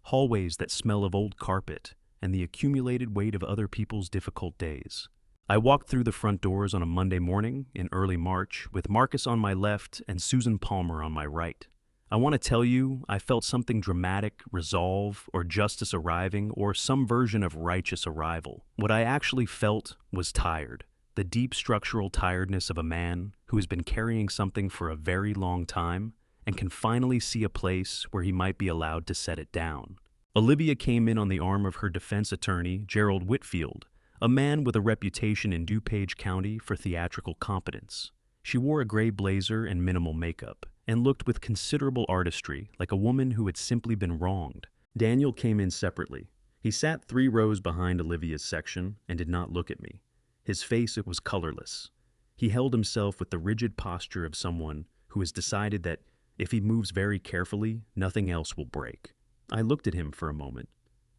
hallways that smell of old carpet, and the accumulated weight of other people's difficult days. I walked through the front doors on a Monday morning in early March with Marcus on my left and Susan Palmer on my right. I want to tell you, I felt something dramatic, resolve, or justice arriving, or some version of righteous arrival. What I actually felt was tired. The deep structural tiredness of a man who has been carrying something for a very long time and can finally see a place where he might be allowed to set it down. Olivia came in on the arm of her defense attorney, Gerald Whitfield, a man with a reputation in DuPage County for theatrical competence. She wore a gray blazer and minimal makeup, and looked with considerable artistry, like a woman who had simply been wronged. Daniel came in separately. He sat 3 rows behind Olivia's section and did not look at me. His face was colorless. He held himself with the rigid posture of someone who has decided that if he moves very carefully, nothing else will break. I looked at him for a moment.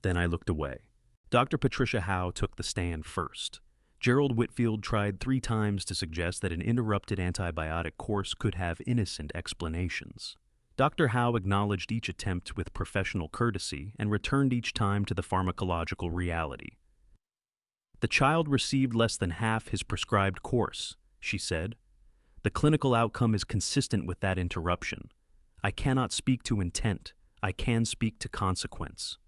Then I looked away. Dr. Patricia Howe took the stand first. Gerald Whitfield tried 3 times to suggest that an interrupted antibiotic course could have innocent explanations. Dr. Howe acknowledged each attempt with professional courtesy and returned each time to the pharmacological reality. The child received less than half his prescribed course, she said. The clinical outcome is consistent with that interruption. I cannot speak to intent. I can speak to consequence.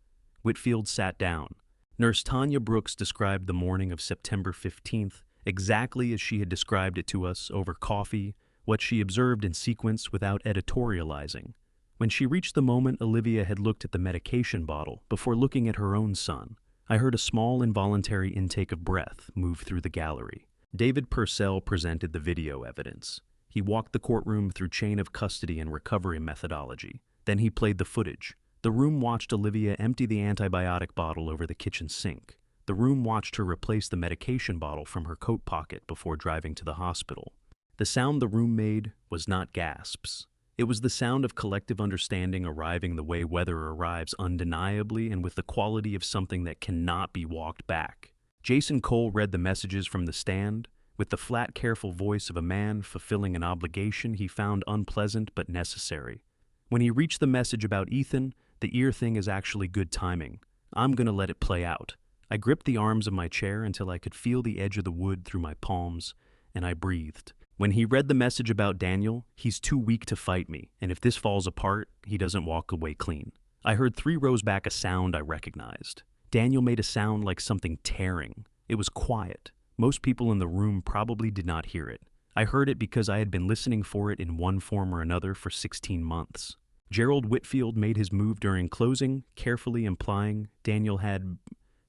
Whitfield sat down. Nurse Tanya Brooks described the morning of September 15th exactly as she had described it to us over coffee, what she observed in sequence without editorializing. When she reached the moment Olivia had looked at the medication bottle before looking at her own son, I heard a small involuntary intake of breath move through the gallery. David Purcell presented the video evidence. He walked the courtroom through chain of custody and recovery methodology. Then he played the footage. The room watched Olivia empty the antibiotic bottle over the kitchen sink. The room watched her replace the medication bottle from her coat pocket before driving to the hospital. The sound the room made was not gasps. It was the sound of collective understanding arriving the way weather arrives undeniably and with the quality of something that cannot be walked back. Jason Cole read the messages from the stand with the flat, careful voice of a man fulfilling an obligation he found unpleasant but necessary. When he reached the message about Ethan, the ear thing is actually good timing. I'm gonna let it play out. I gripped the arms of my chair until I could feel the edge of the wood through my palms, and I breathed. When he read the message about Daniel, he's too weak to fight me, and if this falls apart, he doesn't walk away clean. I heard 3 rows back a sound I recognized. Daniel made a sound like something tearing. It was quiet. Most people in the room probably did not hear it. I heard it because I had been listening for it in one form or another for 16 months. Gerald Whitfield made his move during closing, carefully implying Daniel had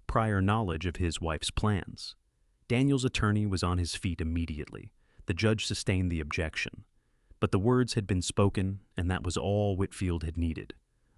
prior knowledge of his wife's plans. Daniel's attorney was on his feet immediately. The judge sustained the objection. But the words had been spoken, and that was all Whitfield had needed.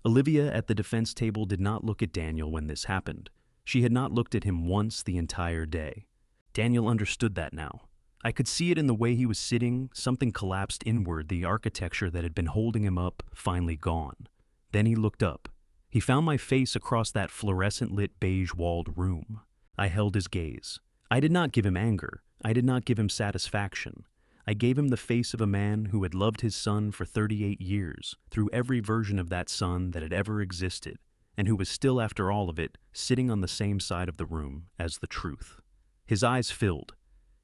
Olivia at the defense table did not look at Daniel when this happened. She had not looked at him once the entire day. Daniel understood that now. I could see it in the way he was sitting. Something collapsed inward, the architecture that had been holding him up finally gone. Then he looked up. He found my face across that fluorescent-lit beige-walled room. I held his gaze. I did not give him anger. I did not give him satisfaction. I gave him the face of a man who had loved his son for 38 years, through every version of that son that had ever existed, and who was still, after all of it, sitting on the same side of the room as the truth. His eyes filled.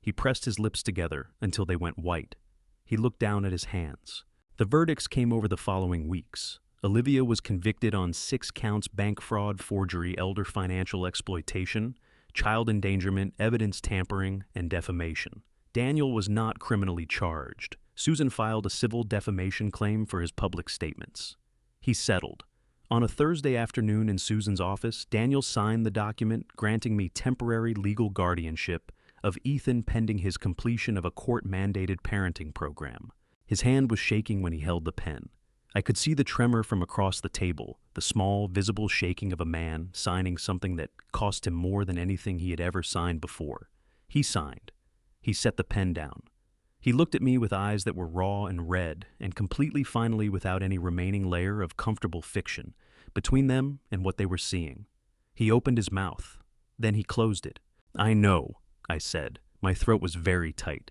He pressed his lips together until they went white. He looked down at his hands. The verdicts came over the following weeks. Olivia was convicted on 6 counts: bank fraud, forgery, elder financial exploitation, child endangerment, evidence tampering, and defamation. Daniel was not criminally charged. Susan filed a civil defamation claim for his public statements. He settled. On a Thursday afternoon in Susan's office, Daniel signed the document granting me temporary legal guardianship of Ethan pending his completion of a court-mandated parenting program. His hand was shaking when he held the pen. I could see the tremor from across the table, the small, visible shaking of a man signing something that cost him more than anything he had ever signed before. He signed. He set the pen down. He looked at me with eyes that were raw and red, and completely finally without any remaining layer of comfortable fiction between them and what they were seeing. He opened his mouth. Then he closed it. "I know," I said. My throat was very tight.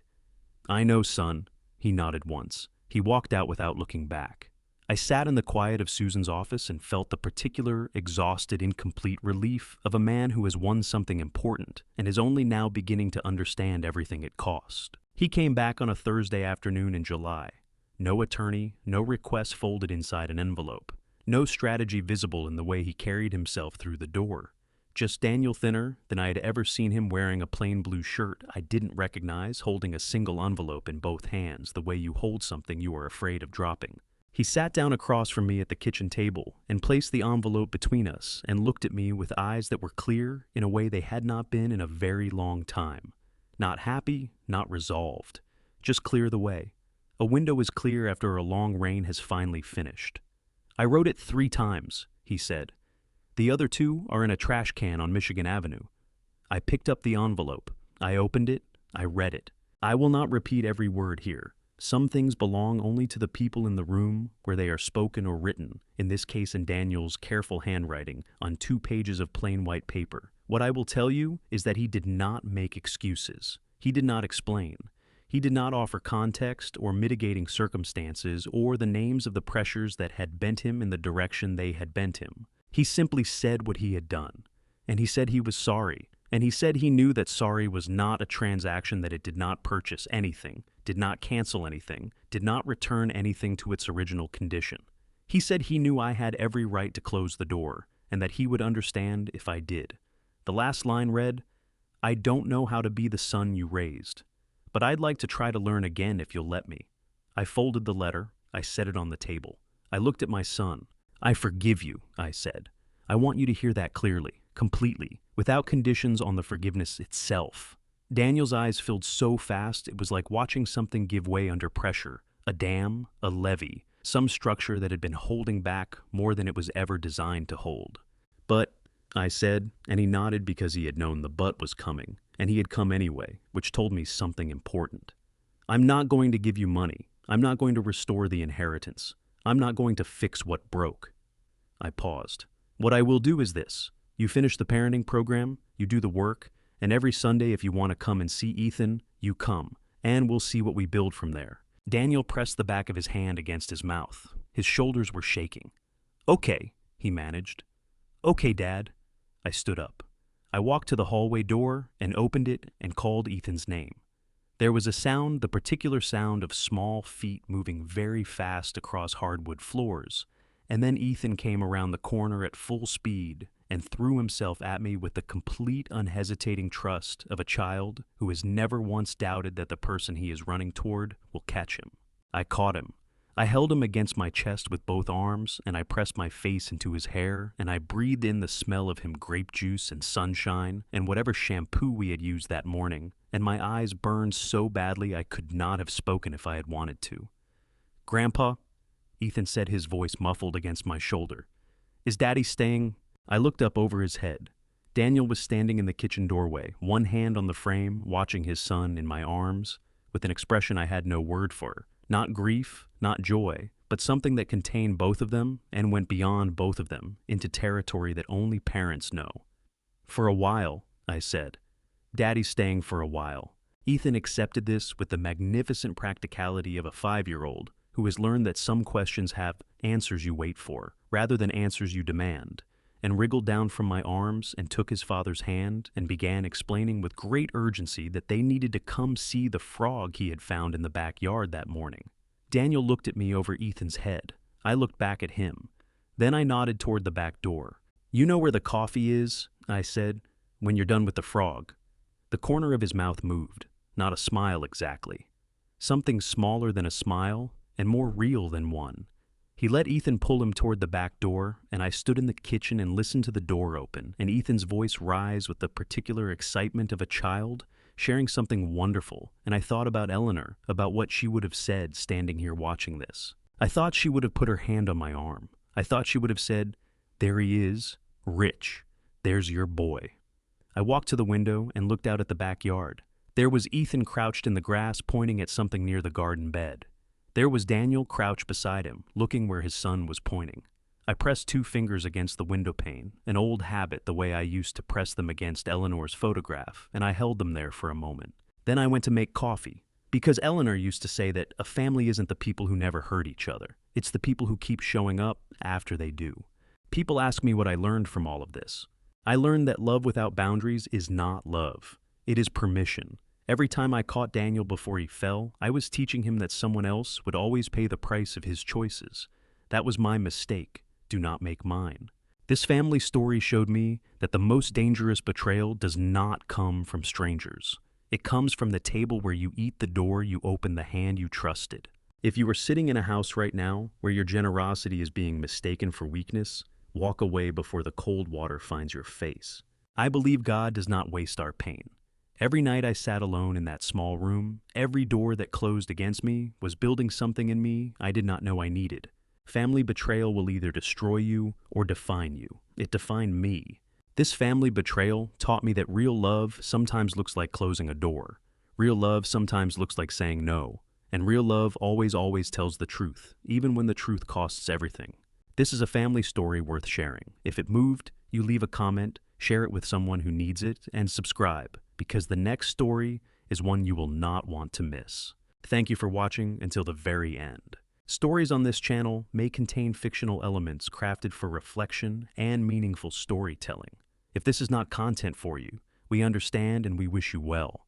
"I know, son." He nodded once. He walked out without looking back. I sat in the quiet of Susan's office and felt the particular, exhausted, incomplete relief of a man who has won something important and is only now beginning to understand everything it cost. He came back on a Thursday afternoon in July. No attorney, no request folded inside an envelope. No strategy visible in the way he carried himself through the door. Just Daniel thinner than I had ever seen him, wearing a plain blue shirt I didn't recognize, holding a single envelope in both hands the way you hold something you are afraid of dropping. He sat down across from me at the kitchen table and placed the envelope between us and looked at me with eyes that were clear in a way they had not been in a very long time. Not happy, not resolved. Just clear the way. A window is clear after a long rain has finally finished. I wrote it 3 times, he said. The other 2 are in a trash can on Michigan Avenue. I picked up the envelope. I opened it. I read it. I will not repeat every word here. Some things belong only to the people in the room where they are spoken or written, in this case in Daniel's careful handwriting, on 2 pages of plain white paper. What I will tell you is that he did not make excuses. He did not explain. He did not offer context or mitigating circumstances or the names of the pressures that had bent him in the direction they had bent him. He simply said what he had done, and he said he was sorry, and he said he knew that sorry was not a transaction, that it did not purchase anything, did not cancel anything, did not return anything to its original condition. He said he knew I had every right to close the door, and that he would understand if I did. The last line read, "I don't know how to be the son you raised, but I'd like to try to learn again if you'll let me." I folded the letter. I set it on the table. I looked at my son. "I forgive you," I said. "I want you to hear that clearly, completely, without conditions on the forgiveness itself." Daniel's eyes filled so fast it was like watching something give way under pressure, a dam, a levee, some structure that had been holding back more than it was ever designed to hold. "But," I said, and he nodded because he had known the but was coming, and he had come anyway, which told me something important. "I'm not going to give you money. I'm not going to restore the inheritance. I'm not going to fix what broke." I paused. "What I will do is this. You finish the parenting program, you do the work, and every Sunday if you want to come and see Ethan, you come, and we'll see what we build from there." Daniel pressed the back of his hand against his mouth. His shoulders were shaking. "Okay," he managed. "Okay, Dad." I stood up. I walked to the hallway door and opened it and called Ethan's name. There was a sound, the particular sound of small feet moving very fast across hardwood floors, and then Ethan came around the corner at full speed and threw himself at me with the complete, unhesitating trust of a child who has never once doubted that the person he is running toward will catch him. I caught him. I held him against my chest with both arms, and I pressed my face into his hair, and I breathed in the smell of him, grape juice and sunshine and whatever shampoo we had used that morning, and my eyes burned so badly I could not have spoken if I had wanted to. "Grandpa," Ethan said, his voice muffled against my shoulder, "is Daddy staying?" I looked up over his head. Daniel was standing in the kitchen doorway, one hand on the frame, watching his son in my arms, with an expression I had no word for. Not grief, not joy, but something that contained both of them and went beyond both of them into territory that only parents know. "For a while," I said. "Daddy's staying for a while." Ethan accepted this with the magnificent practicality of a 5-year-old who has learned that some questions have answers you wait for, rather than answers you demand, and wriggled down from my arms and took his father's hand and began explaining with great urgency that they needed to come see the frog he had found in the backyard that morning. Daniel looked at me over Ethan's head. I looked back at him. Then I nodded toward the back door. "You know where the coffee is," I said, "when you're done with the frog." The corner of his mouth moved, not a smile exactly. Something smaller than a smile and more real than one. He let Ethan pull him toward the back door, and I stood in the kitchen and listened to the door open, and Ethan's voice rise with the particular excitement of a child, sharing something wonderful, and I thought about Eleanor, about what she would have said standing here watching this. I thought she would have put her hand on my arm. I thought she would have said, "There he is, Rich. There's your boy." I walked to the window and looked out at the backyard. There was Ethan crouched in the grass, pointing at something near the garden bed. There was Daniel crouched beside him, looking where his son was pointing. I pressed 2 fingers against the window pane, an old habit the way I used to press them against Eleanor's photograph, and I held them there for a moment. Then I went to make coffee. Because Eleanor used to say that a family isn't the people who never hurt each other. It's the people who keep showing up after they do. People ask me what I learned from all of this. I learned that love without boundaries is not love. It is permission. Every time I caught Daniel before he fell, I was teaching him that someone else would always pay the price of his choices. That was my mistake. Do not make mine. This family story showed me that the most dangerous betrayal does not come from strangers. It comes from the table where you eat the door you open the hand you trusted. If you are sitting in a house right now where your generosity is being mistaken for weakness, walk away before the cold water finds your face. I believe God does not waste our pain. Every night I sat alone in that small room, every door that closed against me was building something in me I did not know I needed. Family betrayal will either destroy you or define you. It defined me. This family betrayal taught me that real love sometimes looks like closing a door. Real love sometimes looks like saying no. And real love always tells the truth, even when the truth costs everything. This is a family story worth sharing. If it moved, you leave a comment, share it with someone who needs it, and subscribe, because the next story is one you will not want to miss. Thank you for watching until the very end. Stories on this channel may contain fictional elements crafted for reflection and meaningful storytelling. If this is not content for you, we understand and we wish you well.